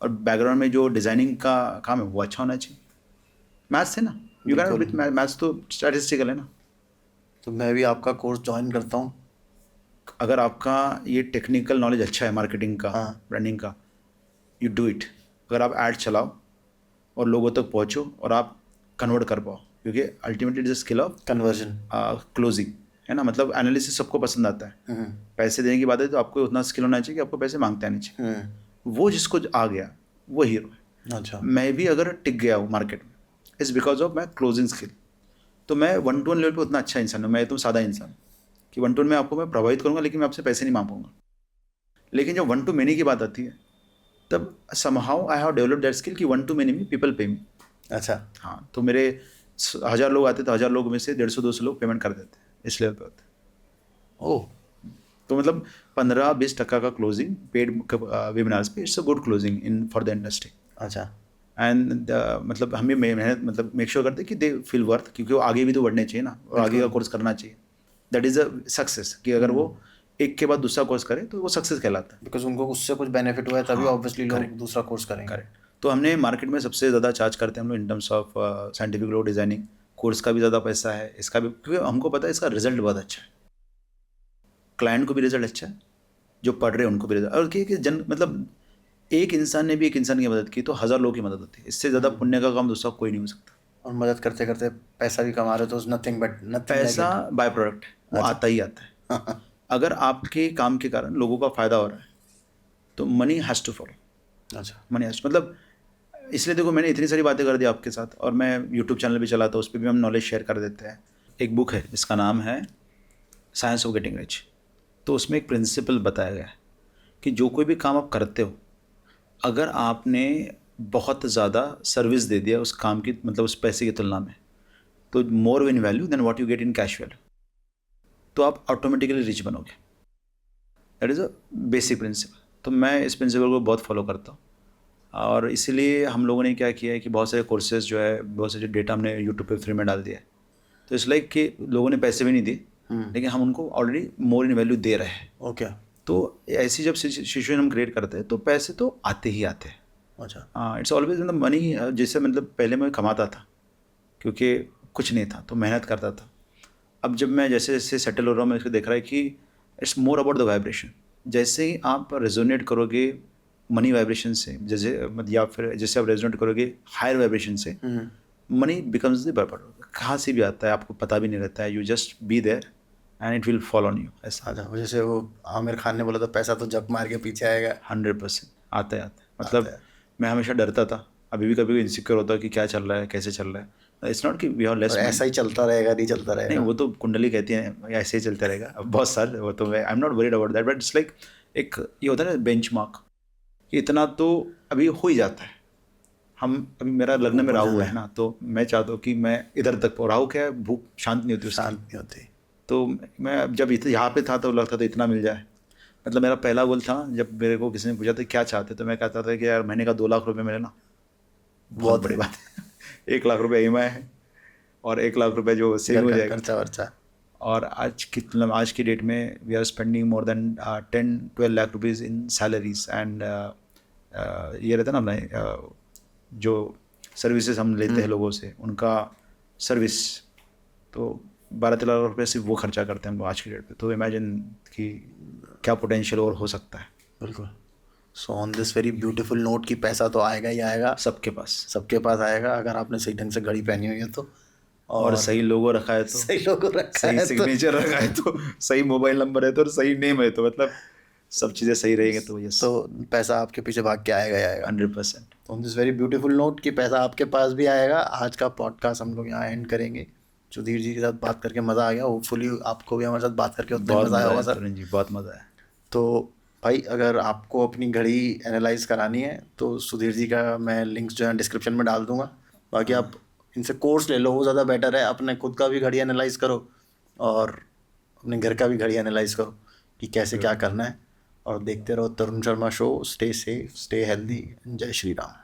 और बैकग्राउंड में जो डिज़ाइनिंग का काम है वो अच्छा होना चाहिए। मैथ्स है ना, यू कैन विथ मैथ्स तो स्टैटिस्टिकल है ना। तो मैं भी आपका कोर्स ज्वाइन करता हूँ। अगर आपका ये टेक्निकल नॉलेज अच्छा है मार्केटिंग का, ब्रांडिंग का, यू डू इट। अगर आप ऐड चलाओ और लोगों तक पहुँचो और आप कन्वर्ट कर पाओ, क्योंकि ultimately is a skill of conversion, closing है ना। मतलब एनालिसिस सबको पसंद आता है, पैसे देने की बात है तो आपको उतना स्किल होना चाहिए कि आपको पैसे मांगते आने चाहिए। वो जिसको आ गया वो हीरो है। अच्छा। मैं भी अगर टिक गया हूँ मार्केट में is because of my closing skill. तो मैं 1-to-1 लेवल पे उतना अच्छा इंसान हूँ। मैं तो सादा इंसान कि 1-to-1 में आपको मैं प्रभावित करूँगा लेकिन मैं आपसे पैसे नहीं मांग पाऊँगा। लेकिन जब 1-to-many की बात आती है तब somehow I have develop that skill कि 1-to-many में पीपल पे मी। अच्छा। हाँ, तो मेरे 1000 लोग आते तो 1000 लोग में से 150-200 लोग पेमेंट कर देते हैं, इस लेवल पे होते हैं। ओह, तो मतलब 15-20% का क्लोजिंग पेड वेबिनार्स पे, it's a good closing in for the industry. अच्छा। एंड मतलब हम भी मेहनत मतलब मेक श्योर करते कि दे फील वर्थ, क्योंकि वो आगे भी तो बढ़ने चाहिए ना और आगे का कोर्स करना चाहिए। दैट इज़ अ सक्सेस कि अगर वो एक के बाद दूसरा कोर्स करे तो वो सक्सेस कहलाता है। बिकॉज उनको उससे कुछ बेनिफिट हुआ है तभी ऑब्वियसली लोग दूसरा कोर्स करेंगे। करेक्ट। तो हमने मार्केट में सबसे ज़्यादा चार्ज करते हैं हम लोग in terms of scientific logo designing. Course का भी ज़्यादा पैसा है, इसका भी, क्योंकि हमको पता है इसका रिजल्ट बहुत अच्छा है। क्लाइंट को भी रिजल्ट अच्छा है, जो पढ़ रहे हैं उनको भी रिजल्ट। और कि मतलब एक इंसान ने भी एक इंसान की मदद की तो 1000 लोगों की मदद होती है। इससे ज़्यादा पुण्य का काम दूसरा कोई नहीं हो सकता। और मदद करते करते पैसा भी कमा रहे हो तो नथिंग बट नथिंग। पैसा बाय प्रोडक्ट वो आता ही आता है। अगर आपके काम के कारण लोगों का फ़ायदा हो रहा है तो मनी हैज़ टू फॉलो। अच्छा। मनी हैज़ मतलब, इसलिए देखो मैंने इतनी सारी बातें कर दी आपके साथ और मैं यूट्यूब चैनल भी चलाता हूँ, उस पर भी हम नॉलेज शेयर कर देते हैं। एक बुक है जिसका नाम है साइंस ऑफ गेटिंग रिच। तो उसमें एक प्रिंसिपल बताया गया है कि जो कोई भी काम आप करते हो, अगर आपने बहुत ज़्यादा सर्विस दे दिया उस काम की, मतलब उस पैसे की तुलना में, तो more in value than what you get in cash value, तो आप ऑटोमेटिकली रिच बनोगे। That is a basic principle. तो मैं इस प्रिंसिपल को बहुत फॉलो करता हूँ और इसीलिए हम लोगों ने क्या किया है कि बहुत सारे कोर्सेज जो है, बहुत सारे डेटा हमने यूट्यूब पे फ्री में डाल दिया है। तो इस लाइक कि लोगों ने पैसे भी नहीं दिए लेकिन हम उनको ऑलरेडी मोर इन वैल्यू दे रहे हैं। ओके। तो ऐसी जब सिचुएशन हम क्रिएट करते हैं तो पैसे तो आते ही आते हैं। अच्छा। हाँ, इट्स ऑलवेज मतलब मनी। जैसे मतलब पहले मैं कमाता था क्योंकि कुछ नहीं था तो मेहनत करता था। अब जब मैं जैसे जैसे सेटल हो रहा हूँ मैं इसको देख रहा है कि it's more about the vibration. जैसे ही आप रेजोनेट करोगे मनी वाइब्रेशन से, जैसे या फिर जैसे आप रेजोनेट करोगे हायर वाइब्रेशन से, मनी बिकम्स द बर्पर। कहाँ से भी आता है आपको पता भी नहीं रहता है, you just be there and it will follow on you. ऐसा अच्छा, जैसे वो आमिर खान ने बोला था पैसा तो जग मार के पीछे आएगा। 100% आता है। मतलब मैं हमेशा डरता था, अभी भी कभी इनसिक्योर होता कि क्या चल रहा है, कैसे चल रहा है। इट्स नॉट कि वी हैव लेस, ऐसा ही चलता रहेगा, नहीं चलता रहेगा। नहीं, वो तो कुंडली कहती है ऐसे ही चलता रहेगा। अब बहुत साल वो तो मैं I am not worried about that, but it's like एक ये होता है ना बेंचमार्क कि इतना तो अभी हो ही जाता है। हम अभी मेरा लग्न में राहु है ना, तो मैं चाहता हूँ कि मैं इधर तक, राहु क्या है, भूख शांत नहीं होती, शांत नहीं होती। तो मैं जब यहाँ पे था तो लगता था इतना मिल जाए, मतलब मेरा पहला गोल था, जब मेरे को किसी ने पूछा था क्या चाहते, तो मैं कहता था कि यार महीने का 2 लाख रुपए मिले ना, बहुत बड़ी बात है। 1 लाख रुपए EMI है और 1 लाख रुपए जो सेविंग घर हो का जाएगा। खर्चा वर्चा। और आज की डेट में we are spending more than 10-12 lakh rupees in salaries and ये रहता है ना अपना जो सर्विसेज हम लेते हैं लोगों से, उनका सर्विस, तो 12-13 लाख रुपये सिर्फ वो खर्चा करते हैं हम लोग आज की डेट पे। तो इमेजिन कि क्या पोटेंशियल और हो सकता है बिल्कुल। So on this very beautiful note कि पैसा तो आएगा ही आएगा, सबके पास, सबके पास आएगा अगर आपने सही ढंग से घड़ी पहनी हुई है तो, और सही लोगो रखा है तो, सही लोगो रखा सही है तो। सिग्नेचर रखा है तो, सही मोबाइल नंबर है तो, और सही नेम है तो, मतलब सब चीज़ें सही रहेंगे तो यस, तो पैसा आपके पीछे भाग के आएगा ही आएगा। 100%। On this very beautiful note कि पैसा आपके पास भी आएगा, आज का पॉडकास्ट हम लोग यहाँ एंड करेंगे। सुधीर जी के साथ बात करके मज़ा आ गया, होपफुली आपको भी हमारे साथ बात करके उतना बहुत मज़ा आया मज़ा होगा आया सर। तरुण जी, बहुत मज़ा आया। तो भाई अगर आपको अपनी घड़ी एनालाइज करानी है तो सुधीर जी का मैं लिंक्स जो है डिस्क्रिप्शन में डाल दूंगा, बाकी आप इनसे कोर्स ले लो, वो ज़्यादा बेटर है। अपने खुद का भी घड़ी एनालाइज करो और अपने घर का भी घड़ी एनालाइज करो कि कैसे क्या करना है, और देखते रहो Tarun Sharma show. Stay safe, stay healthy, जय श्री राम।